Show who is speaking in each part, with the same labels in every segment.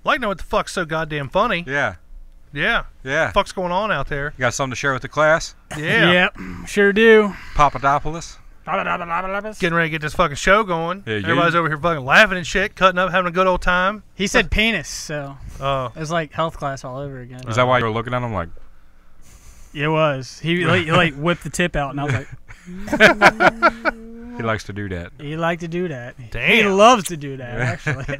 Speaker 1: like to know what the fuck's so goddamn funny.
Speaker 2: Yeah.
Speaker 1: Yeah.
Speaker 2: Yeah.
Speaker 1: What the fuck's going on out there?
Speaker 2: You got something to share with the class?
Speaker 1: Yeah.
Speaker 3: Yep, sure do.
Speaker 2: Papadopoulos?
Speaker 1: Getting ready to get this fucking show going.
Speaker 2: Yeah,
Speaker 1: Everybody's over here fucking laughing and shit, cutting up, having a good old time.
Speaker 3: He said penis, so
Speaker 1: Oh.
Speaker 3: it was like health class all over again.
Speaker 2: Is that why you were looking at him like...
Speaker 3: It was. He like whipped the tip out, and I was like...
Speaker 2: He likes to do that.
Speaker 3: He liked to do that.
Speaker 1: Damn.
Speaker 3: He loves to do that, actually.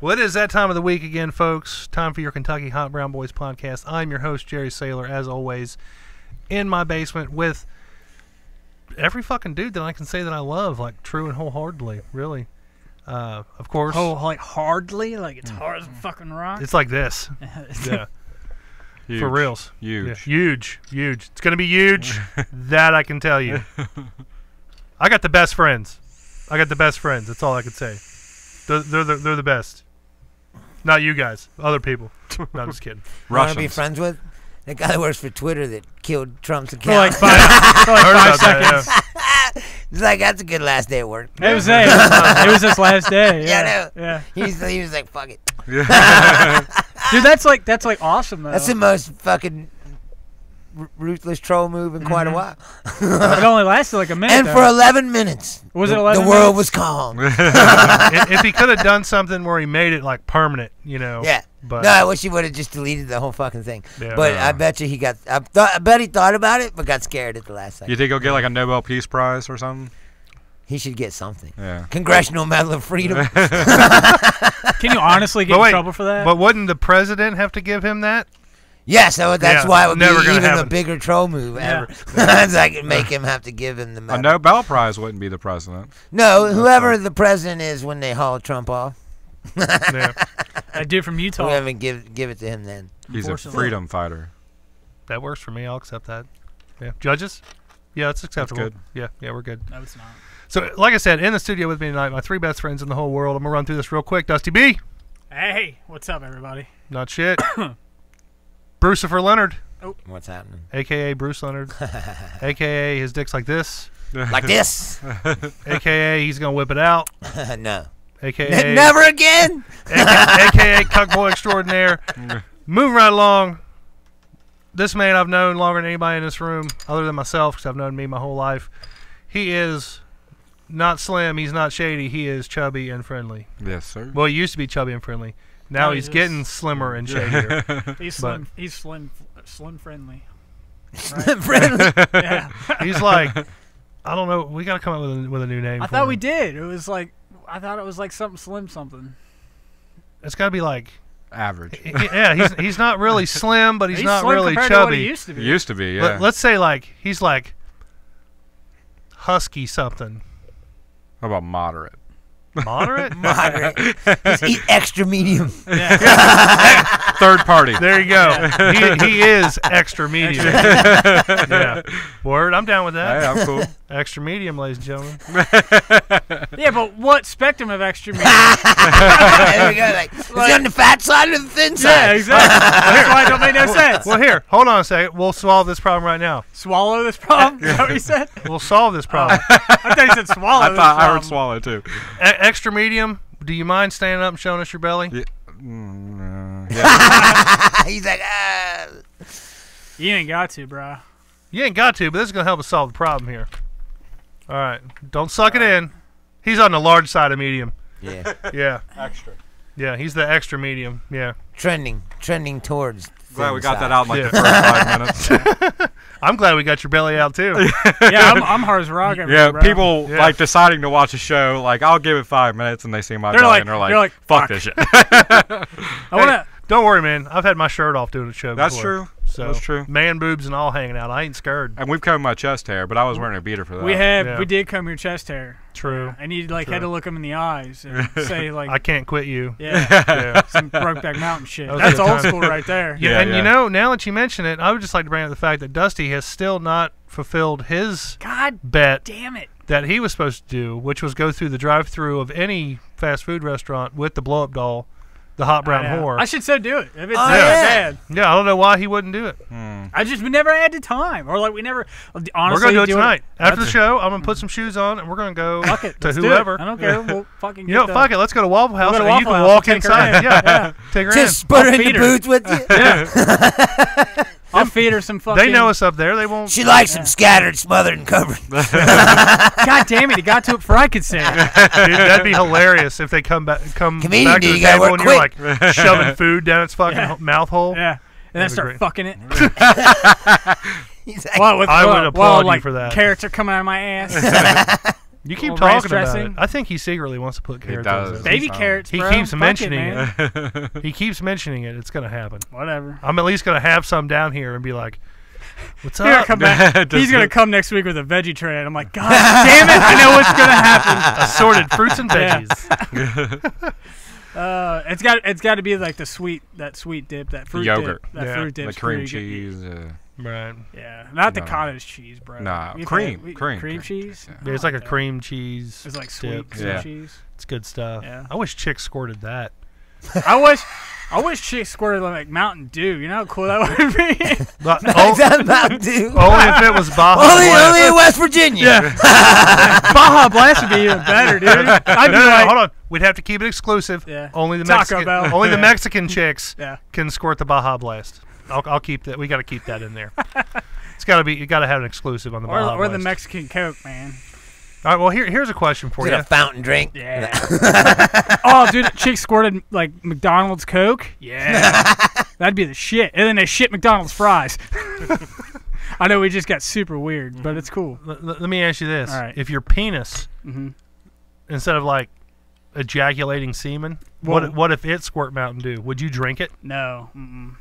Speaker 1: Well, it is that time of the week again, folks. Time for your Kentucky Hot Brown Boys podcast. I'm your host, Jerry Saylor, as always, in my basement with every fucking dude that I can say that I love, like true and wholeheartedly, really. Of course.
Speaker 3: Oh, like hardly? Like it's hard as a fucking rock?
Speaker 1: It's like this. Yeah.
Speaker 2: Huge.
Speaker 1: For reals.
Speaker 2: Huge.
Speaker 1: Yeah. Huge. Huge. It's going to be huge. That I can tell you. I got the best friends. That's all I can say. They're the best. Not you guys. Other people. No, I'm just kidding.
Speaker 4: Want to be friends with? The guy that works for Twitter that killed Trump's account.
Speaker 3: For like 5 seconds.
Speaker 4: It's like, that's a good last day at work.
Speaker 3: It was his last day.
Speaker 4: Yeah,
Speaker 3: Yeah,
Speaker 4: I know.
Speaker 3: yeah.
Speaker 4: He was like, fuck it.
Speaker 3: Dude, that's like awesome though.
Speaker 4: That's the most fucking ruthless troll move in quite a while.
Speaker 3: It only lasted like a minute.
Speaker 4: And for 11 minutes,
Speaker 3: Was it 11
Speaker 4: the world
Speaker 3: minutes?
Speaker 4: was calm.
Speaker 1: If he could have done something where he made it like permanent, you know.
Speaker 4: Yeah.
Speaker 1: But
Speaker 4: No, I wish he would have just deleted the whole fucking thing.
Speaker 1: Yeah.
Speaker 4: But I bet you he got. I bet he thought about it, but got scared at the last second.
Speaker 2: You think he'll get like a Nobel Peace Prize or something?
Speaker 4: He should get something.
Speaker 2: Yeah.
Speaker 4: Congressional Medal of Freedom.
Speaker 3: Can you honestly get in trouble for that?
Speaker 1: But wouldn't the president have to give him that?
Speaker 4: Yeah, so that's
Speaker 1: Yeah,
Speaker 4: why it would be
Speaker 1: never gonna
Speaker 4: even a
Speaker 1: happen.
Speaker 4: bigger troll move
Speaker 3: Yeah.
Speaker 4: ever. It's like make him have to give him the
Speaker 2: A
Speaker 4: medal.
Speaker 2: Nobel Prize wouldn't be the president.
Speaker 4: No, whoever the president is when they haul Trump off,
Speaker 1: Yeah.
Speaker 3: That dude from Utah.
Speaker 4: whoever give it to him then.
Speaker 2: He's a
Speaker 3: Unfortunately.
Speaker 2: freedom fighter.
Speaker 1: That works for me. I'll accept that. Yeah. Judges? Yeah, it's acceptable.
Speaker 2: good.
Speaker 1: Yeah, we're good.
Speaker 3: No, it's not.
Speaker 1: So, like I said, in the studio with me tonight, my three best friends in the whole world. I'm going to run through this real quick. Dusty B.
Speaker 3: Hey, what's up, everybody?
Speaker 1: Not shit. Brucifer Leonard,
Speaker 4: What's happening?
Speaker 1: a.k.a. Bruce Leonard, a.k.a. his dick's like this,
Speaker 4: Like this?
Speaker 1: a.k.a. he's going to whip it out,
Speaker 4: No.
Speaker 1: a.k.a.
Speaker 4: Never again.
Speaker 1: a.k.a. cuckboy extraordinaire. Moving right along. This man I've known longer than anybody in this room, other than myself, because I've known me my whole life. He is not slim. He's not shady. He is chubby and friendly.
Speaker 2: Yes, sir.
Speaker 1: Well, he used to be chubby and friendly. Now
Speaker 3: No,
Speaker 1: he's
Speaker 3: he's
Speaker 1: getting slimmer and shadier.
Speaker 3: He's slim. He's slim friendly.
Speaker 4: Friendly.
Speaker 3: Yeah.
Speaker 1: He's like, I don't know. We got to come up with a new name.
Speaker 3: I
Speaker 1: for
Speaker 3: thought
Speaker 1: him.
Speaker 3: we did. I thought it was like something slim something.
Speaker 1: It's got to be like,
Speaker 2: Average.
Speaker 1: yeah. He's not really slim, but he's not
Speaker 3: slim
Speaker 1: really
Speaker 3: compared to what he
Speaker 1: chubby.
Speaker 3: used to be.
Speaker 2: It used to be, yeah.
Speaker 1: Let's say like he's like husky something.
Speaker 2: How about moderate?
Speaker 1: Moderate.
Speaker 4: Moderate. Just eat extra medium.
Speaker 2: Third party.
Speaker 1: There you go. He is extra medium. Yeah. Word. I'm down with that.
Speaker 2: Hey, I'm cool.
Speaker 1: Extra medium, ladies and gentlemen.
Speaker 3: Yeah, but what spectrum of extra medium?
Speaker 4: There we go. Like, is he on the fat side or the thin
Speaker 3: Yeah,
Speaker 4: side?
Speaker 3: exactly. That's why it don't make no sense.
Speaker 1: Well, here, hold on a second. We'll solve this problem right now.
Speaker 3: Swallow this problem? Is that what you said?
Speaker 1: We'll solve this problem.
Speaker 3: I thought you said swallow
Speaker 2: I
Speaker 3: this
Speaker 2: thought I
Speaker 3: problem.
Speaker 2: heard swallow too.
Speaker 1: Extra medium. Do you mind standing up and showing us your belly?
Speaker 2: Yeah. Yeah.
Speaker 4: He's like, ah.
Speaker 3: You ain't got to, bro.
Speaker 1: You ain't got to, but this is gonna help us solve the problem here. All right. Don't suck it in. He's on the large side of medium.
Speaker 4: Yeah.
Speaker 1: Yeah.
Speaker 2: Extra.
Speaker 1: Yeah. He's the extra medium. Yeah.
Speaker 4: Trending towards.
Speaker 2: Glad we
Speaker 4: thin
Speaker 2: got that
Speaker 4: side.
Speaker 2: out in like
Speaker 1: Yeah.
Speaker 2: the first 5 minutes.
Speaker 1: I'm glad we got your belly out too.
Speaker 3: Yeah, I'm hard as a rock over
Speaker 2: Yeah,
Speaker 3: here, bro.
Speaker 2: people
Speaker 1: Yeah.
Speaker 2: like deciding to watch a show, like I'll give it 5 minutes and they see my
Speaker 3: They're
Speaker 2: belly
Speaker 3: like-
Speaker 2: and they're
Speaker 3: they're like,
Speaker 2: fuck
Speaker 3: fuck.
Speaker 2: this shit.
Speaker 3: I want to...
Speaker 1: Don't worry, man. I've had my shirt off doing a show
Speaker 2: That's
Speaker 1: before.
Speaker 2: true.
Speaker 1: So,
Speaker 2: That's true.
Speaker 1: Man boobs and all hanging out. I ain't scared.
Speaker 2: And we've covered my chest hair, but I was wearing a beater for that.
Speaker 1: Yeah.
Speaker 3: We did comb your chest hair.
Speaker 1: True.
Speaker 3: And you like had
Speaker 1: True.
Speaker 3: to look him in the eyes and say like,
Speaker 1: I can't quit you.
Speaker 3: yeah,
Speaker 1: Yeah.
Speaker 3: some Brokeback Mountain shit.
Speaker 1: That was a
Speaker 3: That's
Speaker 1: good
Speaker 3: old
Speaker 1: time.
Speaker 3: school right there.
Speaker 1: Yeah,
Speaker 2: Yeah,
Speaker 1: and
Speaker 2: yeah.
Speaker 1: you know, now that you mention it, I would just like to bring up the fact that Dusty has still not fulfilled his
Speaker 3: God
Speaker 1: bet
Speaker 3: damn it.
Speaker 1: that he was supposed to do, which was go through the drive-through of any fast food restaurant with the blow-up doll, the hot brown
Speaker 3: I know.
Speaker 1: whore.
Speaker 3: I should so do it. If it's
Speaker 4: Oh,
Speaker 3: that
Speaker 4: yeah.
Speaker 3: bad.
Speaker 1: Yeah, I don't know why he wouldn't do it.
Speaker 3: I We never had the time, or like we never. Honestly,
Speaker 1: we're gonna do it tonight after the show. I'm gonna put some shoes on and we're gonna go
Speaker 3: Fuck it,
Speaker 1: to
Speaker 3: let's
Speaker 1: whoever.
Speaker 3: Do it. I don't care. We'll fucking.
Speaker 1: You know, fuck it. Let's go to Waffle House
Speaker 3: We'll go to
Speaker 1: and you
Speaker 3: Waffle
Speaker 1: can
Speaker 3: House,
Speaker 1: walk
Speaker 3: we'll take her
Speaker 1: inside.
Speaker 3: in.
Speaker 1: Yeah, take her
Speaker 4: Just put her in
Speaker 3: feed
Speaker 4: the
Speaker 3: her.
Speaker 4: booth with you.
Speaker 1: Yeah.
Speaker 3: I'll feed her some fucking.
Speaker 1: They know us up there. They won't.
Speaker 4: She likes them scattered, smothered, and covered.
Speaker 3: God damn it! He got to it before I could say it.
Speaker 1: Dude, that'd be hilarious if they come back
Speaker 4: Comedian,
Speaker 1: back to
Speaker 4: dude,
Speaker 1: the
Speaker 4: you gotta
Speaker 1: table
Speaker 4: work
Speaker 1: and you're like shoving food down its fucking mouth hole.
Speaker 3: Yeah, and then
Speaker 1: That'd be
Speaker 3: start
Speaker 1: great.
Speaker 3: fucking it.
Speaker 4: He's like,
Speaker 3: While
Speaker 1: I would applaud you
Speaker 3: like,
Speaker 1: for that.
Speaker 3: Carrots are coming out of my ass.
Speaker 1: You keep
Speaker 3: Little ranch
Speaker 1: talking about it.
Speaker 3: dressing.
Speaker 1: I think he secretly wants to put carrots
Speaker 2: does.
Speaker 1: on his
Speaker 3: Baby
Speaker 2: Oh.
Speaker 3: carrots.
Speaker 1: He
Speaker 3: bro.
Speaker 1: keeps
Speaker 3: Fuck
Speaker 1: mentioning
Speaker 3: man.
Speaker 1: it. He keeps mentioning it. It's gonna happen.
Speaker 3: Whatever.
Speaker 1: I'm at least gonna have some down here and be like, "What's
Speaker 3: He's gonna
Speaker 1: up?"
Speaker 3: come back.
Speaker 2: Does
Speaker 3: He's gonna
Speaker 2: it-
Speaker 3: come next week with a veggie tray, and I'm like, God damn it! I know what's gonna happen.
Speaker 1: Assorted fruits and
Speaker 3: Yeah.
Speaker 1: veggies.
Speaker 3: It's got to be like that sweet dip, that fruit
Speaker 2: Yogurt.
Speaker 3: dip, that
Speaker 1: Yeah.
Speaker 3: fruit
Speaker 2: The
Speaker 3: dip's
Speaker 2: cream
Speaker 3: pretty good.
Speaker 2: cheese.
Speaker 1: Right.
Speaker 3: Yeah, not the
Speaker 2: No.
Speaker 3: cottage cheese, bro.
Speaker 2: Nah,
Speaker 3: We've
Speaker 2: cream,
Speaker 3: had-
Speaker 2: cream
Speaker 3: cream cheese.
Speaker 2: cheese,
Speaker 1: Yeah, it's like a cream cheese.
Speaker 3: It's like
Speaker 1: dip.
Speaker 3: sweet cream
Speaker 2: Yeah.
Speaker 3: cheese.
Speaker 1: It's good stuff.
Speaker 3: Yeah.
Speaker 1: I wish chicks squirted that.
Speaker 3: I wish chicks squirted like Mountain Dew. You know how cool that would be.
Speaker 1: But
Speaker 4: Is that Mountain Dew?
Speaker 1: only if it was Baja
Speaker 4: Only
Speaker 1: Blast.
Speaker 4: in West Virginia.
Speaker 3: Baja Blast would be even better, dude. I'd be
Speaker 1: No,
Speaker 3: like,
Speaker 1: hold on. We'd have to keep it exclusive.
Speaker 3: Yeah.
Speaker 1: Only the
Speaker 3: Taco
Speaker 1: Mexican,
Speaker 3: Bell.
Speaker 1: only the
Speaker 3: Yeah.
Speaker 1: Mexican chicks
Speaker 3: Yeah.
Speaker 1: can squirt the Baja Blast. I'll keep that. We got to keep that in there. It's got to be. You got to have an exclusive on the Baja
Speaker 3: or the
Speaker 1: Blast.
Speaker 3: Mexican Coke, man.
Speaker 1: All right. Well, here's a question for
Speaker 4: Is
Speaker 1: you.
Speaker 4: it a fountain drink?
Speaker 3: Yeah. Oh, dude, chicks squirted like McDonald's Coke. Yeah. That'd be the shit. And then they shit McDonald's fries. I know we just got super weird, but it's cool.
Speaker 1: Let me ask you this:
Speaker 3: All right.
Speaker 1: if your penis,
Speaker 3: Mhm.
Speaker 1: instead of like ejaculating semen,
Speaker 3: Well-
Speaker 1: what if it squirt Mountain Dew? Would you drink it?
Speaker 3: No. Mm-mm.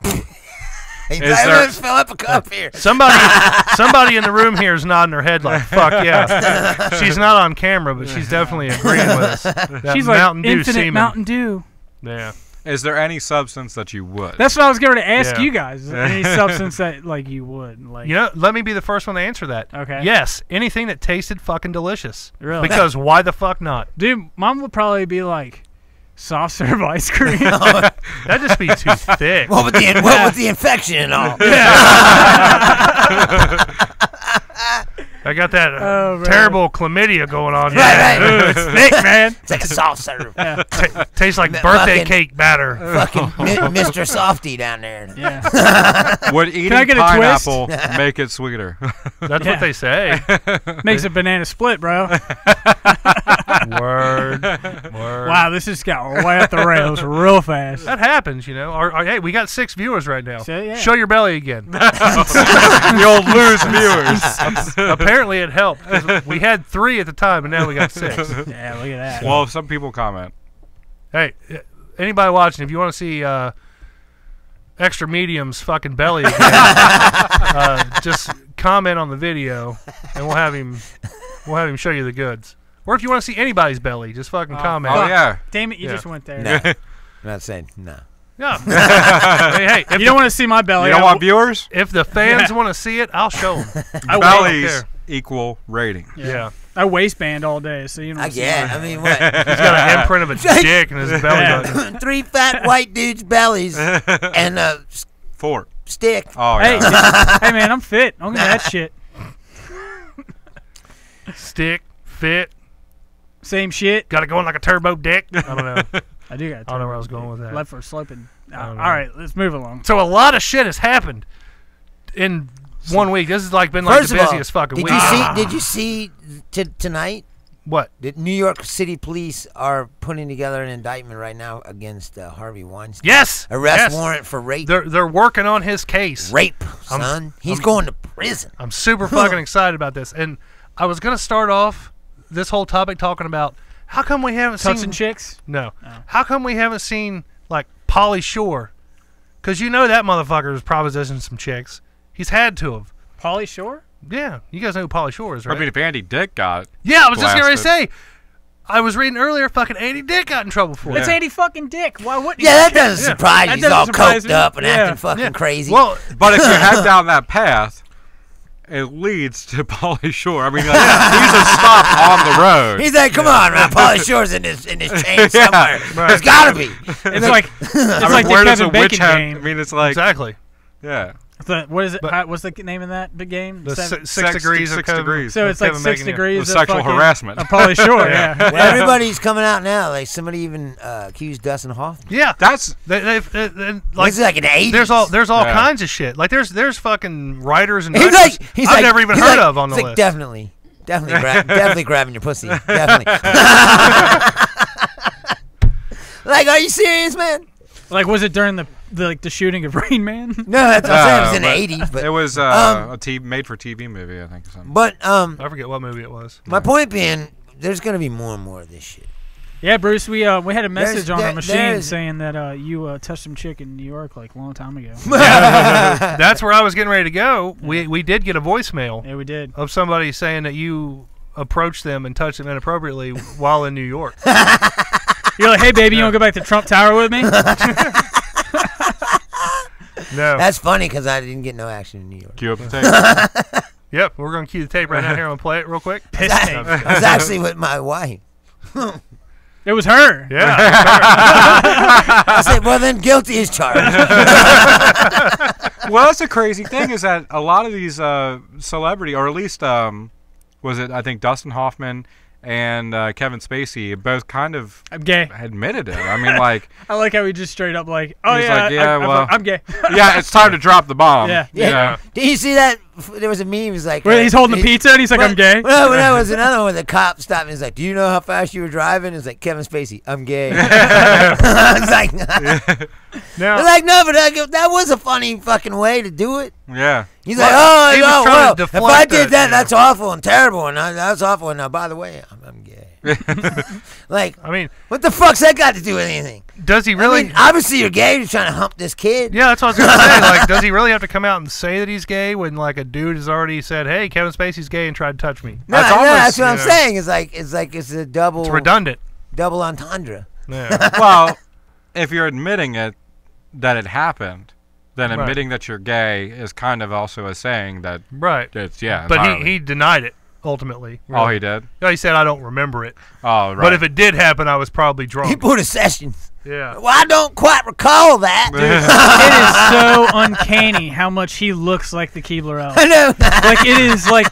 Speaker 4: He's
Speaker 2: Is
Speaker 4: like,
Speaker 2: there-
Speaker 4: let's fill up a cup here.
Speaker 1: Somebody in the room here is nodding their head like, "Fuck yeah." She's not on camera, but she's definitely agreeing with us. That
Speaker 3: She's like
Speaker 1: Mountain Dew
Speaker 3: infinite
Speaker 1: semen.
Speaker 3: Mountain Dew.
Speaker 1: Yeah.
Speaker 2: Is there any substance that you would?
Speaker 3: That's what I was going to ask
Speaker 1: Yeah.
Speaker 3: you guys. Any substance that like you would like?
Speaker 1: You know, let me be the first one to answer that.
Speaker 3: Okay.
Speaker 1: Yes, anything that tasted fucking delicious.
Speaker 3: Really?
Speaker 1: Because why the fuck not?
Speaker 3: Dude, mom would probably be like soft serve ice cream.
Speaker 1: That'd just be too thick.
Speaker 4: What with the infection and all?
Speaker 1: I got that
Speaker 3: Oh, man.
Speaker 1: terrible chlamydia going on.
Speaker 4: Right,
Speaker 1: here.
Speaker 4: right.
Speaker 3: Ooh, it's thick, man.
Speaker 4: It's like a soft serve.
Speaker 1: Tastes like
Speaker 4: Fucking-
Speaker 1: birthday cake batter.
Speaker 4: Fucking Mr. Softy down there.
Speaker 3: Yeah.
Speaker 2: Would eating
Speaker 3: I get a twist?
Speaker 2: pineapple make it sweeter?
Speaker 1: That's
Speaker 3: Yeah.
Speaker 1: what they say.
Speaker 3: Makes a banana split, bro.
Speaker 1: Word.
Speaker 3: Wow, this just got way off the rails real fast.
Speaker 1: That happens, you know. Hey, we got 6 viewers right now.
Speaker 3: So, yeah.
Speaker 1: Show your belly again.
Speaker 2: You'll lose viewers.
Speaker 1: Apparently it helped. 'Cause we had 3 at the time, and now we got 6.
Speaker 3: Yeah, look at that.
Speaker 2: Well, some people comment.
Speaker 1: Hey, anybody watching, if you want to see extra medium's fucking belly again, just comment on the video, and we'll have him show you the goods. Or if you want to see anybody's belly, just fucking comment.
Speaker 2: Oh yeah.
Speaker 3: Damn it, you
Speaker 1: Yeah.
Speaker 3: just went there.
Speaker 4: No. I'm not saying no.
Speaker 1: Yeah. hey, if
Speaker 3: You don't want to see my belly.
Speaker 2: You don't want viewers?
Speaker 1: if the fans want to see it, I'll show them.
Speaker 2: Bellies
Speaker 1: care.
Speaker 2: equal rating.
Speaker 1: Yeah.
Speaker 3: I waistband all day, so you know.
Speaker 4: I mean, what?
Speaker 1: He's got an imprint of a dick in his belly button.
Speaker 4: 3 fat white dudes' bellies and a
Speaker 2: 4.
Speaker 4: stick.
Speaker 2: Oh
Speaker 3: Hey,
Speaker 2: yeah.
Speaker 3: hey, man, I'm fit. I'm gonna that shit.
Speaker 1: Stick, fit,
Speaker 3: Same shit.
Speaker 1: got it going like a turbo dick. I don't know.
Speaker 3: I do got.
Speaker 1: I don't know where I was going with that.
Speaker 3: Left for sloping. All
Speaker 1: don't know.
Speaker 3: right, let's move along.
Speaker 1: So a lot of shit has happened in 1 week. This has like been like
Speaker 4: First
Speaker 1: the
Speaker 4: of all,
Speaker 1: busiest fucking
Speaker 4: did
Speaker 1: week.
Speaker 4: you see tonight?
Speaker 1: What?
Speaker 4: The New York City police are putting together an indictment right now against Harvey Weinstein.
Speaker 1: Yes.
Speaker 4: Arrest
Speaker 1: yes.
Speaker 4: warrant for rape.
Speaker 1: They're working on his case.
Speaker 4: Rape, son. He's going to prison.
Speaker 1: I'm super fucking excited about this. And I was gonna start off this whole topic talking about how come we haven't
Speaker 3: Touching
Speaker 1: seen
Speaker 3: chicks.
Speaker 1: No.
Speaker 3: Oh.
Speaker 1: How come we haven't seen like Pauly Shore? Because you know that motherfucker was propositioning some chicks. He's had to have.
Speaker 3: Pauly Shore.
Speaker 1: Yeah, you guys know who Pauly Shore is, right?
Speaker 2: I mean, if Andy Dick got
Speaker 1: yeah, I was just going to
Speaker 2: blasted.
Speaker 1: say. I was reading earlier, fucking Andy Dick got in trouble for
Speaker 3: That's
Speaker 1: it.
Speaker 2: Yeah.
Speaker 3: Andy fucking Dick. Why wouldn't?
Speaker 4: Yeah, that
Speaker 3: he?
Speaker 4: doesn't
Speaker 1: Yeah.
Speaker 4: surprise
Speaker 3: That
Speaker 4: you. He's
Speaker 3: doesn't
Speaker 4: all
Speaker 3: surprise
Speaker 4: coked
Speaker 3: me.
Speaker 4: up and
Speaker 3: Yeah.
Speaker 4: acting fucking
Speaker 1: Yeah.
Speaker 4: crazy.
Speaker 1: Well,
Speaker 2: But if you head down that path, it leads to Pauly Shore. I mean, like, he's a stop on the road.
Speaker 4: he's like, come on, man. Pauly Shore's in his chain somewhere.
Speaker 1: right.
Speaker 4: There's got to be.
Speaker 3: It's like
Speaker 2: I mean,
Speaker 3: like
Speaker 2: where
Speaker 3: the
Speaker 2: does
Speaker 3: Kevin
Speaker 2: a witch
Speaker 3: Bacon
Speaker 2: have?
Speaker 3: game.
Speaker 2: I mean, it's like
Speaker 1: exactly.
Speaker 2: yeah.
Speaker 3: It's what is it?
Speaker 1: But-
Speaker 3: What's the name of that big game?
Speaker 1: The
Speaker 3: Seven-
Speaker 1: 6 degrees of
Speaker 2: 6
Speaker 1: Kevin.
Speaker 2: degrees.
Speaker 3: so it's like
Speaker 1: Kevin
Speaker 3: 6
Speaker 1: Bacon, yeah.
Speaker 3: degrees
Speaker 2: Of
Speaker 3: of
Speaker 2: sexual
Speaker 3: fucking-
Speaker 2: harassment.
Speaker 3: I'm probably sure.
Speaker 1: Yeah.
Speaker 3: yeah.
Speaker 4: Well, everybody's coming out now. Like somebody even accused Dustin Hoffman.
Speaker 1: Yeah,
Speaker 2: That's
Speaker 1: they've
Speaker 4: Like, this is like in the 80s.
Speaker 1: there's all
Speaker 2: Yeah.
Speaker 1: kinds of shit. Like there's fucking writers and
Speaker 4: He's
Speaker 1: directors
Speaker 4: like, he's
Speaker 1: I've
Speaker 4: like,
Speaker 1: never even
Speaker 4: he's
Speaker 1: heard
Speaker 4: like-
Speaker 1: of on the
Speaker 4: he's
Speaker 1: list.
Speaker 4: like, definitely grabbing your pussy. Definitely. Like, are you serious, man?
Speaker 3: Like, was it during the shooting of Rain Man?
Speaker 4: No, that's what I'm saying. It was in
Speaker 2: but
Speaker 4: the 80s, but
Speaker 2: it was a made-for-TV movie, I think. Or something.
Speaker 4: but
Speaker 1: I forget what movie it was.
Speaker 4: my point being, there's gonna be more and more of this shit.
Speaker 3: Yeah, Bruce. We had a message on our machine
Speaker 4: there's-
Speaker 3: saying that you touched some chick in New York like a long time ago.
Speaker 1: That's where I was getting ready to go. We did get a voicemail
Speaker 3: Yeah, we did.
Speaker 1: of somebody saying that you approached them and touched them inappropriately while in New York.
Speaker 3: You're like, hey, baby, you want to go back to Trump Tower with me?
Speaker 1: No.
Speaker 4: That's funny because I didn't get no action in New York.
Speaker 2: Cue up the tape.
Speaker 1: Yep, we're going to cue the tape right now here. I'm going to play it real quick.
Speaker 3: Piss
Speaker 4: I
Speaker 3: tape.
Speaker 4: was actually with my wife.
Speaker 3: It was her.
Speaker 1: Yeah.
Speaker 4: I said, well, then guilty is charged.
Speaker 2: Well, that's the crazy thing is that a lot of these celebrity, or at least was it? I think Dustin Hoffman and Kevin Spacey both kind of
Speaker 3: I'm gay.
Speaker 2: admitted it. I mean, like,
Speaker 3: I like how he just straight up like, oh
Speaker 2: He's
Speaker 3: yeah,
Speaker 2: like, yeah, well-
Speaker 3: I'm gay.
Speaker 2: yeah, it's time to drop the bomb.
Speaker 3: Yeah.
Speaker 2: you
Speaker 4: Yeah.
Speaker 2: know?
Speaker 4: Did you see that? There was a meme. It was like,
Speaker 3: Where he's holding the pizza and he's like, I'm gay.
Speaker 4: Well, there was another one where the cop stopped and he's like, do you know how fast you were driving? It's like, Kevin Spacey, I'm gay. It's like,
Speaker 1: Now,
Speaker 4: like, no, but that was a funny fucking way to do it.
Speaker 2: Yeah.
Speaker 4: He's
Speaker 1: Well,
Speaker 4: like,
Speaker 1: he was
Speaker 4: oh,
Speaker 1: trying
Speaker 4: well,
Speaker 1: to
Speaker 4: if I
Speaker 1: deflect
Speaker 4: did
Speaker 1: it,
Speaker 4: that,
Speaker 1: you know.
Speaker 4: that's awful and terrible, and that's awful. And now, by the way, I'm gay. Like,
Speaker 1: I mean,
Speaker 4: what the fuck's that got to do with anything?
Speaker 1: does he really?
Speaker 4: I mean, obviously you're gay. You're trying to hump this kid.
Speaker 1: Yeah, that's what I was going to say. Like, does he really have to come out and say that he's gay when, like, a dude has already said, hey, Kevin Spacey's gay and tried to touch me?
Speaker 4: No,
Speaker 2: That's
Speaker 4: no,
Speaker 2: almost,
Speaker 4: that's what I'm
Speaker 1: you know.
Speaker 4: saying. It's a double
Speaker 1: It's redundant.
Speaker 4: double entendre.
Speaker 1: Yeah.
Speaker 2: Well, if you're admitting it that it happened, then
Speaker 1: Right.
Speaker 2: admitting that you're gay is kind of also a saying that
Speaker 1: Right.
Speaker 2: it's entirely.
Speaker 1: But he denied it, ultimately.
Speaker 2: Oh,
Speaker 1: really.
Speaker 2: he did.
Speaker 1: No, he said, I don't remember it.
Speaker 2: Oh, right.
Speaker 1: But if it did happen, I was probably
Speaker 4: He
Speaker 1: drunk.
Speaker 4: put a session.
Speaker 1: Yeah.
Speaker 4: Well, I don't quite recall that.
Speaker 3: It is so uncanny how much he looks like the Keebler elf.
Speaker 4: I know.
Speaker 3: Like it is like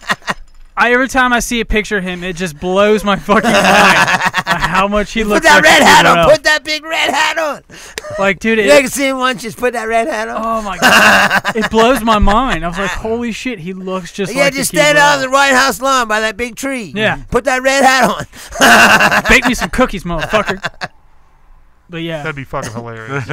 Speaker 3: every time I see a picture of him, it just blows my fucking mind how much he
Speaker 4: Put
Speaker 3: looks
Speaker 4: that
Speaker 3: like
Speaker 4: red
Speaker 3: the
Speaker 4: hat
Speaker 3: Keebler
Speaker 4: on.
Speaker 3: elf.
Speaker 4: Put that big red hat on.
Speaker 3: Like, dude,
Speaker 4: You ever see him once? Just put that red hat on.
Speaker 3: oh my god, it blows my mind. I was like, holy shit, he looks just
Speaker 4: Yeah,
Speaker 3: like
Speaker 4: just
Speaker 3: the
Speaker 4: stand
Speaker 3: Keebler
Speaker 4: out on the
Speaker 3: elf.
Speaker 4: White House lawn by that big tree.
Speaker 3: Yeah.
Speaker 4: Put that red hat on.
Speaker 3: Bake me some cookies, motherfucker. But yeah,
Speaker 1: That'd be fucking hilarious.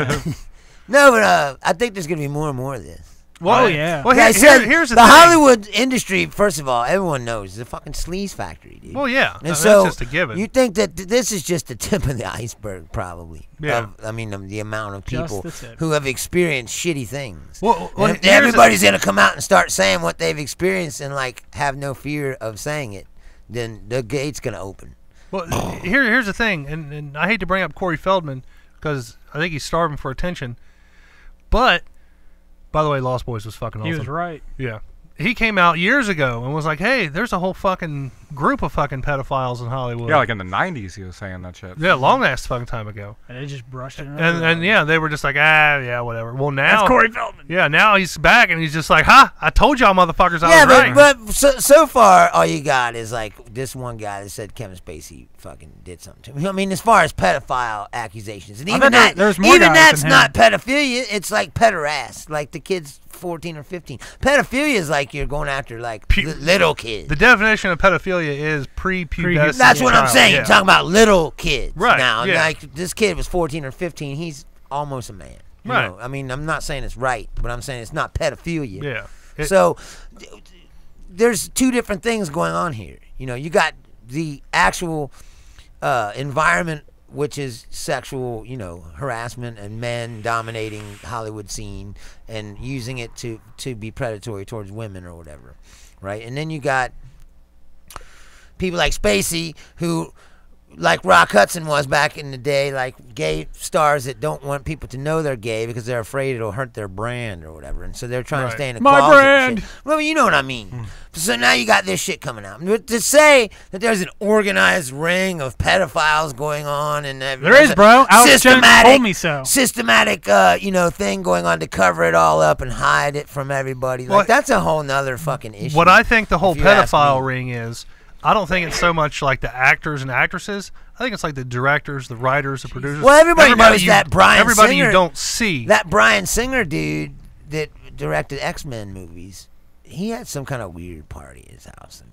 Speaker 4: No, but I think there's gonna be more and more of this.
Speaker 3: oh yeah.
Speaker 1: Well,
Speaker 4: Like I said,
Speaker 1: here's the
Speaker 4: the
Speaker 1: thing.
Speaker 4: Hollywood industry. First of all, everyone knows is a fucking sleaze factory, dude.
Speaker 1: Well, yeah.
Speaker 4: And
Speaker 1: That's
Speaker 4: so
Speaker 1: just a given.
Speaker 4: you think that this is just the tip of the iceberg, probably.
Speaker 1: Yeah.
Speaker 4: The amount of
Speaker 3: Just
Speaker 4: people
Speaker 3: the tip.
Speaker 4: who have experienced shitty things.
Speaker 1: well,
Speaker 4: And if everybody's gonna come out and start saying what they've experienced and like have no fear of saying it, then the gate's gonna open.
Speaker 1: Well, here's the thing, and I hate to bring up Corey Feldman because I think he's starving for attention. But, by the way, Lost Boys was fucking awesome.
Speaker 3: He was right.
Speaker 1: Yeah. He came out years ago and was like, hey, there's a whole fucking group of fucking pedophiles in Hollywood.
Speaker 2: yeah, like in the 90s, he was saying that shit.
Speaker 1: Yeah, long ass fucking time ago.
Speaker 3: And they just brushed it.
Speaker 1: And yeah, they were just like, yeah, whatever. Well, now.
Speaker 3: that's Corey Feldman.
Speaker 1: Yeah, now he's back and he's just like, I told y'all motherfuckers I
Speaker 4: Yeah,
Speaker 1: was right.
Speaker 4: but so far all you got is like this one guy that said Kevin Spacey fucking did something to him. I mean, as far as pedophile accusations, and
Speaker 3: I
Speaker 4: even
Speaker 3: bet there's more
Speaker 4: even
Speaker 3: guys
Speaker 4: that's
Speaker 3: than him.
Speaker 4: not pedophilia. It's like pederast, like the kid's 14 or 15. Pedophilia is like you're going after like little kids.
Speaker 1: The definition of pedophilia is prepubescent.
Speaker 4: That's what I'm
Speaker 1: child.
Speaker 4: saying.
Speaker 1: Yeah.
Speaker 4: You're talking about little kids
Speaker 1: Right,
Speaker 4: now.
Speaker 1: yeah.
Speaker 4: Like this kid was 14 or 15. He's almost a man. You
Speaker 1: Right.
Speaker 4: know? I mean, I'm not saying it's right, but I'm saying it's not pedophilia.
Speaker 1: Yeah.
Speaker 4: So there's two different things going on here. You know, you got the actual environment, which is sexual, harassment and men dominating Hollywood scene and using it to be predatory towards women or whatever, right? And then you got people like Spacey who like Rock Hudson was back in the day, like gay stars that don't want people to know they're gay because they're afraid it'll hurt their brand or whatever, and so they're trying to stay in the
Speaker 3: My
Speaker 4: closet
Speaker 3: brand.
Speaker 4: and shit. Well, you know what I mean. So now you got this shit coming out. But to say that there's an organized ring of pedophiles going on and
Speaker 3: There is, bro. Alex Jones told me so.
Speaker 4: Systematic, thing going on to cover it all up and hide it from everybody. Like that's a whole nother fucking issue.
Speaker 1: What I think the whole
Speaker 4: if you ask
Speaker 1: pedophile
Speaker 4: me.
Speaker 1: ring is, I don't think it's so much like the actors and actresses. I think it's like the directors, the writers, the producers.
Speaker 4: Well, everybody knows that Bryan
Speaker 1: everybody
Speaker 4: Singer,
Speaker 1: you don't see.
Speaker 4: That Bryan Singer dude that directed X-Men movies, he had some kind of weird party at his house, and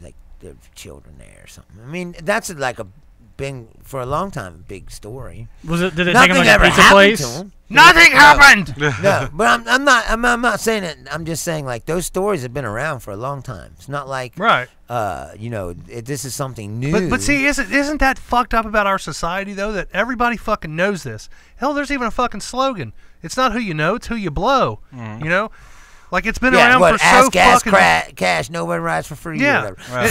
Speaker 4: like there were children there or something. I mean, that's like a big, for a long time, a big story.
Speaker 3: Was it? Did it
Speaker 4: Nothing
Speaker 3: take him like
Speaker 4: ever
Speaker 3: a pizza
Speaker 4: happened
Speaker 3: place?
Speaker 4: to him.
Speaker 1: Nothing happened.
Speaker 4: No, but I'm not saying it. I'm just saying like those stories have been around for a long time. It's not like
Speaker 1: Right.
Speaker 4: This is something new.
Speaker 1: But see, isn't that fucked up about our society though? That everybody fucking knows this. Hell, there's even a fucking slogan. It's not who you know, it's who you blow. You know, like it's been around for
Speaker 4: ass,
Speaker 1: so
Speaker 4: gas,
Speaker 1: fucking.
Speaker 4: cash, nobody rides for free.
Speaker 1: Yeah,
Speaker 4: Or whatever.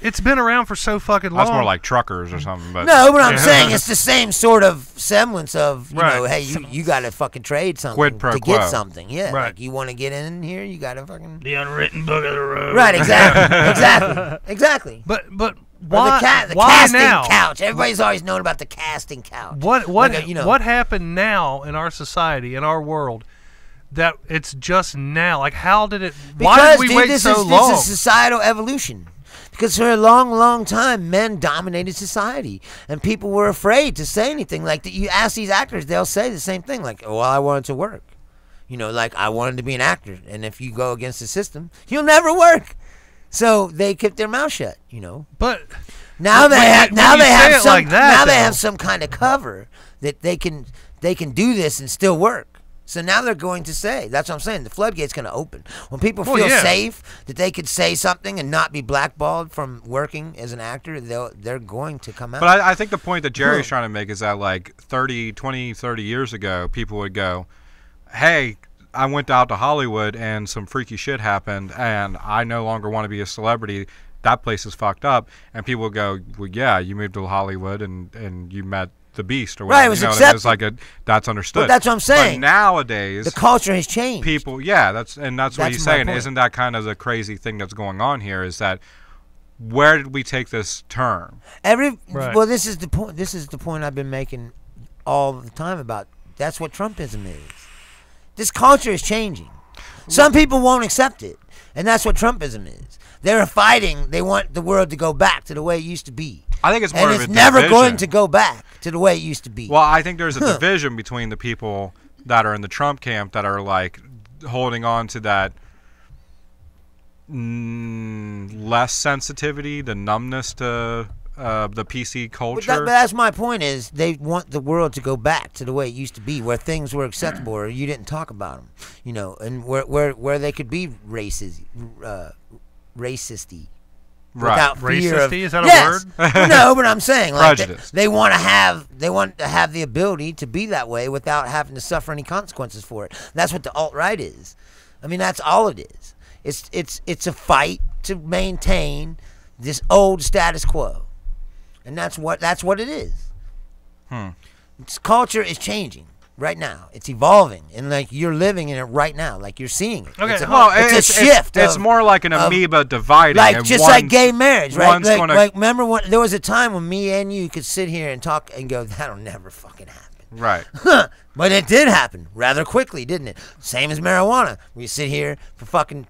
Speaker 1: it's been around for so fucking long.
Speaker 2: That's more like truckers or something. But
Speaker 4: No, but I'm saying it's the same sort of semblance of you know,
Speaker 1: Right.
Speaker 4: hey, you got to fucking trade something
Speaker 2: Quid pro
Speaker 4: to
Speaker 2: quo.
Speaker 4: get something. Yeah,
Speaker 1: Right.
Speaker 4: like you want to get in here, you got to fucking
Speaker 3: The unwritten book of the road.
Speaker 4: right. Exactly.
Speaker 1: But
Speaker 4: Or
Speaker 1: why?
Speaker 4: the
Speaker 1: why
Speaker 4: casting
Speaker 1: now?
Speaker 4: couch. Everybody's always known about the casting couch.
Speaker 1: What
Speaker 4: Like
Speaker 1: what happened now in our society, in our world, that it's just now? Like, how did it? Why
Speaker 4: Because,
Speaker 1: did we
Speaker 4: dude,
Speaker 1: wait
Speaker 4: this
Speaker 1: so
Speaker 4: is,
Speaker 1: long?
Speaker 4: This is societal evolution. Because for a long, long time, men dominated society, and people were afraid to say anything. Like you ask these actors, they'll say the same thing. Like, "Well, I wanted to work. You know, like I wanted to be an actor, and if you go against the system, you'll never work." So they kept their mouth shut. You know.
Speaker 1: But
Speaker 4: Now they
Speaker 1: when
Speaker 4: have.
Speaker 1: you-
Speaker 4: Now
Speaker 1: when you
Speaker 4: they
Speaker 1: say
Speaker 4: have
Speaker 1: it
Speaker 4: some.
Speaker 1: like that,
Speaker 4: now they
Speaker 1: though.
Speaker 4: have some kind of cover that they can do this and still work. So now they're going to say, that's what I'm saying, the floodgate's going to open. When people
Speaker 1: Well,
Speaker 4: feel
Speaker 1: yeah.
Speaker 4: safe that they could say something and not be blackballed from working as an actor, they're going to come out.
Speaker 2: But I think the point that Jerry's trying to make is that like 30 years ago, people would go, hey, I went out to Hollywood and some freaky shit happened and I no longer want to be a celebrity. That place is fucked up. And people would go, well, yeah, you moved to Hollywood and you met the beast or whatever.
Speaker 4: Right, it was
Speaker 2: you know, and it was
Speaker 4: accepted.
Speaker 2: like that's understood.
Speaker 4: But that's what I'm saying.
Speaker 2: But nowadays,
Speaker 4: the culture has changed.
Speaker 2: people, that's what
Speaker 4: That's
Speaker 2: he's
Speaker 4: my
Speaker 2: saying.
Speaker 4: point.
Speaker 2: Isn't that kind of the crazy thing that's going on here? Is that where did we take this turn?
Speaker 1: Right.
Speaker 4: Well, this is the point. This is the point I've been making all the time about. That's what Trumpism is. This culture is changing. Some people won't accept it, and that's what Trumpism is. They're fighting. They want the world to go back to the way it used to be.
Speaker 2: I think it's more
Speaker 4: And
Speaker 2: of
Speaker 4: it's
Speaker 2: a
Speaker 4: never
Speaker 2: division.
Speaker 4: going to go back to the way it used to be.
Speaker 2: Well, I think there's a division between the people that are in the Trump camp that are like holding on to that less sensitivity, the numbness to the PC culture.
Speaker 4: But that's my point. Is they want the world to go back to the way it used to be, where things were acceptable, or you didn't talk about them, you know, and where they could be racisty.
Speaker 2: Right.
Speaker 4: Without fear of,
Speaker 1: Racisty? Is that a
Speaker 4: yes.
Speaker 1: word?
Speaker 4: Well, no, but I'm saying like
Speaker 2: Prejudice.
Speaker 4: they want to have the ability to be that way without having to suffer any consequences for it. That's what the alt-right is. I mean, that's all it is. It's a fight to maintain this old status quo, and that's what it is. Its culture is changing right now. It's evolving, and like you're living in it right now, like you're seeing it.
Speaker 1: Okay,
Speaker 4: it's a,
Speaker 2: Well,
Speaker 4: it's a shift.
Speaker 2: It's
Speaker 4: of-
Speaker 2: more like an amoeba dividing.
Speaker 4: like
Speaker 2: and
Speaker 4: just like
Speaker 2: one's-
Speaker 4: gay marriage, right?
Speaker 2: one's
Speaker 4: Like,
Speaker 2: gonna-
Speaker 4: like remember when there was a time when me and you could sit here and talk and go, that'll never fucking happen.
Speaker 2: Right.
Speaker 4: But it did happen rather quickly, didn't it? Same as marijuana. We sit here for fucking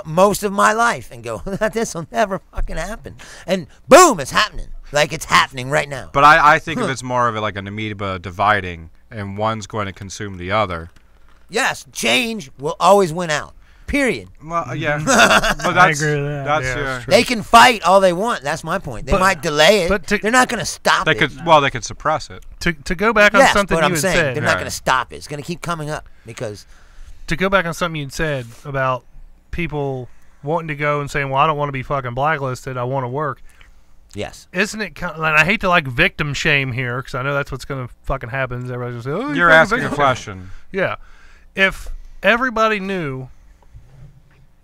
Speaker 4: most of my life and go, this will never fucking happen. And boom, it's happening. Like it's happening right now.
Speaker 2: But I think of it's more of like an amoeba dividing, and one's going to consume the other.
Speaker 4: Yes, change will always win out. Period.
Speaker 2: Well, yeah. But that's,
Speaker 3: agree with that.
Speaker 2: That's
Speaker 1: Yeah,
Speaker 2: your,
Speaker 1: that's true.
Speaker 4: They can fight all they want. That's my point. They
Speaker 1: But-
Speaker 4: might delay it.
Speaker 1: but to-
Speaker 4: They're not going to stop
Speaker 2: they
Speaker 4: it.
Speaker 2: could suppress it.
Speaker 1: To go back on
Speaker 4: Yes,
Speaker 1: something
Speaker 4: but
Speaker 1: you
Speaker 4: I'm
Speaker 1: had
Speaker 4: saying
Speaker 1: said.
Speaker 4: they're not
Speaker 2: Right.
Speaker 4: going to stop it. It's going to keep coming up because
Speaker 1: To go back on something you'd said about people wanting to go and saying, "Well, I don't want to be fucking blacklisted. I want to work."
Speaker 4: yes.
Speaker 1: Isn't it kind of, and I hate to like victim shame here because I know that's what's going to fucking happen. Is everybody's going to say, "Oh,
Speaker 2: You're
Speaker 1: fucking
Speaker 2: asking a
Speaker 1: victim."
Speaker 2: question.
Speaker 1: Yeah. If everybody knew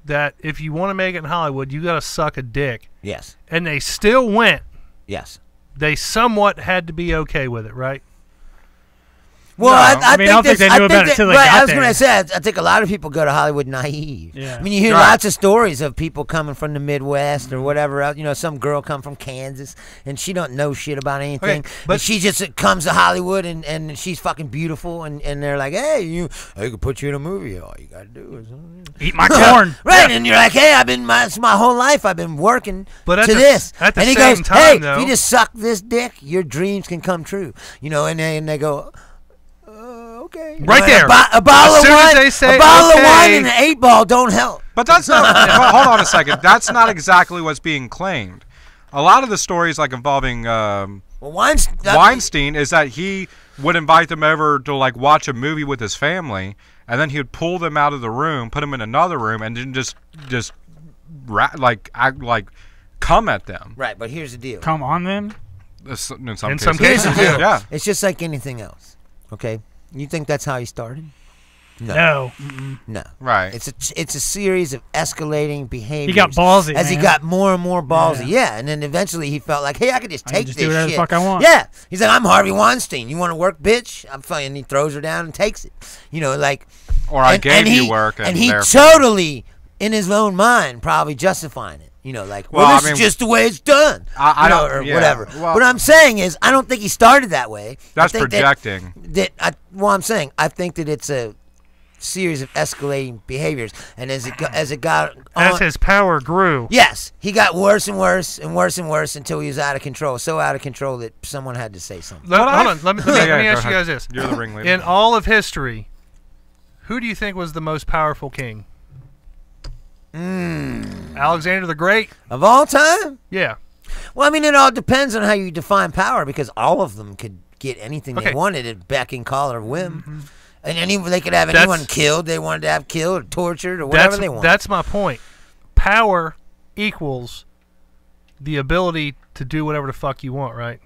Speaker 1: that if you want to make it in Hollywood, you got to suck a dick,
Speaker 4: Yes.
Speaker 1: and they still went,
Speaker 4: Yes.
Speaker 1: they somewhat had to be okay with it, right?
Speaker 4: Well,
Speaker 3: No, I don't think they knew about it till they got
Speaker 4: I was
Speaker 3: there.
Speaker 4: going to say, I think a lot of people go to Hollywood naive.
Speaker 3: Yeah.
Speaker 4: I mean, you hear
Speaker 2: Right.
Speaker 4: lots of stories of people coming from the Midwest or whatever else. You know, some girl come from Kansas and she don't know shit about anything.
Speaker 1: Okay, but-
Speaker 4: but she just comes to Hollywood and she's fucking beautiful and they're like, hey, I could put you in a movie. All you got to do is
Speaker 3: Eat my corn.
Speaker 4: right, and you're like, hey, it's my whole life I've been working
Speaker 1: But at
Speaker 4: to
Speaker 1: the-
Speaker 4: this.
Speaker 1: at the
Speaker 4: and he
Speaker 1: same
Speaker 4: goes,
Speaker 1: time,
Speaker 4: hey,
Speaker 1: though-
Speaker 4: if you just suck this dick, your dreams can come true. You know, and they go, okay. You
Speaker 1: Right
Speaker 4: know,
Speaker 1: there.
Speaker 4: A bottle
Speaker 1: As
Speaker 4: of
Speaker 1: soon as
Speaker 4: wine,
Speaker 1: they say,
Speaker 4: a bottle of
Speaker 1: okay.
Speaker 4: wine and an 8-ball don't help.
Speaker 2: But that's not. but hold on a second. That's not exactly what's being claimed. A lot of the stories, like involving
Speaker 4: Well,
Speaker 2: Weinstein, is that he would invite them over to like watch a movie with his family, and then he would pull them out of the room, put them in another room, and then just come at them.
Speaker 4: Right, but here's the deal.
Speaker 3: Come on, then.
Speaker 2: In some
Speaker 1: In
Speaker 2: cases.
Speaker 1: some
Speaker 4: Here's the
Speaker 1: cases,
Speaker 4: deal.
Speaker 2: Yeah.
Speaker 4: It's just like anything else. Okay, you think that's how he started?
Speaker 3: No.
Speaker 4: No.
Speaker 2: Right.
Speaker 4: It's a series of escalating behaviors.
Speaker 3: He got ballsy,
Speaker 4: as he
Speaker 3: man.
Speaker 4: got more and more ballsy.
Speaker 3: Yeah.
Speaker 4: Yeah, and then eventually he felt like, hey, I could just
Speaker 3: I can
Speaker 4: take
Speaker 3: just
Speaker 4: this
Speaker 3: do whatever the
Speaker 4: shit.
Speaker 3: fuck I want.
Speaker 4: Yeah, he's like, I'm Harvey Weinstein. You want to work, bitch? I'm fine. And he throws her down and takes it. You know, like.
Speaker 2: Or I gave you
Speaker 4: he,
Speaker 2: work, and
Speaker 4: he
Speaker 2: therefore-
Speaker 4: totally, in his own mind, probably justifying it. You know, like, well,
Speaker 2: Well,
Speaker 4: this
Speaker 2: I mean,
Speaker 4: is just the way it's done.
Speaker 2: I
Speaker 4: you know,
Speaker 2: don't-
Speaker 4: or
Speaker 2: yeah,
Speaker 4: whatever.
Speaker 2: well-
Speaker 4: What I'm saying is, I don't think he started that way.
Speaker 2: That's
Speaker 4: I think
Speaker 2: projecting.
Speaker 4: I'm saying, I think that it's a series of escalating behaviors, and as it got
Speaker 1: As
Speaker 4: on,
Speaker 1: his power grew.
Speaker 4: yes, he got worse and worse and worse and worse until he was out of control. So out of control that someone had to say something.
Speaker 1: Hold on. Let me
Speaker 2: Yeah,
Speaker 1: let me
Speaker 2: go
Speaker 1: ask you
Speaker 2: ahead.
Speaker 1: guys this.
Speaker 2: You're the ringleader.
Speaker 1: In all of history, who do you think was the most powerful king? Alexander the Great?
Speaker 4: Of all time?
Speaker 1: Yeah.
Speaker 4: Well, I mean, it all depends on how you define power, because all of them could get anything
Speaker 1: Okay.
Speaker 4: they wanted at beck and call or whim. And they could have
Speaker 1: That's-
Speaker 4: anyone killed they wanted to have killed or tortured or whatever they want.
Speaker 1: That's my point. Power equals the ability to do whatever the fuck you want, right?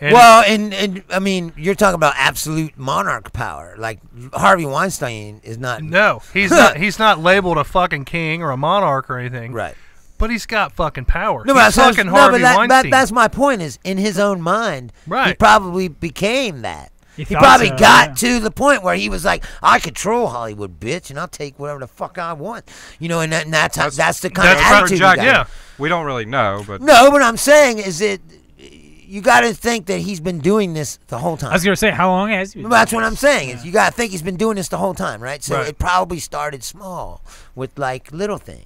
Speaker 1: And
Speaker 4: Well, and I mean, you're talking about absolute monarch power. Like Harvey Weinstein is not.
Speaker 1: no, he's not. He's not labeled a fucking king or a monarch or anything.
Speaker 4: Right.
Speaker 1: But he's got fucking power.
Speaker 4: No,
Speaker 1: he's
Speaker 4: but
Speaker 1: fucking Harvey Weinstein.
Speaker 4: that's my point. Is in his own mind, he
Speaker 1: Right.
Speaker 4: probably became that.
Speaker 3: He
Speaker 4: He
Speaker 3: thought
Speaker 4: probably
Speaker 3: so,
Speaker 4: got
Speaker 3: yeah.
Speaker 4: to the point where he was like, "I control Hollywood, bitch, and I'll take whatever the fuck I want." You know, and that's the kind of
Speaker 1: that's
Speaker 4: attitude he
Speaker 2: projecting.
Speaker 4: got.
Speaker 1: Yeah.
Speaker 2: We don't really know, but
Speaker 4: No, what I'm saying is that you got to think that he's been doing this the whole time.
Speaker 3: I was gonna say, how long has he? been
Speaker 4: That's
Speaker 3: doing
Speaker 4: what I'm
Speaker 3: this?
Speaker 4: saying. Is you got to think he's been doing this the whole time, right? So
Speaker 1: Right.
Speaker 4: it probably started small with like little things.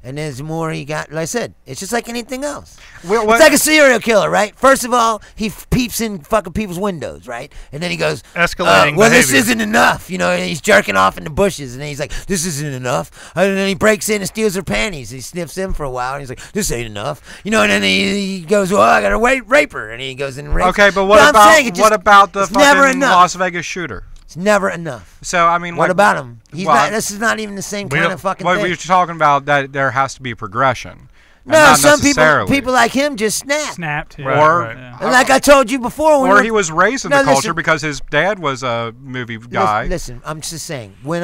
Speaker 4: And as the more he got, like I said, it's just like anything else.
Speaker 2: Well,
Speaker 4: It's like a serial killer, right? First of all, he peeps in fucking people's windows, right? And then he goes,
Speaker 1: Escalating
Speaker 4: well, this
Speaker 1: behavior.
Speaker 4: isn't enough, you know, and he's jerking off in the bushes. And then he's like, this isn't enough. And then he breaks in and steals her panties. He sniffs them for a while. And he's like, this ain't enough. You know, and then he goes, well, I got to rape her. And he goes and rapes
Speaker 2: okay. But
Speaker 4: her.
Speaker 2: what
Speaker 4: I'm
Speaker 2: about
Speaker 4: saying, it just-
Speaker 2: what about the
Speaker 4: it's never
Speaker 2: fucking
Speaker 4: enough.
Speaker 2: Las Vegas shooter?
Speaker 4: It's never enough.
Speaker 2: So I mean,
Speaker 4: What
Speaker 2: like,
Speaker 4: about him? He's
Speaker 2: well,
Speaker 4: not. This is not even the same
Speaker 1: We
Speaker 4: kind
Speaker 1: don't-
Speaker 4: of fucking
Speaker 2: Well,
Speaker 4: thing.
Speaker 2: we were talking about that there has to be progression. and
Speaker 4: No,
Speaker 2: not
Speaker 4: some
Speaker 2: necessarily.
Speaker 4: people like him just snap.
Speaker 3: Snapped. Yeah.
Speaker 1: Right,
Speaker 2: Or
Speaker 1: right.
Speaker 3: Yeah.
Speaker 4: And like I told you before, when
Speaker 2: or
Speaker 4: we
Speaker 2: he
Speaker 4: were,
Speaker 2: was raised in
Speaker 4: No,
Speaker 2: the culture
Speaker 4: listen.
Speaker 2: because his dad was a movie guy.
Speaker 4: Listen, I'm just saying. When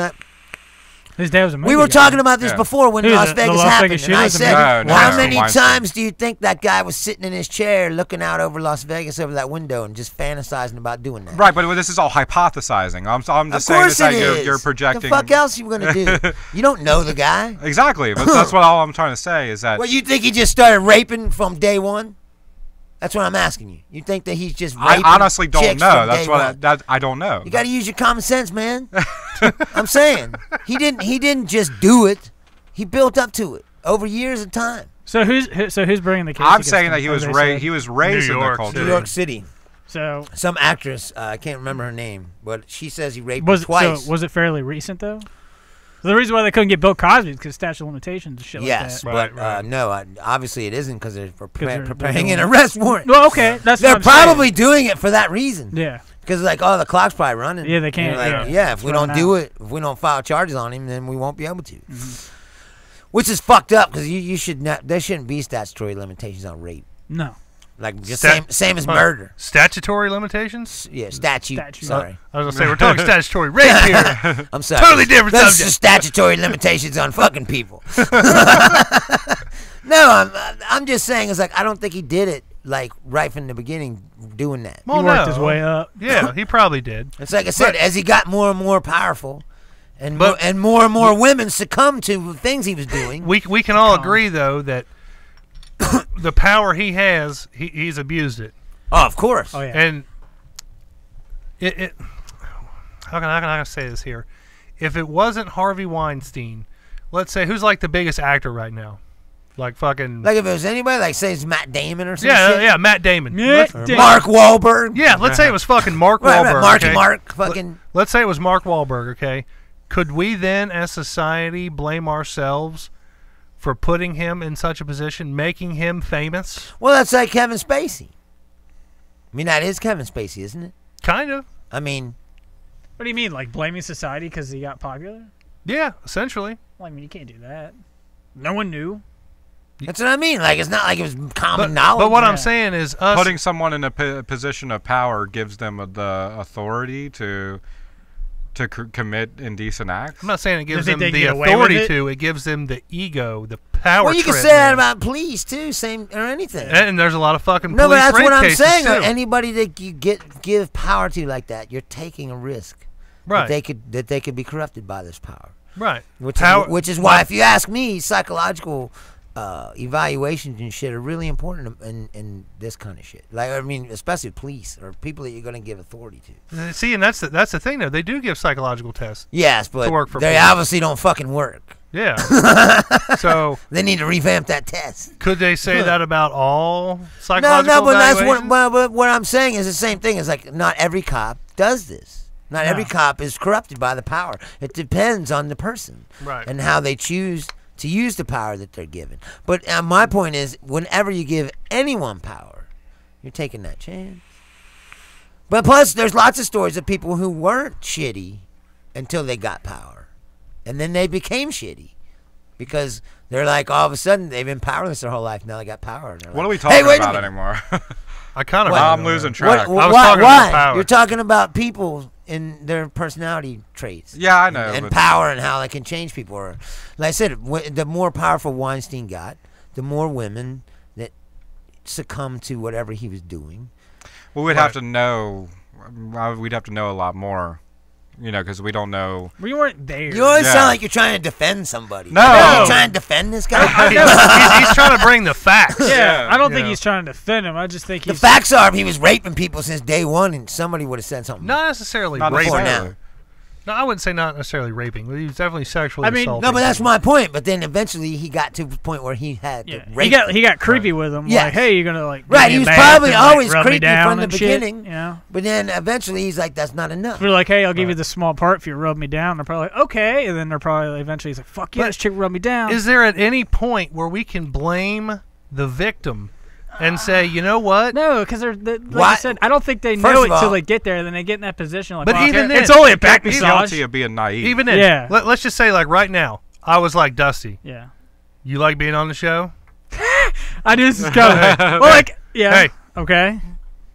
Speaker 3: His dad was a
Speaker 4: we
Speaker 3: movie
Speaker 4: were
Speaker 3: guy.
Speaker 4: talking about this
Speaker 2: Yeah.
Speaker 4: before when
Speaker 3: Who,
Speaker 4: Las
Speaker 3: the
Speaker 4: Vegas
Speaker 3: Las
Speaker 4: happened,
Speaker 3: Vegas
Speaker 4: and I
Speaker 3: shooters?
Speaker 4: said,
Speaker 2: No,
Speaker 4: how
Speaker 2: no,
Speaker 4: many
Speaker 2: Weinstein.
Speaker 4: times do you think that guy was sitting in his chair looking out over Las Vegas over that window and just fantasizing about doing that?
Speaker 2: Right, but this is all hypothesizing. I'm
Speaker 4: Of
Speaker 2: just saying
Speaker 4: course
Speaker 2: that
Speaker 4: it is.
Speaker 2: you're projecting.
Speaker 4: The fuck else you gonna do? You don't know the guy.
Speaker 2: Exactly, but that's what all I'm trying to say is that.
Speaker 4: Well, you think he just started raping from day one? That's what I'm asking you. You think that he's just raping
Speaker 2: I honestly don't
Speaker 4: chicks
Speaker 2: know.
Speaker 4: from
Speaker 2: That's
Speaker 4: day
Speaker 2: what
Speaker 4: one?
Speaker 2: I don't know.
Speaker 4: You got to use your common sense, man. I'm saying he didn't just do it. He built up to it over years of time.
Speaker 3: So who's bringing the case?
Speaker 2: I'm
Speaker 3: against
Speaker 2: saying
Speaker 3: him,
Speaker 2: that he
Speaker 3: as
Speaker 2: was
Speaker 3: they
Speaker 2: raised.
Speaker 3: said?
Speaker 2: He was raised
Speaker 1: New
Speaker 2: in the
Speaker 1: York
Speaker 2: culture.
Speaker 4: New
Speaker 1: City.
Speaker 4: York City.
Speaker 3: So
Speaker 4: Some actress, I can't remember her name, but she says he raped
Speaker 3: was
Speaker 4: her twice.
Speaker 3: so was it fairly recent though? The reason why they couldn't get Bill Cosby is because statute of limitations and shit
Speaker 4: yes,
Speaker 3: like
Speaker 1: Right,
Speaker 4: but
Speaker 1: right.
Speaker 4: no, obviously it isn't because they're
Speaker 3: they're
Speaker 4: preparing
Speaker 3: doing
Speaker 4: an
Speaker 3: it.
Speaker 4: arrest warrant.
Speaker 3: that. Well, okay, that's
Speaker 4: They're
Speaker 3: what I'm saying.
Speaker 4: probably doing it for that reason.
Speaker 3: Yeah.
Speaker 4: Because like, oh, the clock's probably running.
Speaker 3: Yeah, they can't,
Speaker 4: And, like,
Speaker 3: yeah.
Speaker 4: if we
Speaker 3: It's
Speaker 4: don't
Speaker 3: running
Speaker 4: do
Speaker 3: out.
Speaker 4: it, if we don't file charges on him, then we won't be able to. Which is fucked up because you should not. There shouldn't be statutory limitations on rape.
Speaker 3: No.
Speaker 4: Like just
Speaker 1: Stat-
Speaker 4: same as
Speaker 1: Huh.
Speaker 4: murder.
Speaker 1: Statutory limitations?
Speaker 4: Yeah, statute.
Speaker 3: Statute.
Speaker 4: Sorry,
Speaker 1: I was gonna say we're talking statutory rape here.
Speaker 4: I'm sorry.
Speaker 1: Totally different
Speaker 4: That's
Speaker 1: subject.
Speaker 4: just statutory limitations on fucking people. No, I'm just saying it's like I don't think he did it like right from the beginning doing that.
Speaker 1: Well,
Speaker 3: He worked
Speaker 1: no.
Speaker 3: his way up.
Speaker 1: Yeah, he probably did.
Speaker 4: It's like I said, as he got more and more powerful, and
Speaker 1: But-
Speaker 4: more and more women succumbed to things he was doing.
Speaker 1: We can all agree though that the power he has, he's abused it,
Speaker 4: Oh, of course.
Speaker 3: Oh yeah.
Speaker 1: and it how can I say this here? If it wasn't Harvey Weinstein, let's say who's like the biggest actor right now, like fucking
Speaker 4: Like if it was anybody, like say it's Matt Damon or something.
Speaker 1: yeah, Matt Damon.
Speaker 3: Yeah,
Speaker 1: Let's-
Speaker 4: Mark Wahlberg.
Speaker 1: Yeah, let's say it was fucking Mark
Speaker 4: Right,
Speaker 1: Wahlberg.
Speaker 4: right, Marky
Speaker 1: okay?
Speaker 4: Mark. Fucking.
Speaker 1: Let's say it was Mark Wahlberg, okay? Could we then, as society, blame ourselves for putting him in such a position, making him famous?
Speaker 4: Well, that's like Kevin Spacey. I mean, that is Kevin Spacey, isn't it?
Speaker 1: Kind of.
Speaker 4: I mean,
Speaker 3: What do you mean, like blaming society because he got popular?
Speaker 1: Yeah, essentially.
Speaker 3: Well, I mean, you can't do that. No one knew.
Speaker 4: that's what I mean. Like, it's not like it was common
Speaker 1: But,
Speaker 4: knowledge.
Speaker 1: but what I'm
Speaker 3: Yeah.
Speaker 1: saying is us.
Speaker 2: Putting someone in a position of power gives them the authority to commit indecent acts.
Speaker 1: I'm not saying it gives
Speaker 3: think
Speaker 1: them
Speaker 3: they
Speaker 1: the
Speaker 3: get away with
Speaker 1: authority
Speaker 3: it?
Speaker 1: to. It gives them the ego, the power.
Speaker 4: well, you can
Speaker 1: trip,
Speaker 4: say that
Speaker 1: man.
Speaker 4: about police too, same or anything.
Speaker 1: And there's a lot of fucking
Speaker 4: No, but
Speaker 1: police
Speaker 4: that's
Speaker 1: rape
Speaker 4: what I'm
Speaker 1: cases,
Speaker 4: saying.
Speaker 1: too.
Speaker 4: Anybody that you give power to like that, you're taking a risk.
Speaker 1: Right.
Speaker 4: That they could be corrupted by this power.
Speaker 1: Right.
Speaker 4: Which is why, if you ask me, psychological evaluations and shit are really important in this kind of shit. Like, I mean, especially police or people that you're going to give authority to.
Speaker 1: See, and that's the thing, though. They do give psychological tests.
Speaker 4: Yes, but
Speaker 1: To work for
Speaker 4: they
Speaker 1: police.
Speaker 4: obviously don't fucking work.
Speaker 1: Yeah. So
Speaker 4: They need to revamp that test.
Speaker 1: could they say that about all
Speaker 4: No,
Speaker 1: psychological
Speaker 4: but that's what.
Speaker 1: evaluations?
Speaker 4: But what I'm saying is the same thing. It's like not every cop does this. Not every cop is corrupted by the power. It depends on the person,
Speaker 1: Right.
Speaker 4: and how they choose to use the power that they're given. But my point is, whenever you give anyone power, you're taking that chance. But plus, there's lots of stories of people who weren't shitty until they got power, and then they became shitty because they're like all of a sudden they've been powerless their whole life. Now they got power. And they're
Speaker 2: What are
Speaker 4: like,
Speaker 2: we talking
Speaker 4: hey, wait a
Speaker 2: about
Speaker 4: minute.
Speaker 2: anymore?
Speaker 1: I kind of.
Speaker 2: I'm losing track.
Speaker 4: What,
Speaker 1: I was
Speaker 4: why?
Speaker 1: talking about
Speaker 4: Why?
Speaker 1: power.
Speaker 4: You're talking about people in their personality traits.
Speaker 2: Yeah, I know.
Speaker 4: And
Speaker 2: but
Speaker 4: power and how they can change people. Or, like I said, the more powerful Weinstein got, the more women that succumbed to whatever he was doing.
Speaker 2: well, we'd
Speaker 1: Right.
Speaker 2: have to know. We'd have to know a lot more, because we don't know.
Speaker 3: We weren't there.
Speaker 4: You always
Speaker 2: Yeah.
Speaker 4: sound like you're trying to defend somebody.
Speaker 2: No.
Speaker 4: Are you trying to defend this guy?
Speaker 1: he's trying to bring the facts.
Speaker 3: yeah, I don't think
Speaker 1: Yeah.
Speaker 3: he's trying to defend him. I just think
Speaker 4: The
Speaker 3: he's.
Speaker 4: facts are he was raping people since day one, and somebody would have said something.
Speaker 1: Not necessarily
Speaker 2: Not
Speaker 1: raping.
Speaker 2: necessarily.
Speaker 4: now.
Speaker 1: No, I wouldn't say not necessarily raping, but he was definitely sexually
Speaker 3: I mean,
Speaker 1: assaulting.
Speaker 4: No, but that's my point. But then eventually he got to the point where he had
Speaker 3: Yeah.
Speaker 4: to rape.
Speaker 3: He got creepy with him.
Speaker 4: Yes.
Speaker 3: Like, hey, you're gonna like. give
Speaker 4: Right,
Speaker 3: me
Speaker 4: he
Speaker 3: a
Speaker 4: was
Speaker 3: bath
Speaker 4: probably
Speaker 3: and, like,
Speaker 4: always
Speaker 3: rub me
Speaker 4: creepy
Speaker 3: down
Speaker 4: from the
Speaker 3: and shit,
Speaker 4: beginning.
Speaker 3: You know.
Speaker 4: But then eventually he's like, that's not enough.
Speaker 3: We're like, hey, I'll give you the small part if you rub me down. They're probably like, okay, and then they're probably eventually he's like, fuck yeah,
Speaker 1: But
Speaker 3: this chick rubbed me down.
Speaker 1: Is there at any point where we can blame the victim and say, you know what?
Speaker 3: No, because they're like
Speaker 4: Why-
Speaker 3: I said, I don't think they
Speaker 4: First
Speaker 3: know
Speaker 4: of
Speaker 3: it till
Speaker 4: all-
Speaker 3: they get there. And then they get in that position. Like,
Speaker 1: But
Speaker 3: well,
Speaker 1: even
Speaker 3: okay,
Speaker 1: then-
Speaker 3: it's only a back
Speaker 1: He's
Speaker 3: massage.
Speaker 2: Guilty of being naive.
Speaker 1: Even then,
Speaker 3: Yeah.
Speaker 1: let's just say, like right now, I was like, Dusty,
Speaker 3: Yeah,
Speaker 1: you like being on the show?
Speaker 3: I knew this is coming. Well, like, yeah,
Speaker 1: Hey.
Speaker 3: okay.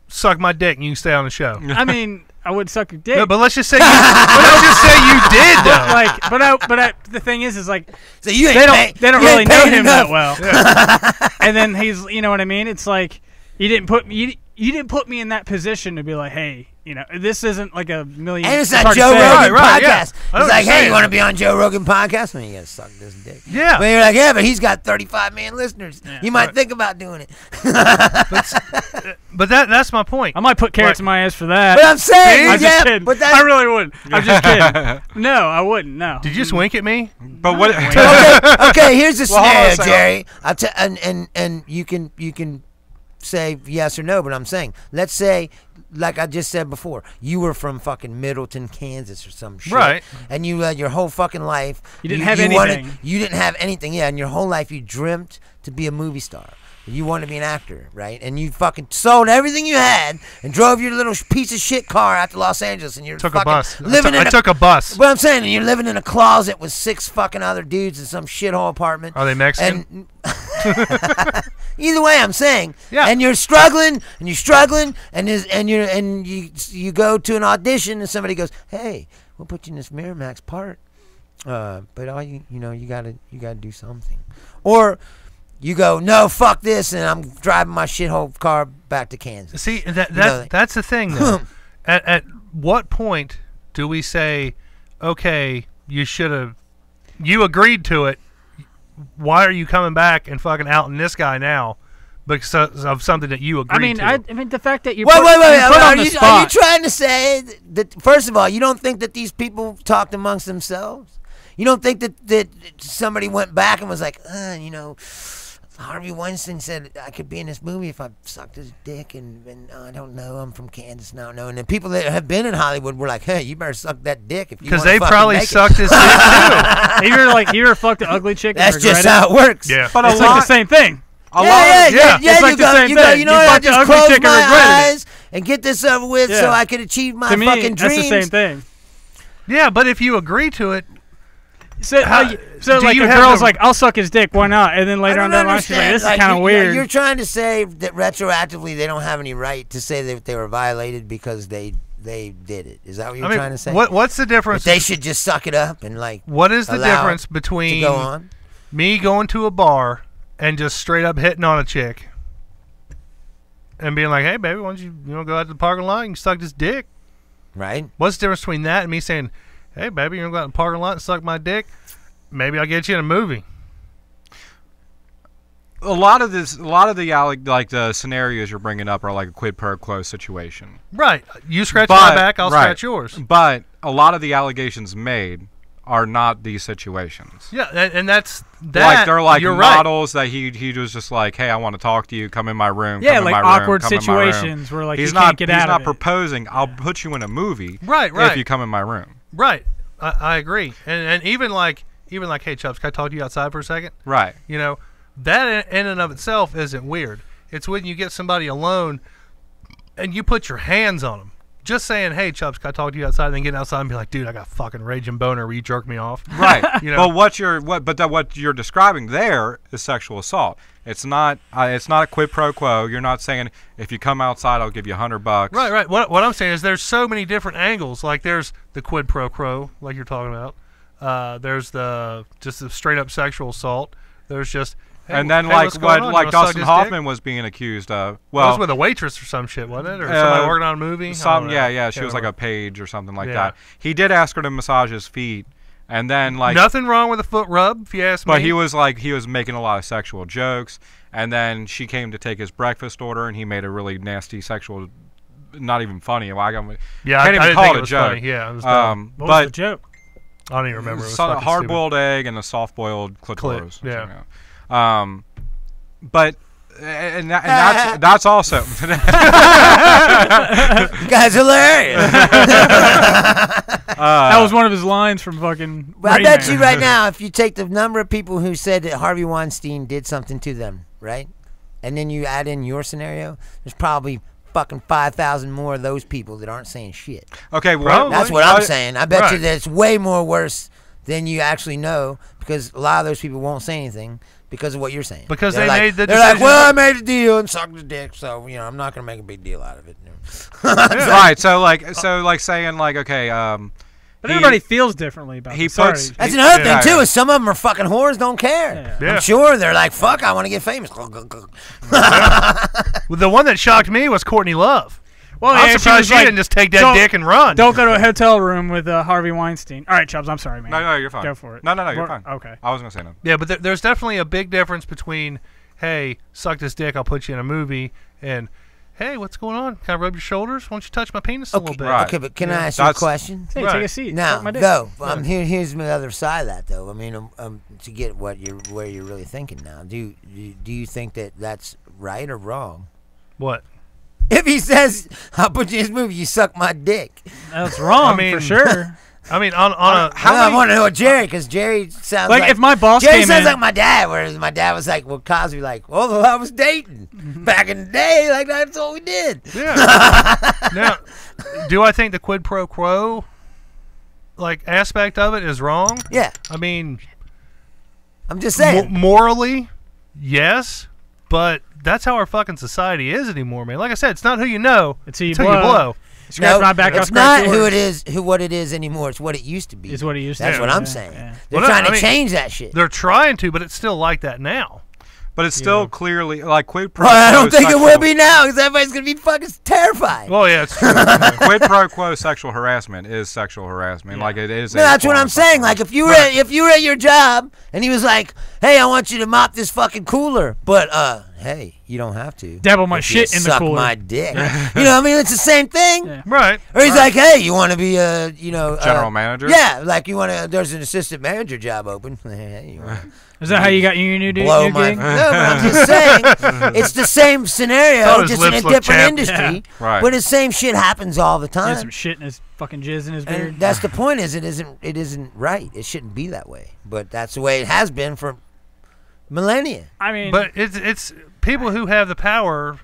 Speaker 1: Suck my dick and you can stay on the show.
Speaker 3: I mean, I would suck your dick.
Speaker 1: No, but let's just say you did though.
Speaker 3: But the thing is like
Speaker 4: So you ain't
Speaker 3: they don't
Speaker 4: you
Speaker 3: really
Speaker 4: ain't
Speaker 3: know
Speaker 4: paying
Speaker 3: him
Speaker 4: enough.
Speaker 3: that well. And then he's, you know what I mean? It's like you didn't put me in that position to be like, hey, this isn't like a million.
Speaker 4: And it's
Speaker 3: hard
Speaker 4: that
Speaker 3: to
Speaker 4: Joe
Speaker 3: say.
Speaker 4: Rogan
Speaker 1: Right, yeah.
Speaker 4: podcast.
Speaker 1: I know
Speaker 4: It's
Speaker 1: what
Speaker 4: like,
Speaker 1: you're
Speaker 4: hey,
Speaker 1: saying.
Speaker 4: you want to be on Joe Rogan podcast? Man, you gotta suck this dick.
Speaker 1: Yeah.
Speaker 4: But you're like, yeah, but he's got 35 million listeners. You might
Speaker 1: Right.
Speaker 4: think about doing it.
Speaker 1: But that's my point.
Speaker 3: I might put carrots in my ass for that.
Speaker 4: But I'm saying,
Speaker 3: I'm
Speaker 4: yeah,
Speaker 3: just kidding.
Speaker 4: but
Speaker 3: I
Speaker 4: that's
Speaker 3: really wouldn't. I'm just kidding. No, I wouldn't. No.
Speaker 1: Did you just wink at me?
Speaker 2: But what?
Speaker 4: okay. Here's the
Speaker 2: Well, hold on a
Speaker 4: scenario,
Speaker 2: second.
Speaker 4: Jerry. And you can say yes or no, but I'm saying, let's say, like I just said before, you were from fucking Middleton, Kansas, or some shit,
Speaker 1: Right.
Speaker 4: And you your whole fucking life,
Speaker 3: You didn't have
Speaker 4: wanted-
Speaker 3: anything.
Speaker 4: you didn't have anything, yeah. And your whole life, you dreamt to be a movie star. You wanted to be an actor, right? And you fucking sold everything you had and drove your little piece of shit car out to Los Angeles, and you're
Speaker 1: Took a
Speaker 4: fucking
Speaker 1: bus.
Speaker 4: living
Speaker 1: I
Speaker 4: in
Speaker 1: took a bus.
Speaker 4: What I'm saying, and you're living in a closet with 6 fucking other dudes in some shithole apartment.
Speaker 1: Are they Mexican?
Speaker 4: And either way, I'm saying,
Speaker 1: Yeah.
Speaker 4: and you're struggling, and you go to an audition, and somebody goes, "Hey, we'll put you in this Miramax part, but all you gotta do something," or You go, no, fuck this, and I'm driving my shithole car back to Kansas.
Speaker 1: See, that's the thing, though. At what point do we say, okay, you agreed to it, why are you coming back and fucking outing this guy now because of something that you agreed to?
Speaker 3: I mean, the fact that you
Speaker 4: wait,
Speaker 3: put on the
Speaker 4: are
Speaker 3: spot.
Speaker 4: you trying to say that, first of all, you don't think that these people talked amongst themselves? You don't think that somebody went back and was like, Harvey Weinstein said I could be in this movie if I sucked his dick, and I don't know, I'm from Kansas now. No, and the people that have been in Hollywood were like, hey, you better suck that dick if you want to
Speaker 1: because they probably sucked his dick too.
Speaker 3: You ever fucked an ugly chick?
Speaker 4: That's
Speaker 3: and
Speaker 4: just
Speaker 3: regret
Speaker 4: how it works.
Speaker 1: Yeah,
Speaker 3: but it's like the same thing.
Speaker 4: Yeah.
Speaker 3: It's like the same thing.
Speaker 4: You know what? I
Speaker 3: fucked an
Speaker 4: just
Speaker 3: ugly
Speaker 4: close
Speaker 3: chick and
Speaker 4: my
Speaker 3: regretted
Speaker 4: eyes and get this over with so I could achieve my
Speaker 3: to me,
Speaker 4: fucking dreams.
Speaker 3: That's the same thing.
Speaker 1: Yeah, but if you agree to it,
Speaker 3: so like a girl's like, I'll suck his dick, why not? And then later on down the line, she's like, this is kind of weird.
Speaker 4: You're trying to say that retroactively they don't have any right to say that they were violated because they did it. Is that what you're trying to say?
Speaker 1: What's the difference?
Speaker 4: That they should just suck it up and like.
Speaker 1: What is the difference between
Speaker 4: go on?
Speaker 1: Me going to a bar and just straight up hitting on a chick and being like, hey baby, why don't you go out to the parking lot and suck this dick?
Speaker 4: Right.
Speaker 1: What's the difference between that and me saying, hey baby, you're gonna go out in the parking lot and suck my dick? Maybe I'll get you in a movie.
Speaker 2: A lot of the scenarios you're bringing up are like a quid pro quo situation.
Speaker 1: Right. You scratch my back, I'll scratch yours.
Speaker 2: But a lot of the allegations made are not these situations.
Speaker 1: Yeah, and that's that.
Speaker 2: Like they're like
Speaker 1: you're
Speaker 2: models
Speaker 1: right.
Speaker 2: that he was just like, hey, I want to talk to you. Come in my room.
Speaker 3: Yeah,
Speaker 2: come
Speaker 3: like
Speaker 2: in my
Speaker 3: awkward
Speaker 2: room,
Speaker 3: situations where like
Speaker 2: he's
Speaker 3: you can't get out of it.
Speaker 2: He's not proposing. I'll put you in a movie.
Speaker 1: Right.
Speaker 2: If you come in my room.
Speaker 1: Right. I agree. And even like, hey Chubbs, can I talk to you outside for a second?
Speaker 2: Right.
Speaker 1: That in and of itself isn't weird. It's when you get somebody alone and you put your hands on them. Just saying, hey Chubbs, can I talk to you outside? And then getting outside and be like, dude, I got fucking raging boner. Will you jerk me off?
Speaker 2: Right. Well, what you're describing there is sexual assault. It's not a quid pro quo. You're not saying if you come outside, I'll give you $100.
Speaker 1: Right. What I'm saying is there's so many different angles. Like there's the quid pro quo, like you're talking about. There's just the straight up sexual assault. There's just. Hey,
Speaker 2: and then
Speaker 1: like
Speaker 2: Dustin Hoffman was being accused of. Well,
Speaker 1: it was with a waitress or some shit, wasn't it? Or somebody working on a movie?
Speaker 2: Yeah. She was like a page or something like that. He did ask her to massage his feet, and then like
Speaker 1: nothing wrong with a foot rub, if you ask me.
Speaker 2: But he was making a lot of sexual jokes, and then she came to take his breakfast order, and he made a really nasty sexual, not even funny. I can't even call it a joke.
Speaker 1: Funny. Yeah, it was dumb.
Speaker 3: What was the joke?
Speaker 1: I don't even remember. It was
Speaker 2: a hard-boiled egg and a soft-boiled clitoris.
Speaker 1: Yeah.
Speaker 2: But and that's also
Speaker 4: you guys hilarious.
Speaker 3: That was one of his lines from fucking.
Speaker 4: Well, I bet you right now, if you take the number of people who said that Harvey Weinstein did something to them, right, and then you add in your scenario, there's probably fucking 5,000 more of those people that aren't saying shit.
Speaker 2: Okay, well,
Speaker 4: that's what I'm saying. I bet you that it's way more worse than you actually know, because a lot of those people won't say anything because of what you're saying.
Speaker 1: Because
Speaker 4: they're
Speaker 1: made the
Speaker 4: decision. They're like, well, I made a deal and sucked the dick, so I'm not gonna make a big deal out of it.
Speaker 2: Right. So like saying like, okay,
Speaker 3: but everybody feels differently about it.
Speaker 4: That's another thing too. Is some of them are fucking whores, don't care.
Speaker 1: Yeah.
Speaker 4: I'm sure they're like, fuck, I want to get famous.
Speaker 1: Well, the one that shocked me was Courtney Love.
Speaker 3: Well,
Speaker 1: I'm surprised she didn't just take that dick and run.
Speaker 3: Don't go to a hotel room with Harvey Weinstein. All right, Chubbs, I'm sorry, man.
Speaker 2: No, you're fine.
Speaker 3: Go for it.
Speaker 2: No, you're fine.
Speaker 3: Okay.
Speaker 2: I wasn't going to say no.
Speaker 1: Yeah, but there's definitely a big difference between, hey, suck this dick, I'll put you in a movie, and, hey, what's going on? Can I rub your shoulders? Why don't you touch my penis a little bit?
Speaker 2: Right.
Speaker 4: Okay, but can I ask you a question?
Speaker 3: Hey, take a seat.
Speaker 4: Now, though, here's the other side of that, though. I mean, to get where you're really thinking now, do you think that that's right or wrong?
Speaker 1: What?
Speaker 4: If he says, I'll put you in this movie, you suck my dick.
Speaker 3: That's wrong, for sure.
Speaker 1: I mean, I
Speaker 4: want to know Jerry, because Jerry sounds like
Speaker 3: if my boss
Speaker 4: Jerry
Speaker 3: came
Speaker 4: sounds
Speaker 3: in,
Speaker 4: like my dad, whereas my dad was like, well, Cosby, like, well, I was dating back in the day, like that's all we did.
Speaker 1: Yeah. Now, do I think the quid pro quo aspect of it is wrong?
Speaker 4: Yeah.
Speaker 1: I mean,
Speaker 4: I'm just saying.
Speaker 1: Morally, yes, but that's how our fucking society is anymore, man. Like I said, it's not who you know,
Speaker 3: it's who you
Speaker 1: blow.
Speaker 4: No, it's not what it is anymore. It's what it used to be.
Speaker 3: It's what it used to be.
Speaker 4: That's what I'm saying. Yeah. They're trying to change that shit.
Speaker 1: They're trying to, but it's still like that now.
Speaker 2: But it's still clearly like quid pro
Speaker 4: Well,
Speaker 2: quo.
Speaker 4: I don't think it will
Speaker 2: sexual-
Speaker 4: be now because everybody's gonna be fucking terrified.
Speaker 1: Well, yeah, it's true.
Speaker 2: Quid pro quo sexual harassment is sexual harassment. Like it is.
Speaker 4: No, that's what I'm saying. Like if you were at your job and he was like, "Hey, I want you to mop this fucking cooler," but hey, you don't have to.
Speaker 3: Dabble my
Speaker 4: If you
Speaker 3: shit in the
Speaker 4: suck
Speaker 3: cooler.
Speaker 4: my dick. You know what I mean? It's the same thing.
Speaker 3: Yeah.
Speaker 1: Right.
Speaker 4: Or he's like, "Hey, you want to be a
Speaker 2: General manager?
Speaker 4: Yeah, like you want to. There's an assistant manager job open. Hey, you wanna
Speaker 3: Is that how you got your new
Speaker 4: blow my?
Speaker 3: gig?
Speaker 4: No, but I'm just saying, it's the same scenario,
Speaker 1: Thought his
Speaker 4: just in a
Speaker 1: lips looked
Speaker 4: different
Speaker 1: chapped.
Speaker 4: industry.
Speaker 2: Yeah. Right.
Speaker 4: But the same shit happens all the
Speaker 3: He had
Speaker 4: time.
Speaker 3: some shit in his fucking jizz in his beard.
Speaker 4: And that's the point. Is it isn't right. It shouldn't be that way. But that's the way it has been for millennia.
Speaker 3: I mean,
Speaker 1: But it's people who have the power.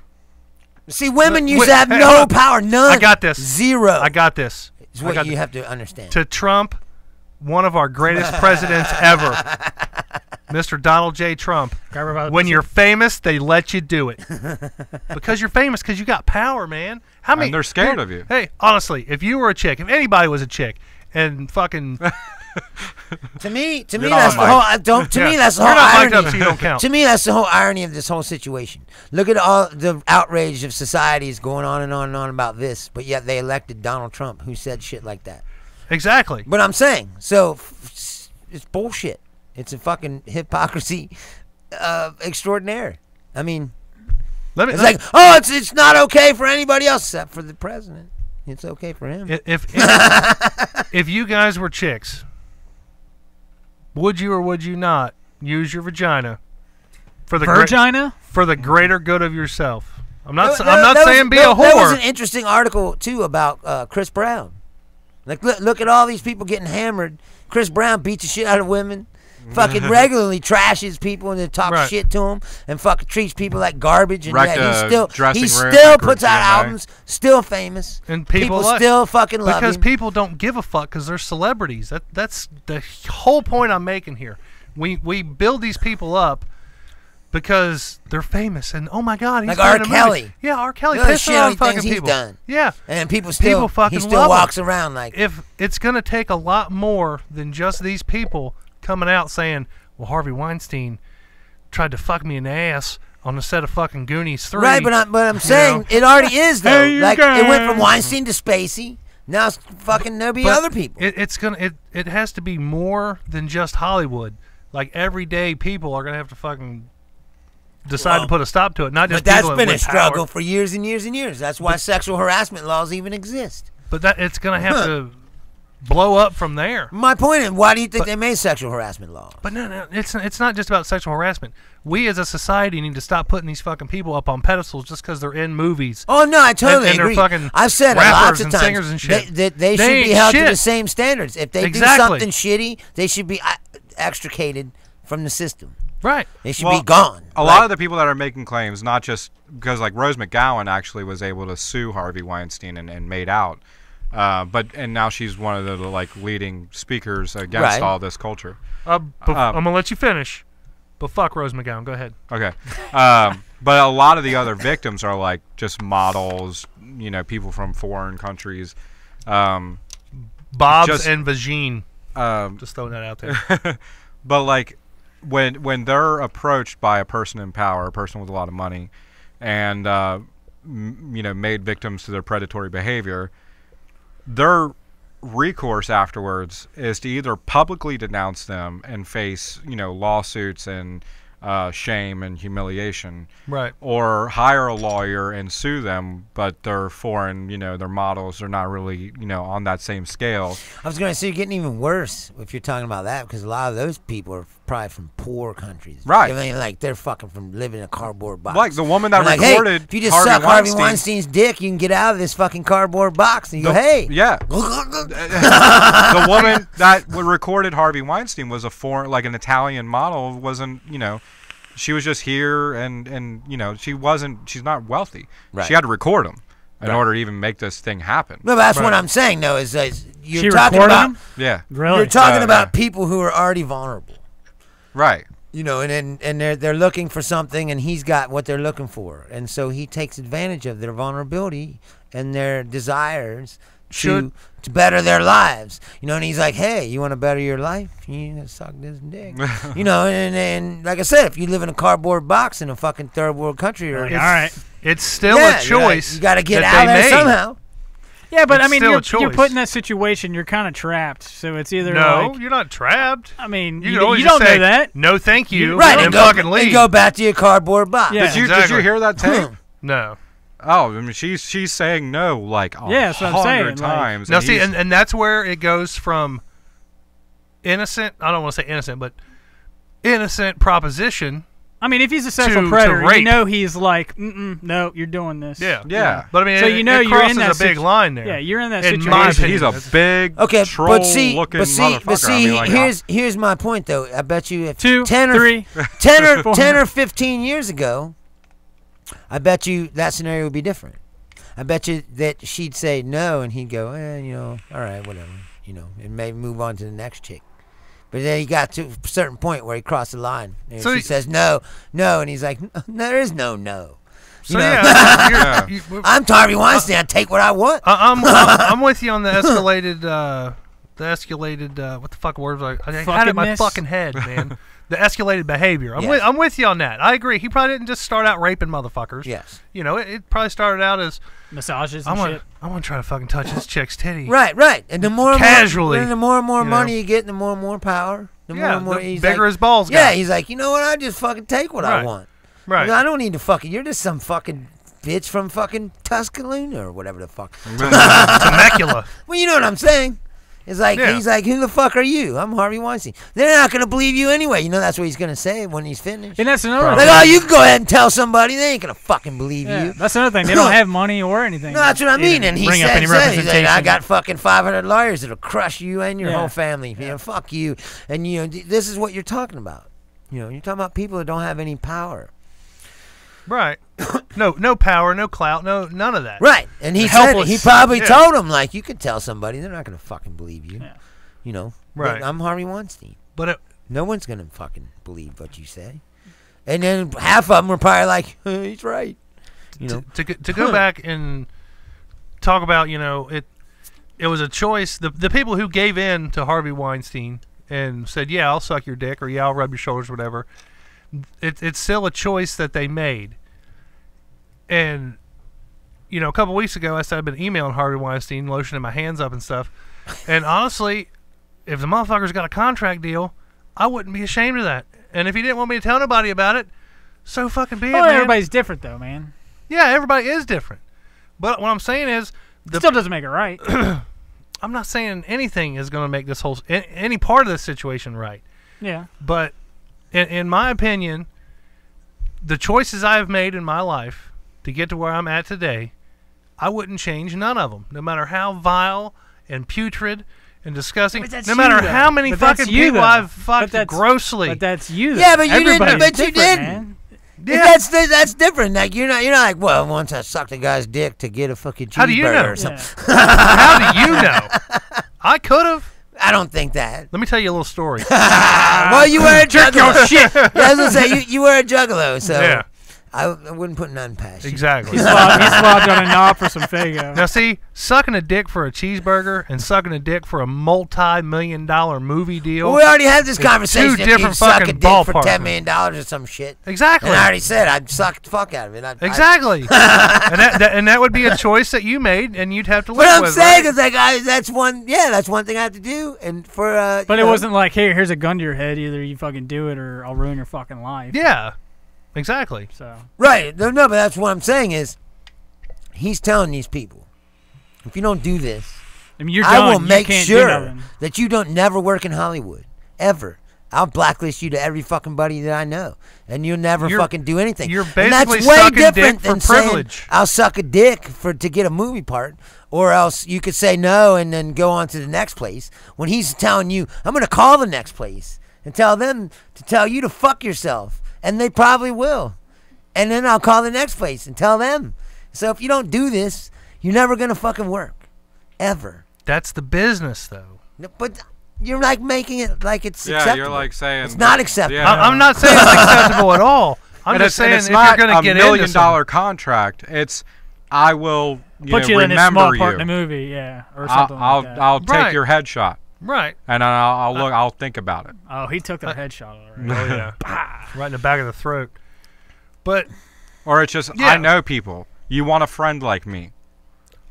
Speaker 4: See, women
Speaker 1: Wait,
Speaker 4: used to have
Speaker 1: hey,
Speaker 4: no
Speaker 1: hold on.
Speaker 4: power. None.
Speaker 1: I got this.
Speaker 4: Zero.
Speaker 1: I got this.
Speaker 4: Is
Speaker 1: I
Speaker 4: what
Speaker 1: got
Speaker 4: you
Speaker 1: this.
Speaker 4: have to understand.
Speaker 1: To Trump, one of our greatest presidents ever, Mr. Donald J. Trump. When you're famous, they let you do it because you're famous because you got power, man. How many?
Speaker 2: And they're scared of you.
Speaker 1: Hey, honestly, if you were a chick, if anybody was a chick, and fucking
Speaker 4: To me,
Speaker 2: not
Speaker 4: that's the
Speaker 2: mic'd.
Speaker 4: whole. To
Speaker 1: Yeah.
Speaker 4: me, that's the
Speaker 1: You're
Speaker 4: whole
Speaker 1: not mic'd
Speaker 4: irony.
Speaker 1: up, so you don't count.
Speaker 4: To me, that's the whole irony of this whole situation. Look at all the outrage of societies going on and on and on about this, but yet they elected Donald Trump, who said shit like that.
Speaker 1: exactly.
Speaker 4: But I'm saying, so it's bullshit. It's a fucking hypocrisy extraordinaire. I mean, it's like, oh, it's not okay for anybody else except for the president. It's okay for him.
Speaker 1: If you guys were chicks, would you or would you not use your vagina for the
Speaker 3: Virgina?
Speaker 1: for the greater good of yourself? I'm not
Speaker 4: There-
Speaker 1: I'm not
Speaker 4: there
Speaker 1: saying
Speaker 4: was,
Speaker 1: be
Speaker 4: there,
Speaker 1: a
Speaker 4: There was
Speaker 1: whore.
Speaker 4: an interesting article too about Chris Brown. Like, look at all these people getting hammered. Chris Brown beats the shit out of women. Fucking regularly trashes people and then talks
Speaker 1: Right.
Speaker 4: shit to them and fucking treats people like garbage. And
Speaker 2: Wrecked
Speaker 4: yet
Speaker 2: a
Speaker 4: he
Speaker 2: dressing room
Speaker 4: still
Speaker 2: at
Speaker 4: puts out
Speaker 2: GMA.
Speaker 4: albums, still famous,
Speaker 1: And people like-
Speaker 4: still fucking love
Speaker 1: Because
Speaker 4: him.
Speaker 1: people don't give a fuck because they're celebrities. That's the whole point I'm making here. We build these people up because they're famous and oh my god, he's
Speaker 4: Like
Speaker 1: been
Speaker 4: R.
Speaker 1: in a movie.
Speaker 4: Kelly.
Speaker 1: Yeah, R. Kelly
Speaker 4: Look at the
Speaker 1: pissing
Speaker 4: shitty
Speaker 1: on
Speaker 4: things
Speaker 1: fucking
Speaker 4: he's
Speaker 1: people.
Speaker 4: done.
Speaker 1: Yeah,
Speaker 4: And people still,
Speaker 1: People fucking
Speaker 4: he still
Speaker 1: love
Speaker 4: walks
Speaker 1: him.
Speaker 4: around like,
Speaker 1: if it's gonna take a lot more than just these people coming out saying, "Well, Harvey Weinstein tried to fuck me in the ass on the set of fucking Goonies 3."
Speaker 4: right? But I'm saying
Speaker 1: know?
Speaker 4: it already is though.
Speaker 3: Hey, you
Speaker 4: Like it went from
Speaker 3: guys.
Speaker 4: Weinstein to Spacey. Now it's fucking there'll be
Speaker 1: But
Speaker 4: other people.
Speaker 1: It has to be more than just Hollywood. Like everyday people are gonna have to fucking decide to put a stop to it. Not just
Speaker 4: But that's
Speaker 1: people
Speaker 4: been a
Speaker 1: with power.
Speaker 4: struggle for years and years and years. That's why sexual harassment laws even exist.
Speaker 1: But that it's gonna have to blow up from there.
Speaker 4: My point is, why do you think they made sexual harassment laws?
Speaker 1: But no, it's not just about sexual harassment. We as a society need to stop putting these fucking people up on pedestals just because they're in movies.
Speaker 4: Oh no, I totally
Speaker 1: and they're
Speaker 4: agree.
Speaker 1: fucking
Speaker 4: I've said it
Speaker 1: rappers
Speaker 4: lots of
Speaker 1: and
Speaker 4: times.
Speaker 1: singers and shit.
Speaker 4: They should
Speaker 1: ain't
Speaker 4: be held to
Speaker 1: shit.
Speaker 4: the same standards. If they
Speaker 1: Exactly.
Speaker 4: do something shitty, they should be extricated from the system.
Speaker 1: Right.
Speaker 4: They should be gone.
Speaker 2: A lot of the people that are making claims, not just because like Rose McGowan actually was able to sue Harvey Weinstein and made out, and now she's one of the like leading speakers against
Speaker 4: Right.
Speaker 2: all this culture.
Speaker 1: I'm gonna let you finish, but fuck Rose McGowan. Go ahead.
Speaker 2: Okay, but a lot of the other victims are like just models, people from foreign countries.
Speaker 1: Bob's
Speaker 2: Just-
Speaker 1: and Vagine.
Speaker 2: Um,
Speaker 1: Just throwing that out there.
Speaker 2: But like when they're approached by a person in power, a person with a lot of money, and made victims to their predatory behavior, their recourse afterwards is to either publicly denounce them and face lawsuits and shame and humiliation,
Speaker 1: Right.
Speaker 2: or hire a lawyer and sue them, but they're foreign, they're models, they're not really on that same scale.
Speaker 4: I was going to say, you're getting even worse if you're talking about that, because a lot of those people are probably from poor countries.
Speaker 2: Right.
Speaker 4: I mean, like, they're fucking from living in a cardboard box.
Speaker 2: Like the woman that
Speaker 4: They're like,
Speaker 2: recorded
Speaker 4: hey, if you just
Speaker 2: Harvey
Speaker 4: suck Harvey
Speaker 2: Weinstein-
Speaker 4: Weinstein's dick, you can get out of this fucking cardboard box. And you go, hey.
Speaker 2: Yeah. The woman that recorded Harvey Weinstein was a foreign, like an Italian model. Wasn't she was just here and she's not wealthy.
Speaker 4: Right.
Speaker 2: She had to record him in
Speaker 4: Right.
Speaker 2: order to even make this thing happen.
Speaker 4: No, but that's
Speaker 1: Right.
Speaker 4: what I'm saying, though, is you're
Speaker 3: She
Speaker 4: talking
Speaker 3: recorded
Speaker 4: about
Speaker 3: him?
Speaker 2: Yeah.
Speaker 3: Really?
Speaker 4: you're talking about
Speaker 2: yeah.
Speaker 4: people who are already vulnerable.
Speaker 2: Right.
Speaker 4: And they're looking for something, and he's got what they're looking for, and so he takes advantage of their vulnerability and their desires to better their lives. You know, and he's like, hey, you want to better your life? You gotta suck this dick. You know, and like I said, if you live in a cardboard box in a fucking third world country, or
Speaker 3: All right.
Speaker 1: It's still a choice.
Speaker 4: You got to get
Speaker 1: that
Speaker 4: out
Speaker 1: they
Speaker 4: of there
Speaker 1: made.
Speaker 4: somehow.
Speaker 3: Yeah, but
Speaker 1: It's
Speaker 3: I mean,
Speaker 1: still a
Speaker 3: you're
Speaker 1: choice.
Speaker 3: put in that situation. You're kind of trapped. So it's either
Speaker 1: No,
Speaker 3: like,
Speaker 1: you're not trapped.
Speaker 3: I mean,
Speaker 1: You
Speaker 3: you,
Speaker 1: can always
Speaker 3: you
Speaker 1: just
Speaker 3: don't
Speaker 1: say,
Speaker 3: know that.
Speaker 1: no, thank you,
Speaker 4: Right,
Speaker 1: and
Speaker 4: and go,
Speaker 1: fucking leave.
Speaker 4: and go back to your cardboard box.
Speaker 3: Yeah.
Speaker 2: Did you
Speaker 1: Exactly.
Speaker 2: hear that tape?
Speaker 1: No.
Speaker 2: Oh, I mean, she's saying no like
Speaker 3: Yeah, that's what I'm saying,
Speaker 2: 100
Speaker 3: like-
Speaker 2: times.
Speaker 1: Now,
Speaker 2: and
Speaker 1: see,
Speaker 2: he's-
Speaker 1: and that's where it goes from innocent, I don't want to say innocent, but innocent proposition.
Speaker 3: I mean, if he's a sexual
Speaker 1: to
Speaker 3: predator, you
Speaker 1: rape.
Speaker 3: know he's like, no, you're doing this.
Speaker 1: Yeah.
Speaker 2: Yeah.
Speaker 1: But I mean,
Speaker 3: So
Speaker 1: it,
Speaker 3: you know
Speaker 1: it
Speaker 3: you're in
Speaker 1: crosses
Speaker 3: that
Speaker 1: a big
Speaker 3: situ-
Speaker 1: line there.
Speaker 3: Yeah, you're in that
Speaker 1: In
Speaker 3: situation.
Speaker 1: my
Speaker 2: he's,
Speaker 1: opinion.
Speaker 2: he's a big
Speaker 4: Okay,
Speaker 2: troll-looking motherfucker.
Speaker 4: but see,
Speaker 2: I mean, like,
Speaker 4: here's my point though. I bet you if
Speaker 3: 2,
Speaker 4: 10 or
Speaker 3: 3.
Speaker 4: 10 or 15 years ago, I bet you that scenario would be different. I bet you that she'd say no, and he'd go, you know, all right, whatever, you know, and maybe move on to the next chick. But then he got to a certain point where he crossed the line, and
Speaker 1: So
Speaker 4: she
Speaker 1: he-
Speaker 4: says no, and he's like, there is no.
Speaker 1: So
Speaker 4: You know?
Speaker 1: yeah,
Speaker 2: Yeah.
Speaker 4: I'm Harvey Weinstein. I take what I want.
Speaker 1: I'm with you on the escalated. What the fuck words? I had it in my
Speaker 3: Fuckingness?
Speaker 1: fucking head, man. The escalated behavior.
Speaker 4: Yes.
Speaker 1: I'm with you on that. I agree. He probably didn't just start out raping motherfuckers.
Speaker 4: Yes.
Speaker 1: You know, it probably started out as
Speaker 3: Massages
Speaker 1: I
Speaker 3: and
Speaker 1: want
Speaker 3: shit.
Speaker 1: to try to fucking touch this chick's titty.
Speaker 4: Right. And the more
Speaker 1: Casually,
Speaker 4: and more
Speaker 1: you
Speaker 4: money
Speaker 1: know.
Speaker 4: you get, the more power. The more
Speaker 1: Yeah,
Speaker 4: and more
Speaker 1: the
Speaker 4: he's
Speaker 1: bigger
Speaker 4: like,
Speaker 1: his balls
Speaker 4: Yeah,
Speaker 1: got.
Speaker 4: he's like, you know what? I just fucking take what I
Speaker 1: Right.
Speaker 4: want.
Speaker 1: Right.
Speaker 4: I don't need to fucking. You're just some fucking bitch from fucking Tuscaloosa or whatever the fuck.
Speaker 1: Temecula.
Speaker 4: Well, you know what I'm saying. It's like
Speaker 1: Yeah.
Speaker 4: he's like, who the fuck are you? I'm Harvey Weinstein. They're not gonna believe you anyway. You know that's what he's gonna say when he's finished.
Speaker 3: And that's another
Speaker 1: Probably.
Speaker 3: thing.
Speaker 4: Like, oh, you can go ahead and tell somebody. They ain't gonna fucking believe
Speaker 3: Yeah,
Speaker 4: you.
Speaker 3: that's another thing. They don't have money or anything.
Speaker 4: No, that's what I mean. And he
Speaker 3: bring up
Speaker 4: said,
Speaker 3: any
Speaker 4: he's like, I
Speaker 3: representation.
Speaker 4: got fucking 500 lawyers that'll crush you and your
Speaker 3: Yeah.
Speaker 4: whole family. You know, fuck you. And you know, this is what you're talking about. You know, you're talking about people that don't have any power.
Speaker 1: Right. No power, no clout, none of that.
Speaker 4: Right. And he
Speaker 1: Helpless.
Speaker 4: said, he probably
Speaker 1: Yeah.
Speaker 4: told him, like, you could tell somebody. They're not going to fucking believe you.
Speaker 3: Yeah.
Speaker 4: You know?
Speaker 1: Right.
Speaker 4: But I'm Harvey Weinstein.
Speaker 1: But
Speaker 4: No one's going to fucking believe what you say. And then half of them were probably like, he's right. You know?
Speaker 1: to go back and talk about, you know, it was a choice. The people who gave in to Harvey Weinstein and said, yeah, I'll suck your dick, or yeah, I'll rub your shoulders, whatever. It's still a choice that they made. And, you know, a couple weeks ago, I said I've been emailing Harvey Weinstein, lotioning my hands up and stuff. And honestly, if the motherfucker's got a contract deal, I wouldn't be ashamed of that. And if he didn't want me to tell nobody about it, so fucking be it,
Speaker 3: Well,
Speaker 1: man.
Speaker 3: everybody's different, though, man.
Speaker 1: Yeah, everybody is different. But what I'm saying is,
Speaker 3: Still doesn't make it right.
Speaker 1: I'm not saying anything is going to make this whole any part of this situation right.
Speaker 3: Yeah.
Speaker 1: But in my opinion, the choices I have made in my life to get to where I'm at today, I wouldn't change none of them, no matter how vile and putrid and disgusting.
Speaker 3: But that's
Speaker 1: No matter
Speaker 3: you, though.
Speaker 1: how many
Speaker 3: But that's
Speaker 1: fucking
Speaker 3: you,
Speaker 1: people
Speaker 3: though.
Speaker 1: I've
Speaker 3: But
Speaker 1: fucked
Speaker 3: that's-
Speaker 1: grossly.
Speaker 3: But that's you. Though.
Speaker 4: Yeah, but you didn't-
Speaker 3: Everybody's
Speaker 4: but you
Speaker 3: different,
Speaker 4: didn't.
Speaker 3: Man.
Speaker 1: Yeah.
Speaker 4: That's different. Like you're not like, well, once I sucked a guy's dick to get a fucking cheeseburger
Speaker 1: How do you know?
Speaker 4: or something.
Speaker 3: Yeah.
Speaker 1: How do you know? I could have.
Speaker 4: I don't think that.
Speaker 1: Let me tell you a little story.
Speaker 4: Well, you were a
Speaker 3: Jerk
Speaker 4: juggalo.
Speaker 3: your shit.
Speaker 4: Yeah, I was gonna say you were a juggalo, so
Speaker 1: Yeah.
Speaker 4: I wouldn't put none past you.
Speaker 1: Exactly.
Speaker 3: He slobbed on a knob for some Fago.
Speaker 1: Now, see, sucking a dick for a cheeseburger and sucking a dick for a multi-million-dollar movie deal.
Speaker 4: Well, we already had this conversation.
Speaker 1: two
Speaker 4: If
Speaker 1: different
Speaker 4: you suck a
Speaker 1: fucking
Speaker 4: dick for
Speaker 1: ballparks.
Speaker 4: $10 million or some shit.
Speaker 1: Exactly.
Speaker 4: And I already said I'd suck the fuck out of it.
Speaker 1: Exactly. and that would be a choice that you made, and you'd have to live
Speaker 4: What I'm
Speaker 1: with.
Speaker 4: saying
Speaker 1: right?
Speaker 4: is like that's one thing I have to do. And for
Speaker 3: But
Speaker 4: you
Speaker 3: it
Speaker 4: know,
Speaker 3: wasn't like, hey, here's a gun to your head. Either you fucking do it or I'll ruin your fucking life.
Speaker 1: Yeah. Exactly.
Speaker 3: So
Speaker 4: right. No, but that's what I'm saying is he's telling these people, if you don't do this,
Speaker 3: I mean, you're
Speaker 4: I
Speaker 3: done.
Speaker 4: will
Speaker 3: You
Speaker 4: make
Speaker 3: can't do
Speaker 4: sure
Speaker 3: nothing.
Speaker 4: that you don't never work in Hollywood ever. I'll blacklist you to every fucking buddy that I know, and you'll never
Speaker 1: You're-
Speaker 4: fucking do anything.
Speaker 1: you're
Speaker 4: and that's
Speaker 1: basically
Speaker 4: way
Speaker 1: sucking dick
Speaker 4: different
Speaker 1: for
Speaker 4: than saying,
Speaker 1: privilege.
Speaker 4: I'll suck a dick to get a movie part, or else you could say no and then go on to the next place. When he's telling you, I'm going to call the next place and tell them to tell you to fuck yourself, and they probably will. And then I'll call the next place and tell them. So if you don't do this, you're never going to fucking work. Ever.
Speaker 1: That's the business, though.
Speaker 4: No, but you're like making it like it's
Speaker 2: Yeah,
Speaker 4: acceptable.
Speaker 2: you're like saying
Speaker 4: It's not acceptable.
Speaker 2: Yeah.
Speaker 1: I'm not saying it's acceptable at all. I'm
Speaker 2: And
Speaker 1: just saying
Speaker 2: it's
Speaker 1: if
Speaker 2: not
Speaker 1: you're going to
Speaker 2: a
Speaker 1: get
Speaker 2: $1 million
Speaker 1: into something.
Speaker 2: contract. It's I will
Speaker 3: put you in a
Speaker 2: remember
Speaker 3: small part
Speaker 2: you.
Speaker 3: in the movie, yeah, or something
Speaker 2: I'll
Speaker 3: like that.
Speaker 2: I'll take
Speaker 1: Right.
Speaker 2: your headshot,
Speaker 1: Right.
Speaker 2: and I'll look. I'll think about it.
Speaker 3: Oh, he took their headshot already.
Speaker 1: Oh yeah. Right in the back of the throat. But
Speaker 2: Or it's just
Speaker 1: Yeah.
Speaker 2: I know people. You want a friend like me,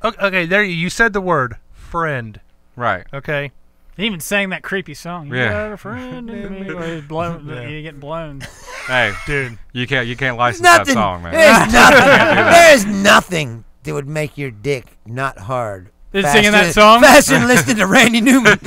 Speaker 1: okay, there you said the word friend.
Speaker 2: right?
Speaker 1: Okay.
Speaker 3: He even sang that creepy song. You
Speaker 2: Yeah.
Speaker 3: got a friend in me. Where he's blown,
Speaker 1: Yeah.
Speaker 3: you get blown.
Speaker 2: Hey,
Speaker 1: Dude.
Speaker 2: you can't license
Speaker 4: Nothing.
Speaker 2: that song, man.
Speaker 4: There's nothing. There's nothing that would make your dick not hard.
Speaker 3: Is
Speaker 4: Faster-
Speaker 3: singing that song?
Speaker 4: Faster than listening to Randy Newman.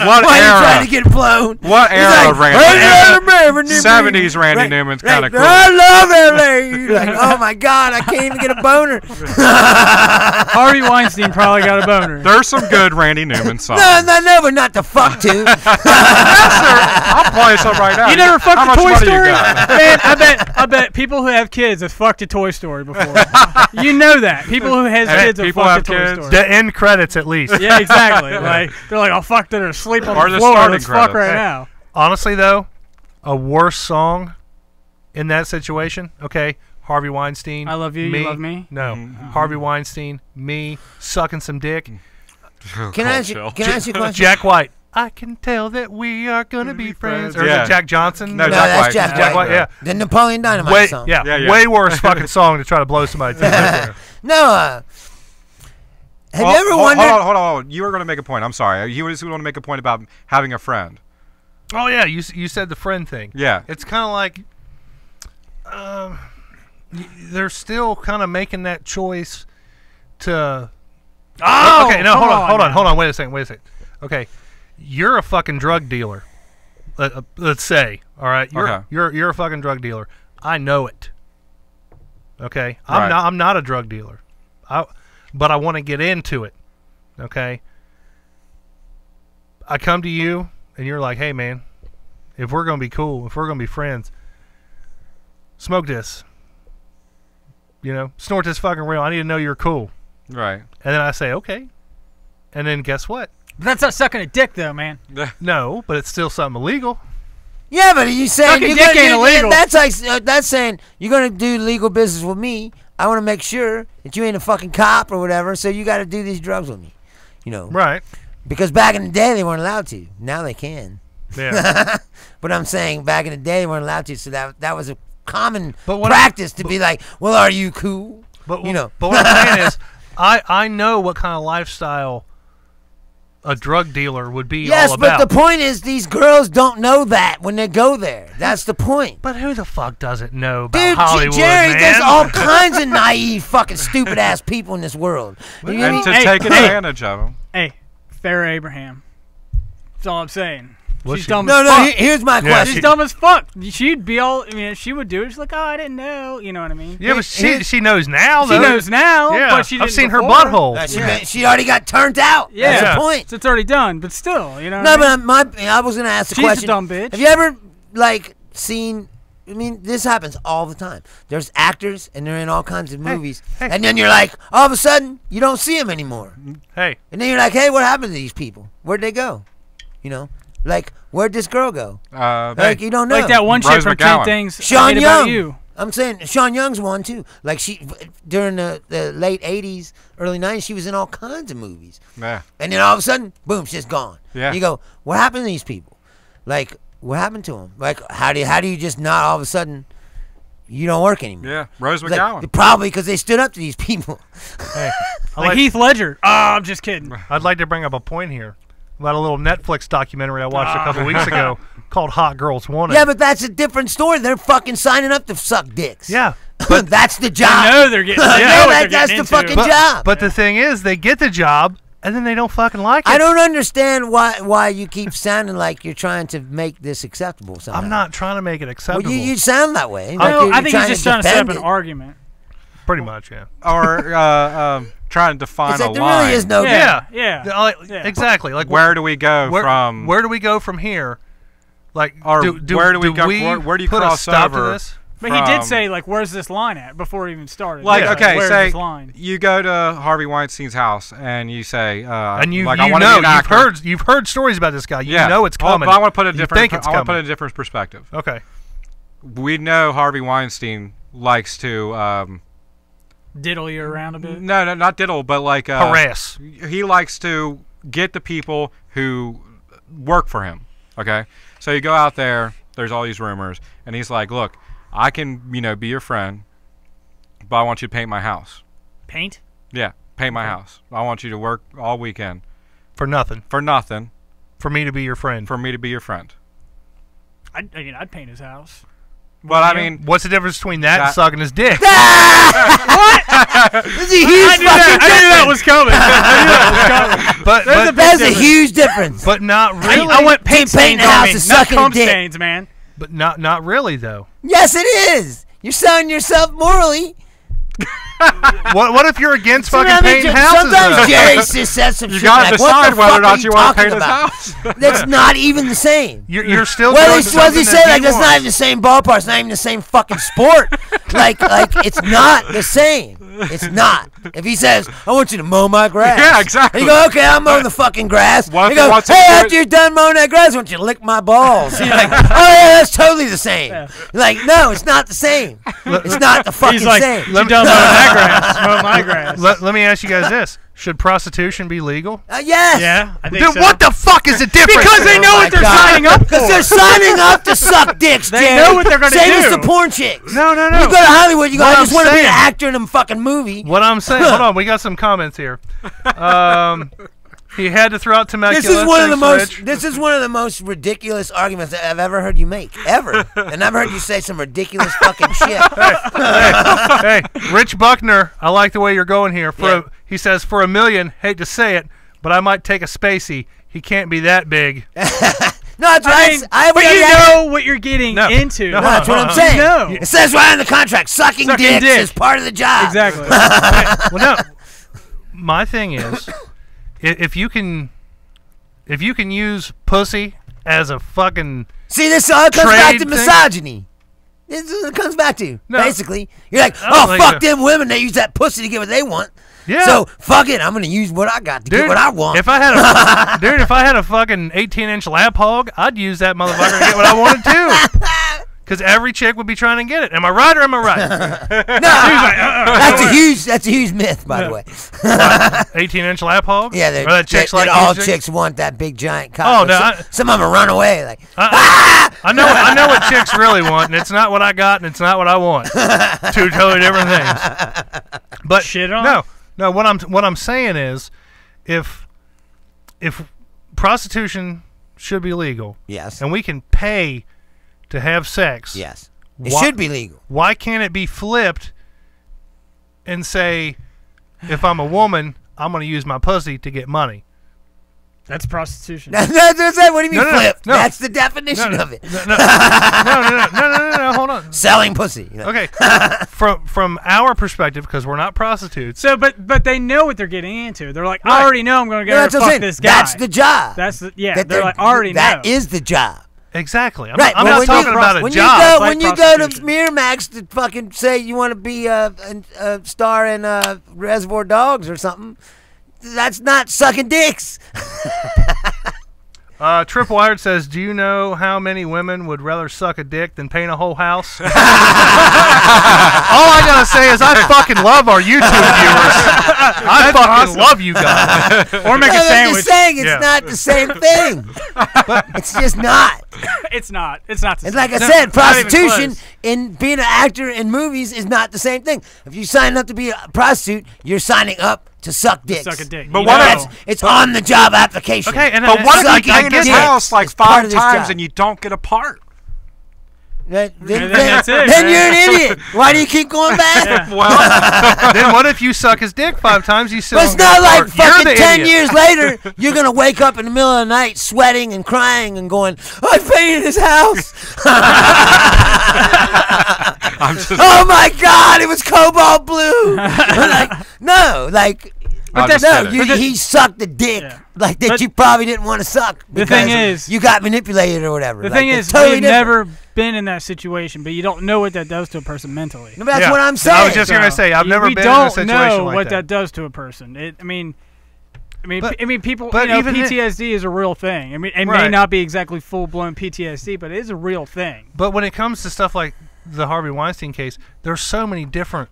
Speaker 2: What
Speaker 4: Why are you
Speaker 2: era?
Speaker 4: trying to get blown?
Speaker 2: What
Speaker 4: He's
Speaker 2: era
Speaker 4: like,
Speaker 2: of Randy Newman? 70s Randy
Speaker 4: Right,
Speaker 2: Newman's
Speaker 4: right.
Speaker 2: kind of cool.
Speaker 4: I love LA. You're like, oh my God, I can't even get a boner.
Speaker 3: Harvey Weinstein probably got a boner.
Speaker 2: There's some good Randy Newman songs.
Speaker 4: No, but not to fuck to.
Speaker 2: I'll play some right now.
Speaker 3: You never fucked
Speaker 2: How
Speaker 3: a
Speaker 2: much
Speaker 3: Toy
Speaker 2: money you
Speaker 3: Story?
Speaker 2: got?
Speaker 3: Man, I bet people who have kids have fucked a Toy Story before. You know that. People who has
Speaker 2: Hey,
Speaker 3: kids have
Speaker 2: people
Speaker 3: fucked
Speaker 2: have
Speaker 3: a Toy
Speaker 2: kids.
Speaker 3: Story.
Speaker 1: The end credits at least.
Speaker 3: Yeah, exactly. Like they're like, oh fuck, they're asleep on
Speaker 2: Or
Speaker 3: the
Speaker 2: the
Speaker 3: floor.
Speaker 2: starting
Speaker 3: Let's fuck
Speaker 2: credits.
Speaker 3: right now.
Speaker 1: Honestly though, a worse song in that situation, okay, Harvey Weinstein.
Speaker 3: I love you,
Speaker 1: me,
Speaker 3: you love me.
Speaker 1: No. Harvey Weinstein, me, sucking some dick.
Speaker 4: Can I ask you a question?
Speaker 1: Jack White. I can tell that we are gonna be friends. Or is
Speaker 2: Yeah.
Speaker 1: it Jack Johnson?
Speaker 2: No,
Speaker 4: No,
Speaker 2: Jack
Speaker 4: that's
Speaker 2: White.
Speaker 4: Jack
Speaker 1: Jack
Speaker 4: White.
Speaker 1: White, yeah.
Speaker 4: The Napoleon Dynamite
Speaker 1: Way,
Speaker 4: song.
Speaker 1: yeah,
Speaker 2: Yeah.
Speaker 1: way worse fucking song to try to blow somebody. To.
Speaker 4: No, have you ever
Speaker 2: hold
Speaker 4: wondered?
Speaker 2: Hold on. You were going to make a point. I'm sorry. You just want to make a point about having a friend.
Speaker 1: Oh yeah, you said the friend thing.
Speaker 2: Yeah.
Speaker 1: It's kind of like they're still kind of making that choice to.
Speaker 3: Oh,
Speaker 1: okay, no,
Speaker 3: come
Speaker 1: hold on. Wait a second. Okay, you're a fucking drug dealer. Let's say, all right,
Speaker 2: Okay.
Speaker 1: you're a fucking drug dealer. I know it. Okay,
Speaker 2: Right.
Speaker 1: I'm not a drug dealer, but I want to get into it. Okay, I come to you and you're like, hey man, if we're gonna be cool, if we're gonna be friends, smoke this. You know, snort this fucking real. I need to know you're cool.
Speaker 2: Right.
Speaker 1: And then I say, okay. And then guess what?
Speaker 3: But that's not sucking a dick, though, man.
Speaker 1: No, but it's still something illegal.
Speaker 4: Yeah, but you saying
Speaker 3: Sucking
Speaker 4: you're
Speaker 3: dick
Speaker 4: gonna,
Speaker 3: ain't
Speaker 4: you-
Speaker 3: illegal.
Speaker 4: That's like that's saying you're gonna do legal business with me. I want to make sure that you ain't a fucking cop or whatever. So you got to do these drugs with me. You know,
Speaker 1: Right.
Speaker 4: because back in the day they weren't allowed to. Now they can.
Speaker 1: Yeah.
Speaker 4: But I'm saying back in the day they weren't allowed to. So that was a common
Speaker 1: But what
Speaker 4: practice to be like, well, are you cool?
Speaker 1: But
Speaker 4: You know.
Speaker 1: But what I'm saying is, I know what kind of lifestyle a drug dealer would be
Speaker 4: Yes,
Speaker 1: all about.
Speaker 4: but the point is these girls don't know that when they go there. That's the point.
Speaker 1: But who the fuck doesn't know about
Speaker 4: Dude,
Speaker 1: Hollywood,
Speaker 4: Jerry,
Speaker 1: man?
Speaker 4: there's all kinds of naive, fucking stupid ass people in this world. You know what I
Speaker 2: And
Speaker 4: mean?
Speaker 2: to
Speaker 3: Hey,
Speaker 2: take
Speaker 3: hey.
Speaker 2: advantage of them.
Speaker 3: Hey, Farrah Abraham. That's all I'm saying.
Speaker 1: Was
Speaker 3: She's
Speaker 1: she-
Speaker 3: dumb
Speaker 4: No,
Speaker 3: as
Speaker 4: no.
Speaker 3: fuck.
Speaker 4: Here's my
Speaker 1: Yeah,
Speaker 4: question.
Speaker 3: She's dumb as fuck. She'd be all. I mean, she would do it. She's like, oh, I didn't know. You know what I mean?
Speaker 1: Yeah, but
Speaker 4: Here-
Speaker 1: she knows now,
Speaker 3: She
Speaker 1: though.
Speaker 3: knows now.
Speaker 1: Yeah,
Speaker 3: but she
Speaker 1: I've
Speaker 3: didn't
Speaker 1: seen her
Speaker 3: before.
Speaker 1: butthole.
Speaker 4: She already got turned out.
Speaker 3: Yeah.
Speaker 4: That's
Speaker 1: Yeah.
Speaker 4: the point.
Speaker 3: So it's already done. But still, you know.
Speaker 4: No,
Speaker 3: what I mean?
Speaker 4: but I was gonna ask the
Speaker 3: She's a
Speaker 4: question.
Speaker 3: dumb bitch.
Speaker 4: Have you ever like seen? I mean, this happens all the time. There's actors and they're in all kinds of movies,
Speaker 1: hey.
Speaker 4: and then you're like, all of a sudden, you don't see them anymore,
Speaker 1: Hey,
Speaker 4: and then you're like, hey, what happened to these people? Where'd they go? You know, like where'd this girl go? Like you don't know.
Speaker 3: Like that one chick
Speaker 2: Rose
Speaker 3: from
Speaker 2: McGowan.
Speaker 3: 10 Things I
Speaker 4: Sean
Speaker 3: Hate About
Speaker 4: Young.
Speaker 3: You.
Speaker 4: I'm saying Sean Young's one too. Like she during the late '80s, early '90s, she was in all kinds of movies,
Speaker 2: Yeah.
Speaker 4: and then all of a sudden, boom, she's gone.
Speaker 2: Yeah.
Speaker 4: You go, what happened to these people? Like, what happened to them? Like, how do you just not all of a sudden you don't work anymore?
Speaker 2: Yeah. Rose
Speaker 4: Like,
Speaker 2: McGowan.
Speaker 4: probably because they stood up to these people.
Speaker 1: hey.
Speaker 3: Like Heath Ledger. Oh, I'm just kidding.
Speaker 1: I'd like to bring up a point here about a little Netflix documentary I watched a couple weeks ago called Hot Girls Wanted.
Speaker 4: Yeah, but that's a different story. They're fucking signing up to suck dicks.
Speaker 1: Yeah.
Speaker 4: That's the job.
Speaker 3: I know they're getting. They
Speaker 4: Yeah,
Speaker 3: know what they're
Speaker 4: that's
Speaker 3: getting
Speaker 4: the
Speaker 3: into.
Speaker 4: fucking job.
Speaker 1: But the thing is, they get the job and then they don't fucking like it.
Speaker 4: I don't understand why you keep sounding like you're trying to make this acceptable somehow.
Speaker 1: I'm not trying to make it
Speaker 4: Well,
Speaker 1: acceptable.
Speaker 4: you sound that way.
Speaker 3: No,
Speaker 4: Like
Speaker 3: I think he's just trying to set up an
Speaker 4: defend it.
Speaker 3: argument.
Speaker 1: Pretty much, yeah.
Speaker 2: Or trying to define
Speaker 4: It's
Speaker 2: a
Speaker 4: like there
Speaker 2: line.
Speaker 4: really is no.
Speaker 3: Yeah.
Speaker 1: Yeah, exactly. Like
Speaker 2: Where do we go from?
Speaker 1: Where do we go from here? Like,
Speaker 2: Or where do we go- where do you
Speaker 1: put a
Speaker 2: cross
Speaker 1: stop
Speaker 2: over?
Speaker 1: to this?
Speaker 3: But he did
Speaker 2: From-
Speaker 3: say, like, where's this line at before it even started?
Speaker 2: Like,
Speaker 1: Yeah.
Speaker 2: okay,
Speaker 3: where's
Speaker 2: say
Speaker 3: this line?
Speaker 2: you go to Harvey Weinstein's house and you say,
Speaker 1: And you,
Speaker 2: like,
Speaker 1: you
Speaker 2: I want
Speaker 1: know,
Speaker 2: to be an actor.
Speaker 1: you've heard stories about this guy. You
Speaker 2: Yeah.
Speaker 1: know it's
Speaker 2: Well,
Speaker 1: coming.
Speaker 2: but I want to put a
Speaker 1: You
Speaker 2: different.
Speaker 1: think it's
Speaker 2: I want to put
Speaker 1: coming.
Speaker 2: a different perspective.
Speaker 1: Okay.
Speaker 2: We know Harvey Weinstein likes to
Speaker 3: Diddle you around a bit.
Speaker 2: No, not diddle, but like
Speaker 1: Harass.
Speaker 2: He likes to get the people who work for him. Okay, so you go out there. There's all these rumors, and he's like, "Look, I can, be your friend, but I want you to paint my house."
Speaker 3: Paint?
Speaker 2: Yeah, paint my house. I want you to work all weekend
Speaker 1: For nothing.
Speaker 2: for nothing.
Speaker 1: For me to be your friend.
Speaker 2: For me to be your friend.
Speaker 3: I'd paint his house.
Speaker 2: But I mean,
Speaker 1: What's the difference between that and sucking his dick?
Speaker 4: This is a huge
Speaker 3: I knew that was coming.
Speaker 1: But
Speaker 4: That's a huge difference.
Speaker 1: but not really.
Speaker 3: I want paint
Speaker 4: Painting
Speaker 3: stains
Speaker 4: a
Speaker 3: on
Speaker 4: house
Speaker 3: me,
Speaker 4: is
Speaker 3: not
Speaker 4: sucking a
Speaker 3: cum
Speaker 4: dick.
Speaker 3: stains, man.
Speaker 1: But not really though.
Speaker 4: Yes, it is. You're selling yourself morally.
Speaker 1: What if you're against fucking
Speaker 4: I mean,
Speaker 1: painting houses?
Speaker 4: sometimes
Speaker 1: though?
Speaker 4: Jerry just says some
Speaker 2: you
Speaker 4: shit
Speaker 2: gotta
Speaker 4: like, what
Speaker 2: decide
Speaker 4: the
Speaker 2: whether
Speaker 4: fuck
Speaker 2: or not
Speaker 4: are
Speaker 2: you want to
Speaker 4: talking
Speaker 2: paint his
Speaker 4: about?
Speaker 2: house.
Speaker 4: That's not even the same.
Speaker 1: You're still
Speaker 4: What
Speaker 1: doing
Speaker 4: does he
Speaker 1: something
Speaker 4: say?
Speaker 1: that
Speaker 4: Like, that's not
Speaker 1: wants.
Speaker 4: even the same ballpark. It's not even the same fucking sport. like, it's not the same. It's not. If he says, I want you to mow my grass.
Speaker 2: Yeah, exactly.
Speaker 4: And you go, okay, I'll mow the fucking grass.
Speaker 2: What if
Speaker 4: He
Speaker 2: he
Speaker 4: goes,
Speaker 2: wants to
Speaker 4: hey,
Speaker 2: do
Speaker 4: after
Speaker 2: it-
Speaker 4: you're done mowing that grass, I want you to lick my balls. And you're like, oh, yeah, that's totally the same. You're like, no, it's not the same. It's not the fucking
Speaker 3: He's like,
Speaker 4: same.
Speaker 3: you done mowing that grass. Mow my grass.
Speaker 1: Let me ask you guys this: should prostitution be legal?
Speaker 4: Yes.
Speaker 3: Yeah, I think
Speaker 1: Dude,
Speaker 3: so.
Speaker 1: what the fuck is the difference?
Speaker 3: Because they know
Speaker 4: Oh
Speaker 3: what they're
Speaker 4: my God.
Speaker 3: signing up for.
Speaker 4: Because they're signing up to suck dicks,
Speaker 3: They
Speaker 4: Jerry.
Speaker 3: know what they're gonna
Speaker 4: Same as
Speaker 3: do.
Speaker 4: the porn chicks.
Speaker 1: No.
Speaker 4: You go to Hollywood, you go,
Speaker 1: What
Speaker 4: I
Speaker 1: I'm
Speaker 4: just want to be an
Speaker 1: saying-
Speaker 4: actor in a fucking movie.
Speaker 1: What I'm saying. Hold on, we got some comments here. He had to throw out Temecula.
Speaker 4: This is one of the
Speaker 1: Thanks,
Speaker 4: most.
Speaker 1: Rich.
Speaker 4: This is one of the most ridiculous arguments that I've ever heard you make, ever. And I've heard you say some ridiculous fucking shit.
Speaker 1: Hey, Rich Buckner, I like the way you're going here.
Speaker 4: Yeah.
Speaker 1: He says, for $1 million, hate to say it, but I might take a Spacey. He can't be that big.
Speaker 4: No, that's
Speaker 3: I
Speaker 4: right.
Speaker 3: mean, but you know what you're getting
Speaker 1: No.
Speaker 3: into.
Speaker 1: No,
Speaker 4: That's what I'm
Speaker 1: You
Speaker 4: saying.
Speaker 3: know.
Speaker 4: It says right in the contract, sucking dicks
Speaker 3: dick.
Speaker 4: is part of the job.
Speaker 3: Exactly.
Speaker 1: Well, no. My thing is, if you can use pussy as a fucking
Speaker 4: See, this all comes back
Speaker 1: Trade
Speaker 4: to
Speaker 1: thing?
Speaker 4: misogyny. This is what it comes back to,
Speaker 1: No.
Speaker 4: basically. You're like,
Speaker 1: I don't
Speaker 4: oh,
Speaker 1: think
Speaker 4: fuck
Speaker 1: so.
Speaker 4: them women. They use that pussy to get what they want.
Speaker 1: yeah.
Speaker 4: So, fuck it. I'm going to use what I got to get what I want.
Speaker 1: If I had a fucking 18-inch lap hog, I'd use that motherfucker to get what I wanted too. Because every chick would be trying to get it. Am I right or am I right?
Speaker 4: That's a huge myth, by the way.
Speaker 1: 18-inch lap hogs?
Speaker 4: Yeah,
Speaker 1: Or that chicks like
Speaker 4: all
Speaker 1: these
Speaker 4: chicks want that big giant cock.
Speaker 1: Oh,
Speaker 4: but
Speaker 1: no,
Speaker 4: some of them run away. Like,
Speaker 1: I know what chicks really want, and it's not what I got, and it's not what I want. Two totally different things. But
Speaker 3: Shit on?
Speaker 1: no. What I'm saying is, if prostitution should be legal,
Speaker 4: yes,
Speaker 1: and we can pay to have sex,
Speaker 4: yes, it
Speaker 1: Why-
Speaker 4: should be legal.
Speaker 1: why can't it be flipped and say, if I'm a woman, I'm going to use my pussy to get money?
Speaker 3: That's prostitution.
Speaker 4: What do you mean
Speaker 1: No, no,
Speaker 4: flip?
Speaker 1: no.
Speaker 4: That's the definition of it.
Speaker 1: No, hold on.
Speaker 4: Selling pussy. You know?
Speaker 1: Okay, from our perspective, because we're not prostitutes.
Speaker 3: So, but they know what they're getting into. They're like, I already know I'm going to
Speaker 4: No,
Speaker 3: go
Speaker 4: that's what I'm
Speaker 3: fuck
Speaker 4: saying.
Speaker 3: this guy.
Speaker 4: That's the job.
Speaker 3: That's the
Speaker 4: That
Speaker 3: They're like, I already know.
Speaker 4: That is the job.
Speaker 1: Exactly. I'm
Speaker 4: Right.
Speaker 1: not
Speaker 4: but
Speaker 1: talking about a
Speaker 4: when
Speaker 1: job.
Speaker 4: You go,
Speaker 3: like
Speaker 4: when you go to
Speaker 3: prostitution.
Speaker 4: Miramax to fucking say you want to be a star in Reservoir Dogs or something, that's not sucking dicks.
Speaker 1: Tripwired says, do you know how many women would rather suck a dick than paint a whole house? All I gotta say is I fucking love our YouTube viewers. I fucking love you guys.
Speaker 3: Or make a
Speaker 4: I'm
Speaker 3: sandwich.
Speaker 4: just saying it's
Speaker 1: Yeah.
Speaker 4: not the same thing. It's just not.
Speaker 3: It's not. It's not. The
Speaker 4: It's
Speaker 3: same.
Speaker 4: like I
Speaker 1: No,
Speaker 4: said,
Speaker 1: not even
Speaker 4: prostitution
Speaker 1: close.
Speaker 4: in being an actor in movies is not the same thing. If you sign up to be a prostitute, you're signing up to suck dicks.
Speaker 3: Suck a dick.
Speaker 2: But
Speaker 3: You
Speaker 2: what
Speaker 3: know.
Speaker 4: It's on the job application.
Speaker 1: Okay, and
Speaker 2: But what if
Speaker 4: Sucking
Speaker 2: you paint his
Speaker 4: dicks
Speaker 2: house like
Speaker 4: is part
Speaker 2: 5
Speaker 4: of this
Speaker 2: times
Speaker 4: job.
Speaker 2: and you don't get a part?
Speaker 4: Then
Speaker 3: that's it,
Speaker 4: then
Speaker 3: man.
Speaker 4: you're an idiot. Why do you keep going back?
Speaker 2: Well,
Speaker 1: Then what if you suck his dick 5 times? You still
Speaker 4: But it's
Speaker 1: don't get
Speaker 4: not
Speaker 1: a
Speaker 4: like
Speaker 1: part? You're
Speaker 4: fucking
Speaker 1: the
Speaker 4: 10
Speaker 1: idiot.
Speaker 4: years later, you're going to wake up in the middle of the night sweating and crying and going, I painted his house.
Speaker 2: I'm just,
Speaker 4: Oh my God, it was cobalt blue. Like, no, like,
Speaker 2: I'm just
Speaker 4: no,
Speaker 2: kidding.
Speaker 4: he sucked the dick
Speaker 3: Yeah.
Speaker 4: like that
Speaker 3: But
Speaker 4: you probably didn't want to suck.
Speaker 3: The thing
Speaker 4: because
Speaker 3: is-
Speaker 4: you got manipulated or whatever.
Speaker 3: The
Speaker 4: Like,
Speaker 3: thing
Speaker 4: it's
Speaker 3: is,
Speaker 4: totally
Speaker 3: we've
Speaker 4: different.
Speaker 3: never been in that situation, but you don't know what that does to a person mentally.
Speaker 4: No, but that's
Speaker 1: Yeah.
Speaker 4: what I'm saying.
Speaker 1: I was just gonna say I've never
Speaker 3: we
Speaker 1: been in a
Speaker 3: don't
Speaker 1: situation
Speaker 3: know
Speaker 1: like
Speaker 3: what
Speaker 1: that.
Speaker 3: does to a person. I mean,
Speaker 1: But-
Speaker 3: people.
Speaker 1: but
Speaker 3: You know,
Speaker 1: even then-
Speaker 3: PTSD is a real thing. I mean, it may
Speaker 1: Right.
Speaker 3: not be exactly full blown PTSD, but it is a real thing.
Speaker 1: But when it comes to stuff like the Harvey Weinstein case, there's so many different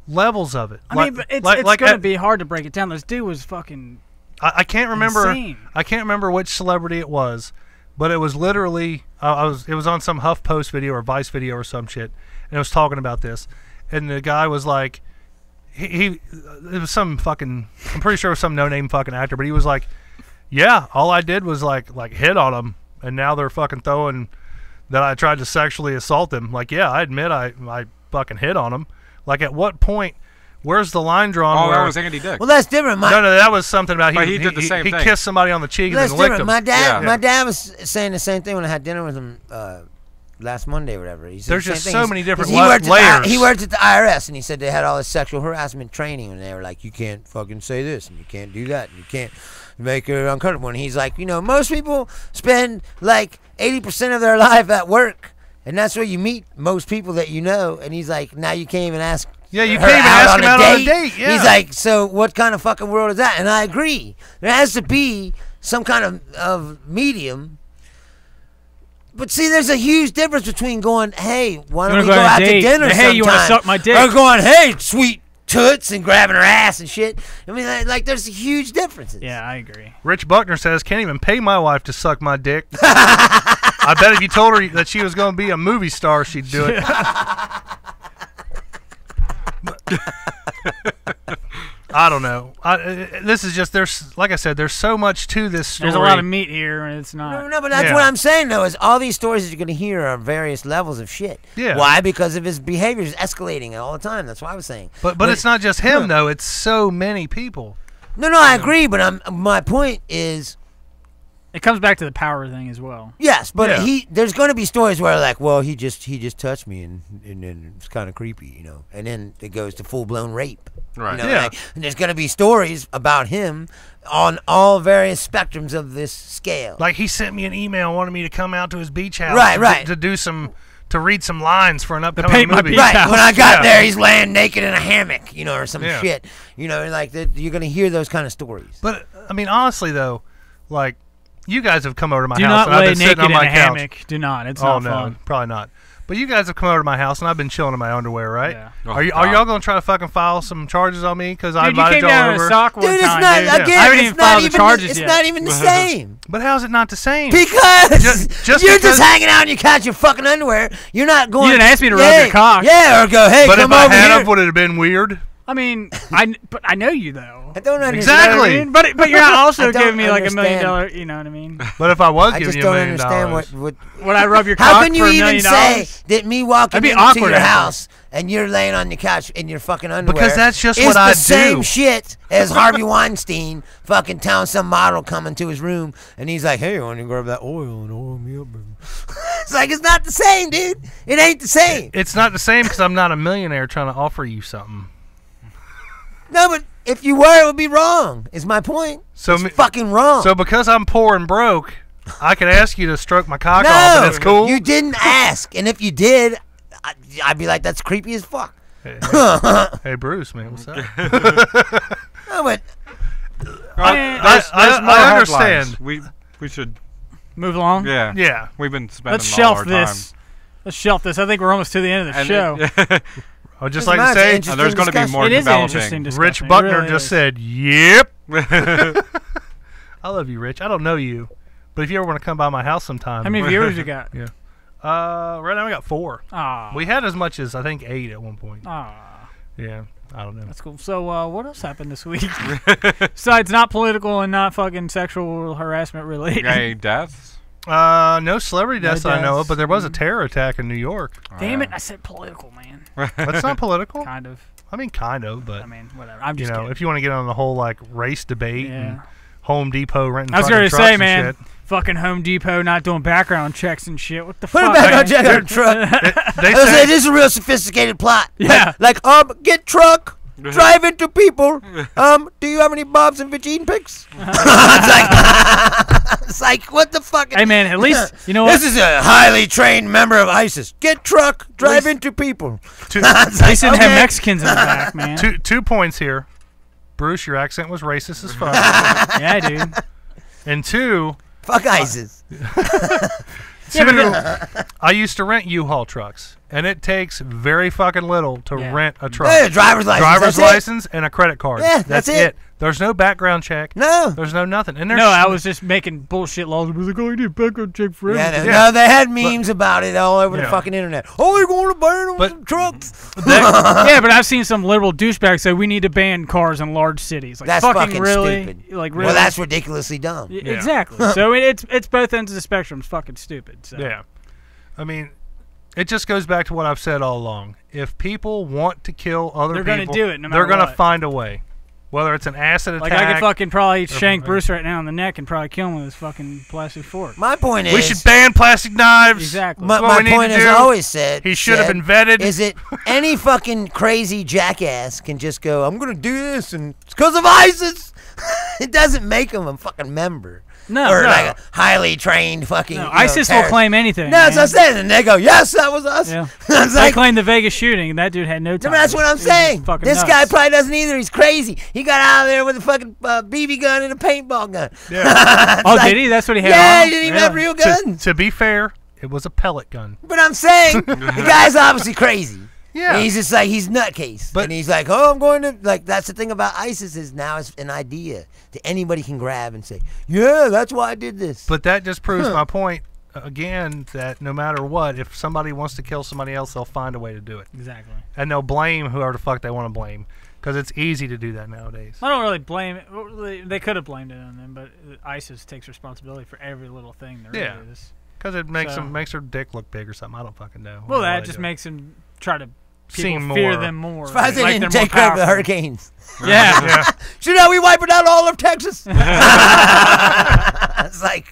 Speaker 1: levels of it.
Speaker 3: I mean, but it's going to be hard to break it down. This dude was fucking.
Speaker 1: I can't remember.
Speaker 3: Insane.
Speaker 1: I can't remember which celebrity it was, but it was literally. It was on some HuffPost video or Vice video or some shit, and it was talking about this, and the guy was like, it was some fucking. I'm pretty sure it was some no-name fucking actor, but he was like, yeah, all I did was like hit on him, and now they're fucking throwing that I tried to sexually assault them. Like, yeah, I admit I fucking hit on him. Like, at what point? Where's the line drawn?
Speaker 2: Oh,
Speaker 1: where,
Speaker 2: that was Andy Dick.
Speaker 4: Well, that's different.
Speaker 1: no, that was something about
Speaker 2: But he did the same
Speaker 1: he
Speaker 2: thing.
Speaker 1: kissed somebody on the cheek and
Speaker 4: That's
Speaker 1: then licked
Speaker 4: different.
Speaker 1: him.
Speaker 4: My dad was saying the same thing when I had dinner with him last Monday or whatever. He said
Speaker 1: There's
Speaker 4: the same
Speaker 1: just
Speaker 4: thing.
Speaker 1: so
Speaker 4: He's-
Speaker 1: many different
Speaker 4: he worked
Speaker 1: layers.
Speaker 4: he worked at the IRS, and he said they had all this sexual harassment training, and they were like, you can't fucking say this, and you can't do that, and you can't make her uncomfortable. And he's like, most people spend like 80% of their life at work, and that's where you meet most people that you know. And he's like, now you can't even ask.
Speaker 1: Yeah, you
Speaker 4: her
Speaker 1: can't even
Speaker 4: out
Speaker 1: ask
Speaker 4: on
Speaker 1: him out on a date. Yeah.
Speaker 4: He's like, so what kind of fucking world is that? And I agree. There has to be some kind of medium. But see, there's a huge difference between going, hey, why don't we go out to dinner
Speaker 3: Hey, you want to
Speaker 4: sometime?
Speaker 3: suck my dick?
Speaker 4: Or going, hey, sweet toots, and grabbing her ass and shit. I mean, like there's huge differences.
Speaker 3: Yeah, I agree.
Speaker 1: Rich Buckner says, can't even pay my wife to suck my dick. I bet if you told her that she was going to be a movie star, she'd do it. I don't know. This is just, like I said, there's so much to this story.
Speaker 3: There's a lot of meat here, and it's not.
Speaker 4: No, but that's
Speaker 1: Yeah.
Speaker 4: what I'm saying, though, is all these stories that you're going to hear are various levels of shit.
Speaker 1: Yeah.
Speaker 4: Why? Because of his behavior is escalating all the time. That's what I was saying.
Speaker 1: But it's not just him, though. It's so many people.
Speaker 4: No, I agree, but my point is,
Speaker 3: It comes back to the power thing as well.
Speaker 4: yes, but
Speaker 1: Yeah.
Speaker 4: there's going to be stories where like, well, he just touched me and then it's kind of creepy, and then it goes to full blown rape.
Speaker 2: Right.
Speaker 1: Yeah.
Speaker 4: Like, and there's going to be stories about him on all various spectrums of this scale.
Speaker 1: Like, he sent me an email wanting me to come out to his beach house.
Speaker 4: Right.
Speaker 1: To do to read some lines for an upcoming
Speaker 3: paint my
Speaker 1: movie.
Speaker 3: beach
Speaker 4: Right,
Speaker 3: house.
Speaker 4: when I got
Speaker 1: Yeah.
Speaker 4: there, he's laying naked in a hammock, or some
Speaker 1: Yeah.
Speaker 4: shit. Like that, you're going to hear those kind of stories.
Speaker 1: But, I mean, honestly, though, like, you guys have come over to my
Speaker 3: Do
Speaker 1: house,
Speaker 3: not
Speaker 1: and I've
Speaker 3: lay
Speaker 1: been sitting
Speaker 3: naked
Speaker 1: on
Speaker 3: in
Speaker 1: my
Speaker 3: a
Speaker 1: couch.
Speaker 3: hammock. Do not. It's
Speaker 1: Oh,
Speaker 3: not
Speaker 1: no,
Speaker 3: fun.
Speaker 1: probably not. But you guys have come over to my house, and I've been chilling in my underwear, right?
Speaker 3: Yeah.
Speaker 2: Oh,
Speaker 1: Are
Speaker 2: God.
Speaker 1: y'all going to try to fucking file some charges on me because I
Speaker 3: Dude, you
Speaker 1: invited
Speaker 3: came down
Speaker 1: y'all
Speaker 3: in a
Speaker 1: over?
Speaker 3: sock one
Speaker 4: Dude, it's
Speaker 3: time,
Speaker 4: not
Speaker 3: dude.
Speaker 4: again.
Speaker 3: I haven't
Speaker 4: it's
Speaker 3: even
Speaker 4: not
Speaker 3: filed the
Speaker 4: even.
Speaker 3: charges
Speaker 4: It's
Speaker 3: yet.
Speaker 4: not even the same.
Speaker 1: But how is it not the same?
Speaker 4: Because
Speaker 1: Just
Speaker 4: you're
Speaker 1: because-
Speaker 4: just hanging out on your couch in fucking underwear. You're not going.
Speaker 3: didn't ask me to rub
Speaker 4: "Hey,"
Speaker 3: your cock.
Speaker 4: Yeah, or go, hey,
Speaker 1: But
Speaker 4: come
Speaker 1: if I
Speaker 4: over
Speaker 1: had
Speaker 4: here.
Speaker 1: have, would it have been weird?
Speaker 3: I mean, but I know you though.
Speaker 4: I don't understand.
Speaker 1: Exactly.
Speaker 3: You know what I mean? But you're not
Speaker 4: I
Speaker 3: also
Speaker 4: don't
Speaker 3: giving me like $1 million.
Speaker 4: understand.
Speaker 3: You know what I mean?
Speaker 1: But if I was
Speaker 4: I
Speaker 1: giving
Speaker 4: just
Speaker 1: you $1
Speaker 4: don't
Speaker 1: million,
Speaker 4: understand what.
Speaker 3: Would I rub your
Speaker 4: How
Speaker 3: cock
Speaker 4: can
Speaker 3: for
Speaker 4: you
Speaker 3: $1
Speaker 4: even
Speaker 3: million?
Speaker 4: say that me walking
Speaker 3: That'd be
Speaker 4: into
Speaker 3: awkward,
Speaker 4: your
Speaker 3: actually.
Speaker 4: house and you're laying on your couch in your fucking underwear?
Speaker 1: Because that's just
Speaker 4: is
Speaker 1: what
Speaker 4: the
Speaker 1: I
Speaker 4: same
Speaker 1: do.
Speaker 4: shit as Harvey Weinstein fucking telling some model coming to his room and he's like, "Hey, I want to grab that oil and oil me up." It's like it's not the same, dude. It ain't the same.
Speaker 1: It's not the same because I'm not a millionaire trying to offer you something.
Speaker 4: No, but if you were, it would be wrong. Is my point?
Speaker 1: So
Speaker 4: It's fucking wrong.
Speaker 1: So because I'm poor and broke, I could ask you to stroke my cock
Speaker 4: no,
Speaker 1: off, and it's cool.
Speaker 4: You didn't ask, and if you did, I'd be like, "That's creepy as fuck."
Speaker 1: Hey, Bruce, man, what's up?
Speaker 4: No, but
Speaker 2: There's more
Speaker 1: I
Speaker 2: headlines.
Speaker 1: understand.
Speaker 2: We should.
Speaker 3: Move along.
Speaker 2: Yeah.
Speaker 1: Yeah.
Speaker 2: We've been spending
Speaker 3: Let's
Speaker 2: all
Speaker 3: shelf
Speaker 2: our
Speaker 3: this.
Speaker 2: time.
Speaker 3: Let's shelf this. I think we're almost to the end of the
Speaker 2: And
Speaker 3: show.
Speaker 1: I would just
Speaker 4: Doesn't
Speaker 1: like to
Speaker 4: matter,
Speaker 1: say,
Speaker 4: it's
Speaker 2: And there's going to be
Speaker 4: discussion.
Speaker 2: more
Speaker 3: It is an
Speaker 2: developing.
Speaker 3: interesting discussion.
Speaker 1: Rich
Speaker 3: It
Speaker 1: Buckner
Speaker 3: really
Speaker 1: just
Speaker 3: is.
Speaker 1: said, "Yep." I love you, Rich. I don't know you, but if you ever want to come by my house sometime,
Speaker 3: How many viewers you got?
Speaker 1: Yeah. Right now we got 4.
Speaker 3: Ah,
Speaker 1: We had as much as I think 8 at one point.
Speaker 3: ah,
Speaker 1: Yeah, I don't know.
Speaker 3: that's cool. So, what else happened this week? Besides not political and not fucking sexual harassment related.
Speaker 2: Gay deaths.
Speaker 1: No celebrity
Speaker 3: No
Speaker 1: deaths I know of,
Speaker 3: deaths.
Speaker 1: but there was a terror attack in New York.
Speaker 3: Damn it! I said political, man.
Speaker 1: That's not political.
Speaker 3: Kind of.
Speaker 1: I mean, kind of, but
Speaker 3: I mean, whatever. I'm
Speaker 1: you
Speaker 3: just
Speaker 1: know,
Speaker 3: kidding.
Speaker 1: if you want to get on the whole like race debate and
Speaker 3: Yeah.
Speaker 1: Home Depot renting
Speaker 3: I was
Speaker 1: fucking
Speaker 3: going to
Speaker 1: trucks
Speaker 3: say,
Speaker 1: and
Speaker 3: man,
Speaker 1: shit.
Speaker 3: fucking Home Depot not doing background checks and shit. What the
Speaker 4: put
Speaker 3: fuck?
Speaker 4: it back
Speaker 3: man?
Speaker 4: on check on the truck.
Speaker 1: They
Speaker 4: I was
Speaker 1: say
Speaker 4: saying, this is a real sophisticated plot.
Speaker 3: Yeah.
Speaker 4: Like, get truck, drive into people. Do you have any Bob's and Vagine pics? It's like, what the fuck?
Speaker 3: Hey, man, at least, you know what?
Speaker 4: This is a highly trained member of ISIS. Get truck, drive into people.
Speaker 1: two,
Speaker 4: It's
Speaker 3: They
Speaker 4: like,
Speaker 3: didn't have
Speaker 4: okay.
Speaker 3: Mexicans in the back, man.
Speaker 1: 2 points here. Bruce, your accent was racist as fuck.
Speaker 3: Yeah, dude.
Speaker 1: And 2,
Speaker 4: Fuck ISIS.
Speaker 1: I used to rent U-Haul trucks. And it takes very fucking little to rent a truck.
Speaker 4: Yeah, driver's license.
Speaker 1: Driver's license and a credit card.
Speaker 4: Yeah,
Speaker 1: that's it. There's no background check.
Speaker 4: No.
Speaker 1: There's no nothing. And
Speaker 3: No, I was just making bullshit laws. I was like, oh, I need a background check for everything.
Speaker 4: No, they had memes about it all over the fucking internet. Oh, they're going to ban them trucks.
Speaker 3: Yeah, but I've seen some liberal douchebags say we need to ban cars in large cities. Like,
Speaker 4: that's fucking
Speaker 3: really?
Speaker 4: stupid.
Speaker 3: Like, really?
Speaker 4: Well, that's ridiculously dumb.
Speaker 3: Exactly. So it's both ends of the spectrum. It's fucking stupid. So.
Speaker 1: Yeah. I mean, it just goes back to what I've said all along. If people want to kill other people,
Speaker 3: they're going to do it no matter
Speaker 1: they're going to
Speaker 3: what.
Speaker 1: find a way. Whether it's an acid attack.
Speaker 3: Like, I could fucking probably shank Bruce right now in the neck and probably kill him with his fucking plastic fork.
Speaker 4: My point is,
Speaker 1: we should ban plastic knives.
Speaker 3: Exactly.
Speaker 4: My point is, I always said,
Speaker 1: he should have been vetted.
Speaker 4: Is it any fucking crazy jackass can just go, I'm going to do this, and it's because of ISIS? It doesn't make him a fucking member.
Speaker 3: No,
Speaker 4: or like a highly trained fucking.
Speaker 3: No, ISIS will claim anything.
Speaker 4: No, that's what I said, and they go, "Yes, that was us."
Speaker 3: Yeah.
Speaker 4: They
Speaker 3: like, claim the Vegas shooting, and that dude had no time.
Speaker 4: No, that's what I'm saying. This
Speaker 3: nuts.
Speaker 4: guy probably doesn't either. He's crazy. He got out of there with a fucking BB gun and a paintball gun.
Speaker 1: Yeah.
Speaker 3: Oh, did he? That's what he had.
Speaker 4: Yeah,
Speaker 3: on?
Speaker 4: he didn't even have real guns.
Speaker 1: To be fair, it was a pellet gun.
Speaker 4: But I'm saying the guy's obviously crazy.
Speaker 1: Yeah.
Speaker 4: And he's just like, he's nutcase. But, and he's like, oh, I'm going to, like, that's the thing about ISIS is now it's an idea that anybody can grab and say, yeah, that's why I did this.
Speaker 1: But that just proves my point, again, that no matter what, if somebody wants to kill somebody else, they'll find a way to do it.
Speaker 3: Exactly.
Speaker 1: And they'll blame whoever the fuck they want to blame. Because it's easy to do that nowadays.
Speaker 3: I don't really blame it. They could have blamed it on them, but ISIS takes responsibility for every little thing there is.
Speaker 1: Because it makes makes her dick look big or something. I don't fucking know.
Speaker 3: Well, that just makes him try to
Speaker 1: seem
Speaker 3: fear
Speaker 1: more.
Speaker 3: them more.
Speaker 4: Surprised they didn't take credit for the hurricanes.
Speaker 3: Yeah.
Speaker 4: So now we wiped out all of Texas. It's like,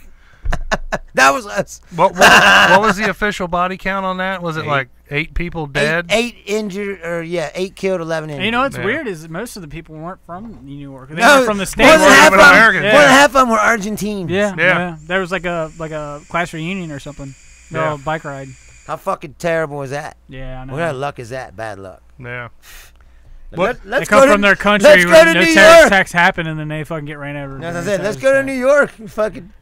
Speaker 4: that was us.
Speaker 1: What was the official body count on that? Was it like 8 people dead?
Speaker 4: 8 injured, or 8 killed, 11 injured.
Speaker 3: And you know what's weird is that most of the people weren't from New York. They
Speaker 4: No,
Speaker 3: were from the States.
Speaker 4: More than half
Speaker 1: Americans.
Speaker 4: of them were Argentines.
Speaker 3: Yeah. There was like a class reunion or something. No, bike ride.
Speaker 4: How fucking terrible was that?
Speaker 3: Yeah, I know.
Speaker 4: What kind of luck is that? Bad luck.
Speaker 1: Yeah.
Speaker 4: Let's
Speaker 3: they come from their country
Speaker 4: let's
Speaker 3: where
Speaker 4: go to
Speaker 3: no
Speaker 4: New
Speaker 3: terrorist
Speaker 4: York.
Speaker 3: attacks happen, and then they fucking get ran over.
Speaker 4: As I said, let's go to New York. Fucking.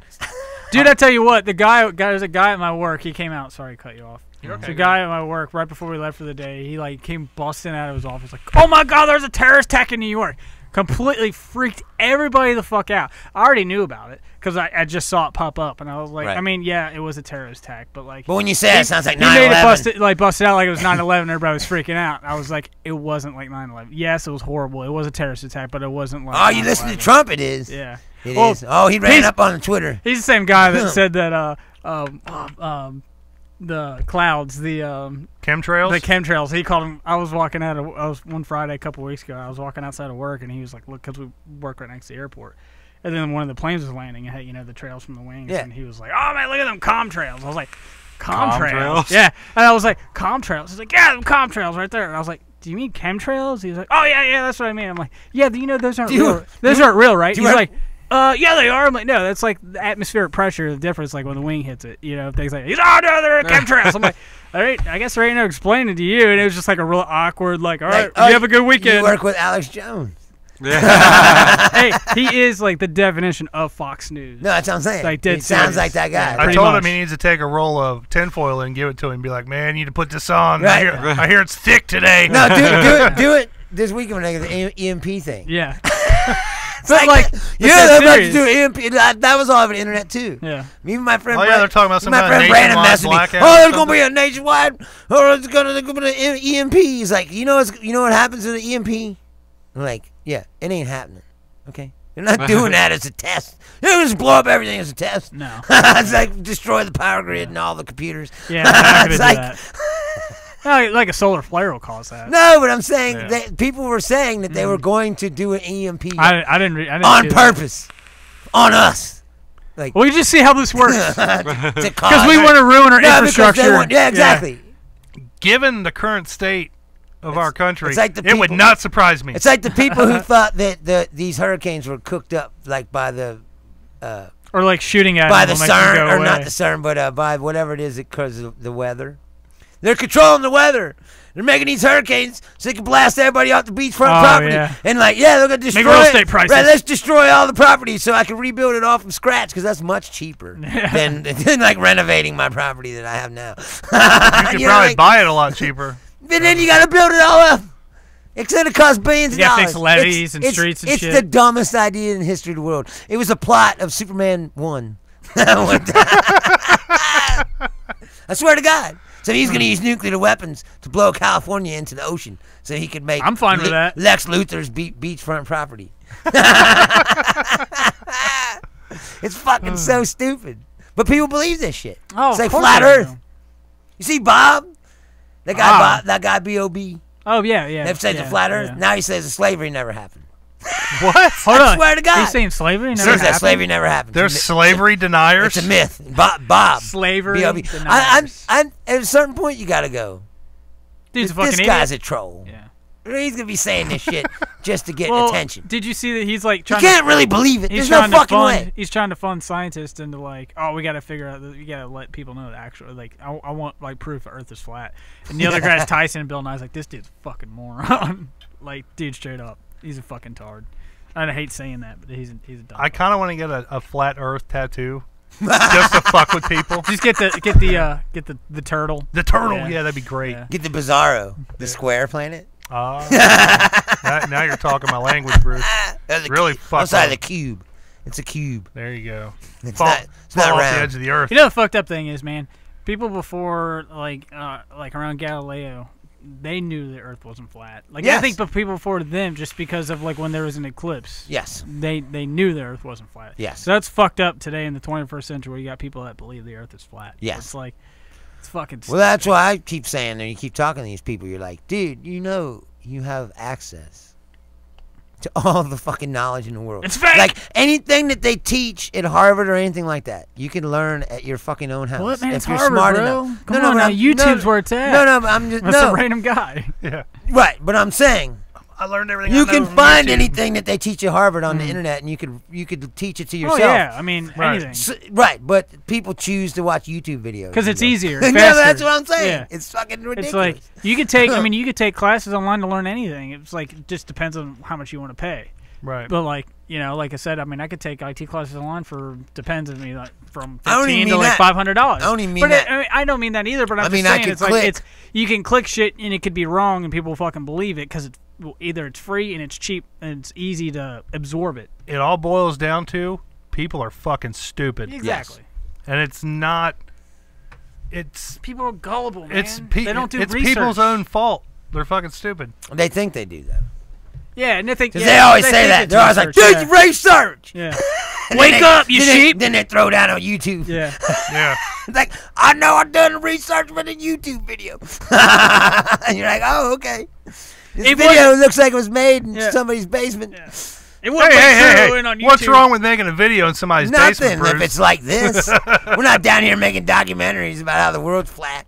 Speaker 3: Dude, I tell you what, there's a guy at my work. He came out. Sorry, to cut you off. There's a guy at my work right before we left for the day. He like came busting out of his office like, "Oh my God, there's a terrorist attack in New York!" Completely freaked everybody the fuck out. I already knew about it because I just saw it pop up, and I was like, I mean, yeah, it was a terrorist attack, but like.
Speaker 4: But when you say it sounds like 9/11.
Speaker 3: He made it busted out like it was 9/11. Everybody was freaking out. I was like, it wasn't like 9/11. Yes, it was horrible. It was a terrorist attack, but it wasn't like.
Speaker 4: Oh, you listen to Trump? It is.
Speaker 3: Yeah.
Speaker 4: It is. Oh, he ran up on Twitter.
Speaker 3: He's the same guy that said that the clouds, the
Speaker 1: chemtrails.
Speaker 3: The chemtrails. He called them. I was one Friday a couple weeks ago. I was walking outside of work, and he was like, "Look, because we work right next to the airport." And then one of the planes was landing, and had the trails from the wings.
Speaker 4: Yeah.
Speaker 3: And he was like, "Oh man, look at them contrails." I was like, "Contrails?" Yeah. And I was like, "Contrails?" He's like, "Yeah, them contrails right there." And I was like, "Do you mean chemtrails?" He was like, "Oh yeah, that's what I mean." I'm like, "Yeah, those aren't real. Those aren't real, right?" He's like. Yeah, they are. I'm like, no, that's like the atmospheric pressure, the difference, like when the wing hits it, things like, oh, no, they're chemtrails. I'm like, all right, I guess there ain't no explaining to you. And it was just like a real awkward, like, all right, you have a good weekend.
Speaker 4: You work with Alex Jones.
Speaker 3: Yeah. Hey, he is like the definition of Fox News.
Speaker 4: No, that's what I'm saying.
Speaker 3: Like,
Speaker 4: it sounds like that guy.
Speaker 1: I told him he needs to take a roll of tinfoil and give it to him and be like, man, you need to put this on. Right. I hear it's thick today.
Speaker 4: No, do it this weekend when I get the EMP thing.
Speaker 3: Yeah.
Speaker 4: But they're about to do EMP. That was all over the internet too.
Speaker 3: Yeah.
Speaker 4: Me and my friend.
Speaker 1: Oh yeah, they're talking about some
Speaker 4: my friend Brandon messaged me.
Speaker 1: Oh,
Speaker 4: there's gonna be a nationwide. Oh, it's gonna be an EMP. He's like, you know what happens to the EMP? I'm like, yeah, it ain't happening. Okay, they're not doing that as a test. They'll just blow up everything as a test.
Speaker 3: No.
Speaker 4: It's like destroy the power grid and all the computers.
Speaker 3: Yeah, they're not gonna do that. Like a solar flare will cause that.
Speaker 4: No, but I'm saying that people were saying that they were going to do an EMP.
Speaker 3: I didn't
Speaker 4: on purpose, on us. Like,
Speaker 3: well, you just see how this works.
Speaker 4: Because
Speaker 3: we want to ruin our infrastructure.
Speaker 4: Yeah, exactly.
Speaker 1: Yeah. Given the current state of our country,
Speaker 4: like
Speaker 1: it would not surprise me.
Speaker 4: It's like the people who thought that these hurricanes were cooked up, like by the.
Speaker 3: Or like shooting at
Speaker 4: by the CERN, or not the CERN, but by whatever it is because of the weather. They're controlling the weather. They're making these hurricanes so they can blast everybody off the beachfront property.
Speaker 3: Yeah.
Speaker 4: And like, they're gonna destroy
Speaker 3: real estate prices.
Speaker 4: Right, let's destroy all the property so I can rebuild it all from scratch because that's much cheaper than like renovating my property that I have now.
Speaker 1: You could probably buy it a lot cheaper.
Speaker 4: But then you got to build it all up. It's going to cost billions of
Speaker 3: You gotta
Speaker 4: dollars.
Speaker 3: fix levees and streets and shit.
Speaker 4: It's the dumbest idea in the history of the world. It was a plot of Superman 1. I swear to God. So he's going to use nuclear weapons to blow California into the ocean so he could make
Speaker 3: I'm fine with that.
Speaker 4: Lex Luthor's beachfront property. It's fucking so stupid. But people believe this shit.
Speaker 3: Oh,
Speaker 4: it's like
Speaker 3: of course
Speaker 4: flat
Speaker 3: they
Speaker 4: Earth.
Speaker 3: do.
Speaker 4: You see Bob? That guy,
Speaker 3: Bob.
Speaker 4: that guy B.O.B.
Speaker 3: Oh, yeah.
Speaker 4: They've said the flat Earth.
Speaker 3: Yeah.
Speaker 4: Now he says that slavery never happened.
Speaker 1: What?
Speaker 3: Hold
Speaker 4: I
Speaker 3: on.
Speaker 4: swear to God.
Speaker 3: He's saying slavery
Speaker 4: He
Speaker 3: never
Speaker 4: says that
Speaker 3: happened?
Speaker 4: slavery never happened.
Speaker 1: There's slavery deniers.
Speaker 4: It's a myth. Bob.
Speaker 3: Slavery
Speaker 4: B.O.B.
Speaker 3: deniers.
Speaker 4: At a certain point, you got to go.
Speaker 3: Dude's a fucking
Speaker 4: This
Speaker 3: idiot.
Speaker 4: guy's a troll.
Speaker 3: Yeah.
Speaker 4: He's going to be saying this shit just to get
Speaker 3: Well,
Speaker 4: attention.
Speaker 3: did you see that he's like
Speaker 4: You
Speaker 3: trying
Speaker 4: can't really believe it.
Speaker 3: He's
Speaker 4: There's no
Speaker 3: trying to
Speaker 4: fucking
Speaker 3: fund.
Speaker 4: way.
Speaker 3: He's trying to fund scientists into like, oh, we got to figure out. We got to let people know that actually, like, I want like proof the Earth is flat. And the other guy's Tyson and Bill Nye's like, this dude's a fucking moron. Like, dude, straight up, he's a fucking tard. I hate saying that, but he's a dumb.
Speaker 1: I kind of want to get a flat Earth tattoo, just to fuck with people.
Speaker 3: Just get the turtle.
Speaker 1: The turtle,
Speaker 3: Yeah.
Speaker 1: yeah, that'd be great.
Speaker 3: Yeah.
Speaker 4: Get the Bizarro, the square planet.
Speaker 1: Now you're talking my language, Bruce. Really fuck
Speaker 4: I'm sorry,
Speaker 1: up.
Speaker 4: the cube. It's a cube.
Speaker 1: There you go.
Speaker 4: It's
Speaker 1: Fall,
Speaker 4: not. It's
Speaker 1: fall
Speaker 4: not
Speaker 1: off the
Speaker 4: round.
Speaker 1: edge of the earth.
Speaker 3: You know the fucked up thing is, man, people before like around Galileo, they knew the Earth wasn't flat. Like
Speaker 4: Yes.
Speaker 3: I think, but people before them, just because of like when there was an eclipse,
Speaker 4: Yes.
Speaker 3: they knew the Earth wasn't flat.
Speaker 4: Yes.
Speaker 3: So that's fucked up today in the 21st century, where you got people that believe the Earth is flat.
Speaker 4: Yes.
Speaker 3: It's like it's fucking.
Speaker 4: Well, that's why I keep saying, and you keep talking to these people. You're like, dude, you know, you have access to all the fucking knowledge in the world.
Speaker 3: It's fake!
Speaker 4: Like anything that they teach at Harvard or anything like that, you can learn at your fucking own house.
Speaker 3: What, man?
Speaker 4: if
Speaker 3: It's
Speaker 4: you're
Speaker 3: Harvard,
Speaker 4: smart
Speaker 3: bro.
Speaker 4: enough.
Speaker 3: Come on now, YouTube's where it's at.
Speaker 4: No, but I'm just
Speaker 3: That's
Speaker 4: no.
Speaker 3: a random guy.
Speaker 1: Yeah.
Speaker 4: Right, but I'm saying
Speaker 1: I learned everything.
Speaker 4: you
Speaker 1: I know
Speaker 4: can
Speaker 1: from
Speaker 4: find
Speaker 1: YouTube.
Speaker 4: anything that they teach at Harvard on the internet, and you could teach it to
Speaker 3: Oh
Speaker 4: yourself.
Speaker 3: yeah, I mean
Speaker 1: Right.
Speaker 3: anything.
Speaker 4: Right, but people choose to watch YouTube videos
Speaker 3: Because it's
Speaker 4: you know?
Speaker 3: easier,
Speaker 4: No,
Speaker 3: faster.
Speaker 4: that's what I'm saying.
Speaker 3: Yeah.
Speaker 4: It's fucking ridiculous.
Speaker 3: It's like you could take. I mean, you could take classes online to learn anything. It's like it just depends on how much you want to pay.
Speaker 1: Right.
Speaker 3: But like like I said, I mean, I could take IT classes online for depends on me like from
Speaker 4: I don't even
Speaker 3: $15 to
Speaker 4: mean
Speaker 3: like
Speaker 4: that.
Speaker 3: $500.
Speaker 4: I don't even mean
Speaker 3: but
Speaker 4: that.
Speaker 3: I don't mean that either. But I'm
Speaker 4: I
Speaker 3: just
Speaker 4: mean, I
Speaker 3: saying
Speaker 4: could
Speaker 3: it's like
Speaker 4: click.
Speaker 3: it's you can click shit and it could be wrong and people fucking believe it because either it's free and it's cheap and it's easy to absorb it.
Speaker 1: It all boils down to people are fucking stupid.
Speaker 3: Exactly.
Speaker 1: And it's not. It's
Speaker 3: People are gullible, man.
Speaker 1: it's
Speaker 3: they don't do
Speaker 1: it's
Speaker 3: research.
Speaker 1: people's own fault. They're fucking stupid.
Speaker 4: They think they do that.
Speaker 3: Yeah, and they think
Speaker 4: Because they always say that. They're always like, dude, research.
Speaker 3: Yeah.
Speaker 4: And
Speaker 3: Wake
Speaker 4: then
Speaker 3: up, you
Speaker 4: then
Speaker 3: sheep.
Speaker 4: Then they throw down on YouTube.
Speaker 3: Yeah.
Speaker 1: Yeah.
Speaker 4: It's like, I know I done the research for the YouTube video. And you're like, oh, okay. This
Speaker 3: It
Speaker 4: video looks like it was made in
Speaker 3: Yeah.
Speaker 4: somebody's basement.
Speaker 3: Yeah. It wouldn't
Speaker 1: Hey,
Speaker 3: in on YouTube.
Speaker 1: what's wrong with making a video in somebody's
Speaker 4: Nothing
Speaker 1: basement, Bruce?
Speaker 4: if it's like this. We're not down here making documentaries about how the world's flat.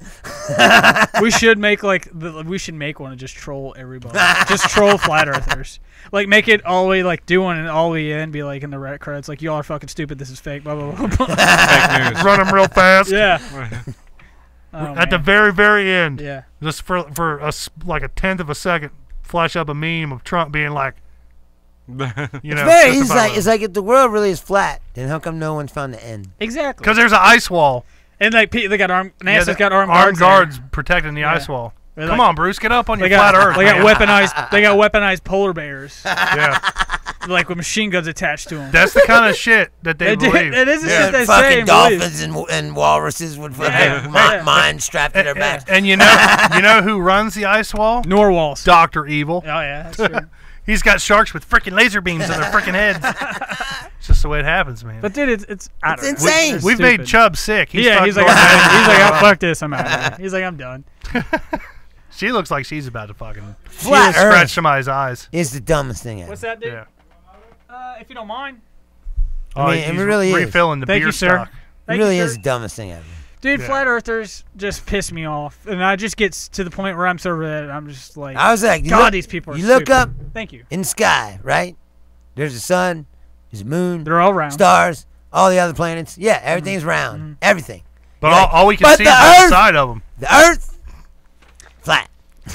Speaker 3: We should make we should make one and just troll everybody. Just troll flat earthers. Like make it all the way like do one and all the way in be like in the red credits like y'all are fucking stupid. This is fake. Blah blah blah. blah.
Speaker 2: Fake news.
Speaker 1: Run them real fast.
Speaker 3: Yeah. Oh,
Speaker 1: At the
Speaker 3: man.
Speaker 1: very, very end,
Speaker 3: Yeah.
Speaker 1: just for like a tenth of a second, flash up a meme of Trump being like, you know,
Speaker 4: It's like if the world really is flat, then how come no one's found the end?
Speaker 3: Exactly.
Speaker 1: because there's an ice wall.
Speaker 3: And like they got NASA's
Speaker 1: Yeah,
Speaker 3: got armed guards. there.
Speaker 1: protecting the
Speaker 3: Yeah.
Speaker 1: ice wall.
Speaker 3: They're
Speaker 1: Come
Speaker 3: like-
Speaker 1: on, Bruce, get up on your
Speaker 3: They
Speaker 1: flat
Speaker 3: got
Speaker 1: Earth.
Speaker 3: they got
Speaker 1: man.
Speaker 3: weaponized. They got weaponized polar bears,
Speaker 1: Yeah,
Speaker 3: like with machine guns attached to them.
Speaker 1: that's the kind of shit that they believe.
Speaker 3: That is the
Speaker 1: Yeah.
Speaker 3: shit they say.
Speaker 4: Fucking
Speaker 3: and believe.
Speaker 4: dolphins and walruses with fucking
Speaker 3: Yeah.
Speaker 4: mines strapped to their backs.
Speaker 1: And you know who runs the ice wall?
Speaker 3: Norwals.
Speaker 1: Dr. Evil.
Speaker 3: Oh yeah, that's true.
Speaker 1: He's got sharks with freaking laser beams in their freaking heads. It's just the way it happens, man.
Speaker 3: But dude, it's I don't know.
Speaker 4: insane.
Speaker 3: It's
Speaker 1: We've made
Speaker 3: stupid.
Speaker 1: Chubb sick.
Speaker 3: He's like,
Speaker 1: fucking
Speaker 3: he's like, oh, fuck this, I'm out. Of here. He's like, I'm done.
Speaker 1: She looks like she's about to fucking
Speaker 4: Flat
Speaker 1: scratch
Speaker 4: Earth
Speaker 1: somebody's eyes.
Speaker 4: is the dumbest thing ever.
Speaker 3: What's that, dude?
Speaker 1: Yeah.
Speaker 3: If you don't mind,
Speaker 1: Oh,
Speaker 4: I mean, it
Speaker 1: he's
Speaker 4: really is.
Speaker 1: refilling the
Speaker 3: Thank
Speaker 1: beer
Speaker 3: you, sir.
Speaker 1: stock.
Speaker 4: It
Speaker 3: Thank
Speaker 4: really
Speaker 3: you,
Speaker 4: is
Speaker 3: sir.
Speaker 4: the dumbest thing ever.
Speaker 3: Dude,
Speaker 1: Yeah.
Speaker 3: flat earthers just piss me off, and I just get to the point where I'm so red. I'm just like,
Speaker 4: I was like,
Speaker 3: God, these people are.
Speaker 4: you look
Speaker 3: stupid.
Speaker 4: up
Speaker 3: Thank you.
Speaker 4: in the sky, right? There's a sun, there's a moon,
Speaker 3: They're all round.
Speaker 4: stars, all the other planets. Yeah, everything's round. Everything.
Speaker 1: But
Speaker 4: You're like,
Speaker 1: all we can
Speaker 4: but
Speaker 1: see
Speaker 4: the
Speaker 1: is the
Speaker 4: Earth-
Speaker 1: side of them.
Speaker 4: The Earth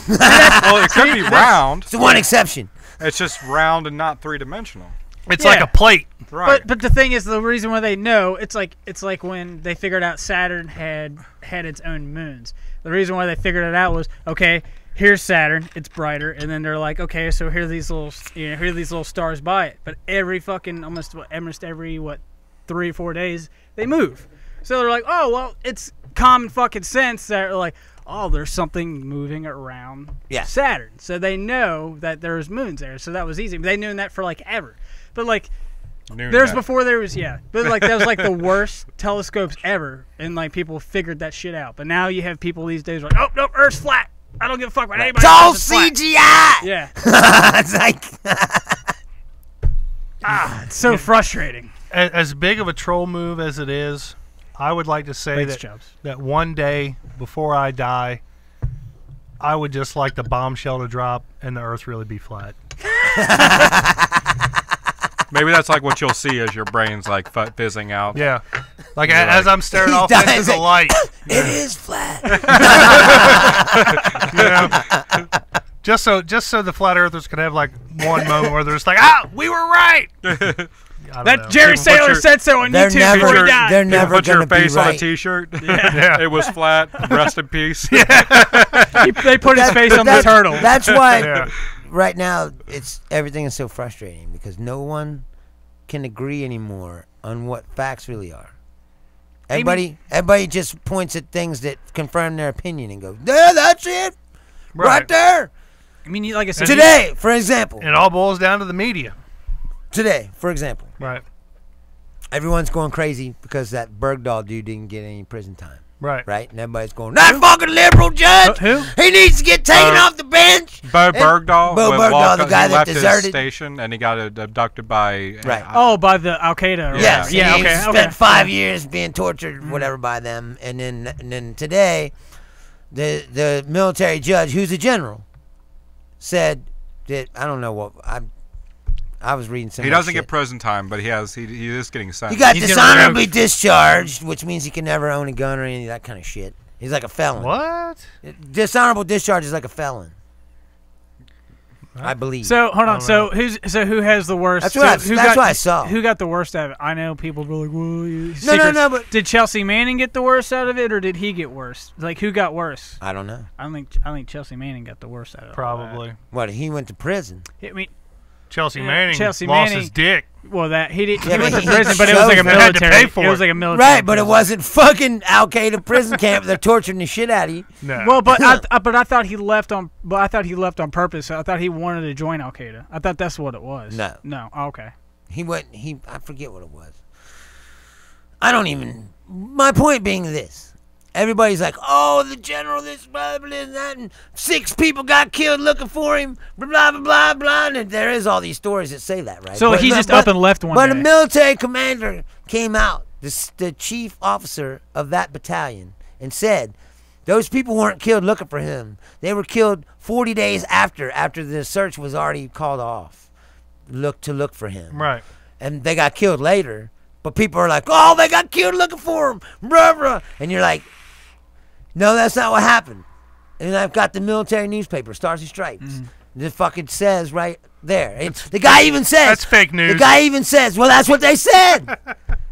Speaker 2: Well, it could be round.
Speaker 4: It's the one exception.
Speaker 2: It's just round and not three-dimensional.
Speaker 1: It's like a plate.
Speaker 2: Right.
Speaker 3: But the thing is, the reason why they know it's like when they figured out Saturn had its own moons. The reason why they figured it out was, okay, here's Saturn, it's brighter, and then they're like, okay, so here are these little stars by it. But every fucking almost every 3 or 4 days they move. So they're like, oh well, it's common fucking sense that they're like, oh, there's something moving around Saturn. So they know that there's moons there. So that was easy. They knew that for like ever. But like before there was but like that was like the worst telescopes ever, and like people figured that shit out. But now you have people these days like, oh no, Earth's flat. I don't give a fuck about anybody.
Speaker 4: It's all
Speaker 3: says it's
Speaker 4: CGI.
Speaker 3: Yeah.
Speaker 4: It's like
Speaker 3: it's so frustrating.
Speaker 1: As big of a troll move as it is, I would like to say that one day before I die, I would just like the bombshell to drop and the Earth really be flat.
Speaker 2: Maybe that's like what you'll see as your brain's like fizzing out.
Speaker 1: Yeah. Like as I'm staring off into the light.
Speaker 4: It is flat.
Speaker 1: Just so the flat earthers could have like one moment where they're just like, we were right.
Speaker 3: That Jerry Saylor said so on YouTube before he died.
Speaker 4: They're never
Speaker 2: put your face
Speaker 4: right.
Speaker 2: on a T-shirt. Yeah. It was flat. Rest in peace.
Speaker 3: They put his face on the turtle.
Speaker 4: That's why right now everything is so frustrating because no one can agree anymore on what facts really are. Everybody just points at things that confirm their opinion and goes, "Yeah, that's it, right there."
Speaker 3: I mean, like I said,
Speaker 4: today, for example,
Speaker 1: it all boils down to the media.
Speaker 4: Today, for example,
Speaker 1: right?
Speaker 4: Everyone's going crazy because that Bergdahl dude didn't get any prison time.
Speaker 1: Right.
Speaker 4: And everybody's going, that fucking liberal judge.
Speaker 3: Who?
Speaker 4: He needs to get taken off the bench.
Speaker 2: Bo Bergdahl.
Speaker 4: Bo Bergdahl, the guy that deserted
Speaker 2: his station, and he got abducted by.
Speaker 3: By the Al Qaeda.
Speaker 4: Yes.
Speaker 3: Yeah.
Speaker 4: He spent 5 years being tortured, whatever, by them, and then today, the military judge, who's a general, said that I don't know what I was reading some.
Speaker 2: He doesn't get prison time, but he is getting sentenced.
Speaker 4: He got dishonorably discharged, which means he can never own a gun or any of that kind of shit. He's like a felon.
Speaker 1: What?
Speaker 4: Dishonorable discharge is like a felon, I believe.
Speaker 3: So hold on. So who has the worst?
Speaker 4: That's what I saw.
Speaker 3: Who got the worst out of it? I know people were like,
Speaker 4: "Well, no." But
Speaker 3: did Chelsea Manning get the worst out of it, or did he get worse? Like, who got worse?
Speaker 4: I don't know.
Speaker 3: I think Chelsea Manning got the worst out of it.
Speaker 1: Probably.
Speaker 4: What? He went to prison.
Speaker 3: I mean,
Speaker 1: Chelsea Manning lost his dick.
Speaker 3: Well, that he went to prison, but it was like a military. It was like a military.
Speaker 4: Right, but it wasn't fucking Al Qaeda prison camp. They're torturing the shit out of you.
Speaker 1: No.
Speaker 3: Well, but I thought he left on. But I thought he left on purpose. I thought he wanted to join Al Qaeda. I thought that's what it was.
Speaker 4: No.
Speaker 3: Oh, okay.
Speaker 4: He went. I forget what it was. I don't even. My point being this. Everybody's like, oh, the general, this, blah, blah, that, and 6 people got killed looking for him, blah, blah, blah, blah, blah. And there is all these stories that say that, right?
Speaker 3: So he's just up and left one day.
Speaker 4: But a military commander came out, the chief officer of that battalion, and said, those people weren't killed looking for him. They were killed 40 days after the search was already called off, to look for him.
Speaker 1: Right.
Speaker 4: And they got killed later, but people are like, oh, they got killed looking for him, blah, blah. And you're like, no, that's not what happened. And I've got the military newspaper, Stars and Stripes. It fucking says right there. The guy even says.
Speaker 1: That's fake news.
Speaker 4: The guy even says, well, that's what they said.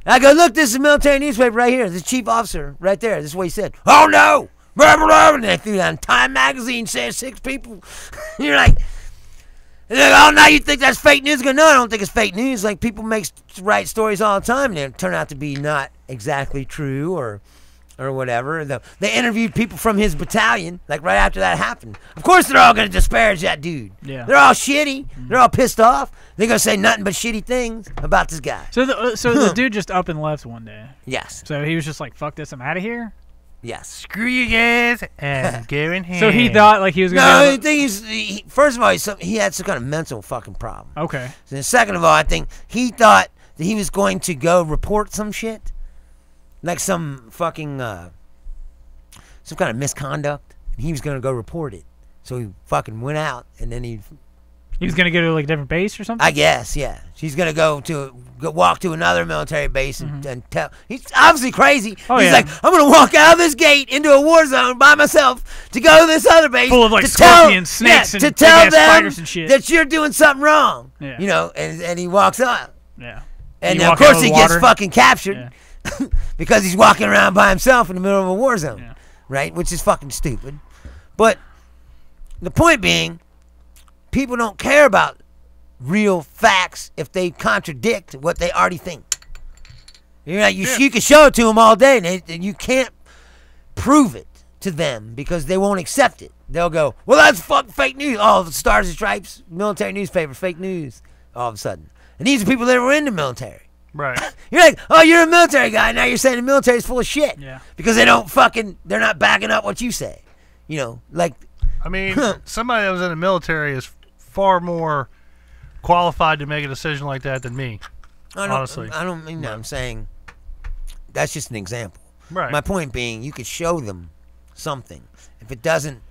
Speaker 4: I go, look, this is a military newspaper right here. This chief officer right there. This is what he said. Oh, no. Blah, blah, blah. And they threw that on Time Magazine, saying 6 people. You're like, oh, now you think that's fake news? I go, no, I don't think it's fake news. Like, people write stories all the time, and they turn out to be not exactly true or whatever. They interviewed people from his battalion, like right after that happened. Of course, they're all going to disparage that dude.
Speaker 3: Yeah.
Speaker 4: They're all shitty. They're all pissed off. They're going to say nothing but shitty things about this guy.
Speaker 3: So the dude just up and left one day.
Speaker 4: Yes.
Speaker 3: So he was just like, fuck this, I'm out of here?
Speaker 4: Yes.
Speaker 1: Screw you guys and go in here.
Speaker 3: So he thought like he was going
Speaker 4: to... No, the thing is, first of all, he had some kind of mental fucking problem.
Speaker 3: Okay.
Speaker 4: And second of all, I think he thought that he was going to go report some shit. Like some fucking, some kind of misconduct. And he was going to go report it. So he fucking went out, and then he
Speaker 3: He was gonna go to like a different base or something.
Speaker 4: I guess, yeah. She's gonna go walk to another military base and tell. He's obviously crazy.
Speaker 3: Oh,
Speaker 4: He's
Speaker 3: yeah.
Speaker 4: like, I'm gonna walk out of this gate into a war zone by myself to go to this other base
Speaker 3: Full of, like,
Speaker 4: to tell,
Speaker 3: scorpions, snakes, and
Speaker 4: to tell
Speaker 3: big-ass
Speaker 4: them
Speaker 3: spiders and shit.
Speaker 4: that you're doing something wrong.
Speaker 3: Yeah.
Speaker 4: You know, and he walks out,
Speaker 3: Yeah.
Speaker 4: and
Speaker 3: You
Speaker 4: of
Speaker 3: walk
Speaker 4: course
Speaker 3: out of
Speaker 4: he
Speaker 3: the
Speaker 4: gets
Speaker 3: water.
Speaker 4: fucking captured because he's walking around by himself in the middle of a war zone,
Speaker 3: Yeah.
Speaker 4: right? Which is fucking stupid. But the point being, people don't care about real facts if they contradict what they already think. You know, you can show it to them all day, and you can't prove it to them because they won't accept it. They'll go, well, that's fucking fake news. Oh, the Stars and Stripes, military newspaper, fake news, all of a sudden. And these are people that were in the military.
Speaker 1: Right.
Speaker 4: You're like, oh, you're a military guy. Now you're saying the military is full of shit.
Speaker 3: Yeah.
Speaker 4: Because they're not backing up what you say. You know, like,
Speaker 1: I mean, somebody that was in the military is far more qualified to make a decision like that than me. Honestly.
Speaker 4: I don't mean that. I'm saying that's just an example.
Speaker 1: Right.
Speaker 4: My point being, you could show them something. If it doesn't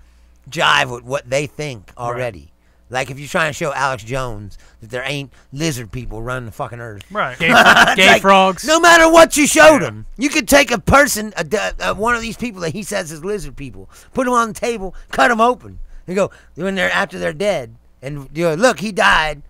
Speaker 4: jive with what they think already. Like if you're trying to show Alex Jones that there ain't lizard people running the fucking earth.
Speaker 1: Right.
Speaker 3: Gay
Speaker 4: Like,
Speaker 3: frogs.
Speaker 4: No matter what you showed him, you could take a person, one of these people that he says is lizard people, put them on the table, cut them open, and go after they're dead, and you know, look, he died.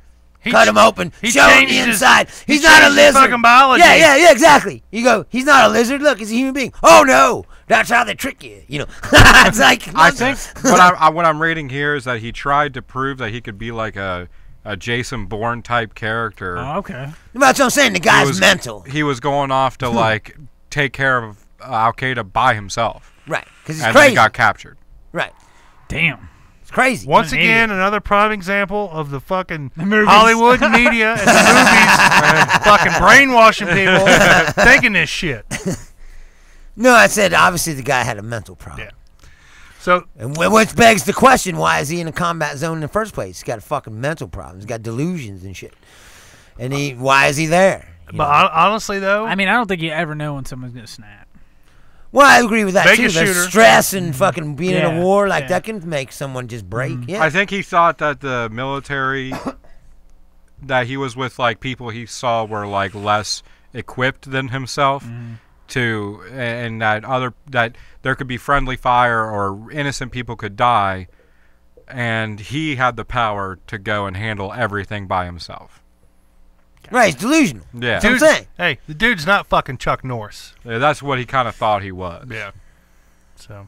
Speaker 4: Cut him open. Show him the inside. He's not a lizard.
Speaker 1: Fucking biology.
Speaker 4: Yeah, exactly. You go, he's not a lizard. Look, he's a human being. Oh no, that's how they trick you. You know, it's like
Speaker 2: I think what I'm reading here is that he tried to prove that he could be like a Jason Bourne type character.
Speaker 3: Oh, okay.
Speaker 4: That's what I'm saying. The guy's mental.
Speaker 2: He was going off to like take care of Al Qaeda by himself.
Speaker 4: Right, because he's
Speaker 2: and
Speaker 4: crazy.
Speaker 2: then he got captured.
Speaker 4: Right,
Speaker 3: Damn.
Speaker 4: it's crazy.
Speaker 1: Once
Speaker 3: An
Speaker 1: again,
Speaker 3: idiot.
Speaker 1: another prime example of the fucking
Speaker 3: movies.
Speaker 1: Hollywood media and the movies fucking brainwashing people thinking this shit.
Speaker 4: No, I said obviously the guy had a mental problem.
Speaker 1: Yeah. So,
Speaker 4: And which begs the question: why is he in a combat zone in the first place? He's got a fucking mental problem. He's got delusions and shit. And why is he there? You
Speaker 1: but
Speaker 4: know?
Speaker 1: honestly though,
Speaker 3: I mean, I don't think you ever know when someone's gonna snap.
Speaker 4: Well, I agree with that
Speaker 1: Vegas
Speaker 4: too. There's
Speaker 1: shooter.
Speaker 4: stress and fucking being in
Speaker 3: Yeah,
Speaker 4: a war like
Speaker 3: yeah.
Speaker 4: that can make someone just break. Yeah,
Speaker 2: I think he thought that the military that he was with, like people he saw were like less equipped than himself and that there could be friendly fire or innocent people could die, and he had the power to go and handle everything by himself.
Speaker 4: right. He's delusional.
Speaker 2: Yeah.
Speaker 4: That's what I'm saying.
Speaker 1: hey, the dude's not fucking Chuck Norris.
Speaker 2: Yeah, that's what he kind of thought he was.
Speaker 1: Yeah. So,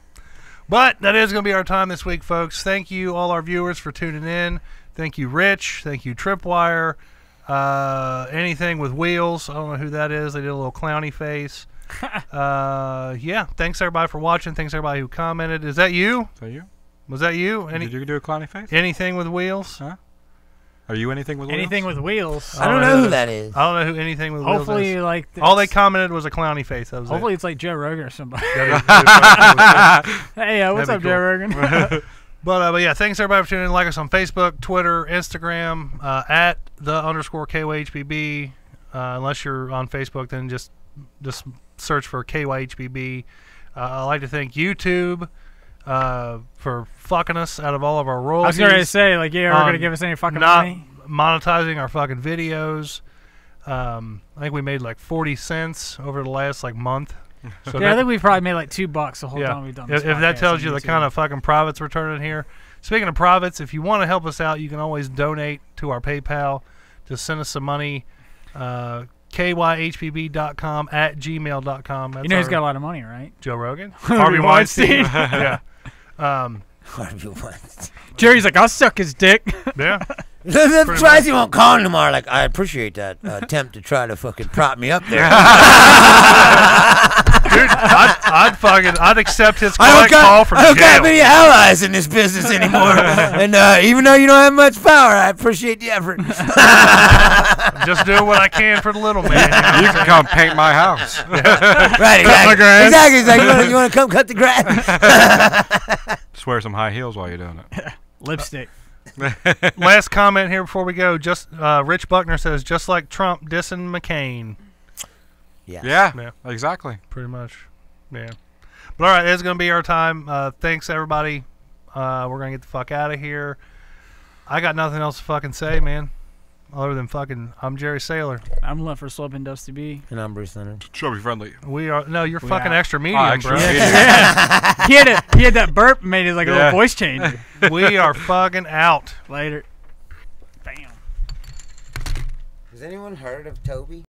Speaker 1: but that is going to be our time this week, folks. Thank you, all our viewers, for tuning in. Thank you, Rich. Thank you, Tripwire. Anything with wheels. I don't know who that is. They did a little clowny face. Yeah. Thanks everybody for watching. Thanks everybody who commented. Is that you?
Speaker 2: So you?
Speaker 1: Was that you?
Speaker 2: Did you do a clowny face?
Speaker 1: Anything with wheels?
Speaker 2: Huh? Are you anything with wheels?
Speaker 3: Anything with wheels.
Speaker 4: I don't know who that is.
Speaker 1: I don't know who anything with
Speaker 3: Hopefully,
Speaker 1: wheels is.
Speaker 3: like
Speaker 1: All they commented was a clowny face. That was
Speaker 3: hopefully it's like Joe Rogan or somebody.
Speaker 1: it.
Speaker 3: Hey, what's
Speaker 1: That'd
Speaker 3: up,
Speaker 1: be
Speaker 3: Joe Rogan?
Speaker 1: But yeah, thanks everybody for tuning in. Like us on Facebook, Twitter, Instagram, at @the_KYHBB. Unless you're on Facebook, then just search for KYHBB. I'd like to thank YouTube for fucking us out of all of our
Speaker 3: I was
Speaker 1: royalties.
Speaker 3: going to say, like, you're
Speaker 1: on
Speaker 3: going to give us any fucking
Speaker 1: not
Speaker 3: money?
Speaker 1: monetizing our fucking videos. I think we made like 40 cents over the last like month. So
Speaker 3: Yeah, I think we've probably made like $2 the whole time we've done this.
Speaker 1: if that
Speaker 3: podcast
Speaker 1: tells
Speaker 3: on
Speaker 1: you the
Speaker 3: YouTube.
Speaker 1: kind of fucking profits we're turning here. Speaking of profits, if you want to help us out, you can always donate to our PayPal. Just send us some money. KYHPB.com @gmail.com. That's
Speaker 3: You know who's
Speaker 1: our-
Speaker 3: got a lot of money, right?
Speaker 1: Joe Rogan?
Speaker 3: Harvey Weinstein.
Speaker 1: Yeah.
Speaker 4: Harvey Weinstein.
Speaker 3: Jerry's like, I'll suck his dick.
Speaker 1: Yeah.
Speaker 4: That's why he won't call him tomorrow. Like, I appreciate that attempt to try to fucking prop me up there.
Speaker 1: Dude, I'd accept his
Speaker 4: I
Speaker 1: collect call from
Speaker 4: I don't got
Speaker 1: jail.
Speaker 4: many allies in this business anymore. And even though you don't have much power, I appreciate the effort.
Speaker 1: I'm just doing what I can for the little man.
Speaker 2: You can come paint my house.
Speaker 4: Right,
Speaker 3: my grass.
Speaker 4: exactly. It's like, you want to come cut the grass?
Speaker 2: Just wear some high heels while you're doing it.
Speaker 3: Lipstick.
Speaker 1: Last comment here before we go. Just Rich Buckner says, just like Trump dissing McCain.
Speaker 4: Yes.
Speaker 2: Yeah,
Speaker 1: Yeah.
Speaker 2: exactly.
Speaker 1: Pretty much. Yeah. But all right, that's going to be our time. Thanks, everybody. We're going to get the fuck out of here. I got nothing else to fucking say, man. Other than fucking, I'm Jerry Saylor.
Speaker 3: I'm left for Sloping Dusty B.
Speaker 4: And I'm Bruce Leonard.
Speaker 2: Chubby friendly.
Speaker 1: We are. No, you're
Speaker 3: We
Speaker 1: fucking
Speaker 3: out.
Speaker 1: extra medium,
Speaker 2: Extra
Speaker 1: bro.
Speaker 2: medium.
Speaker 3: He had that burp, made it like a little voice change.
Speaker 1: We are fucking out.
Speaker 3: Later. Bam.
Speaker 4: Has anyone heard of Toby?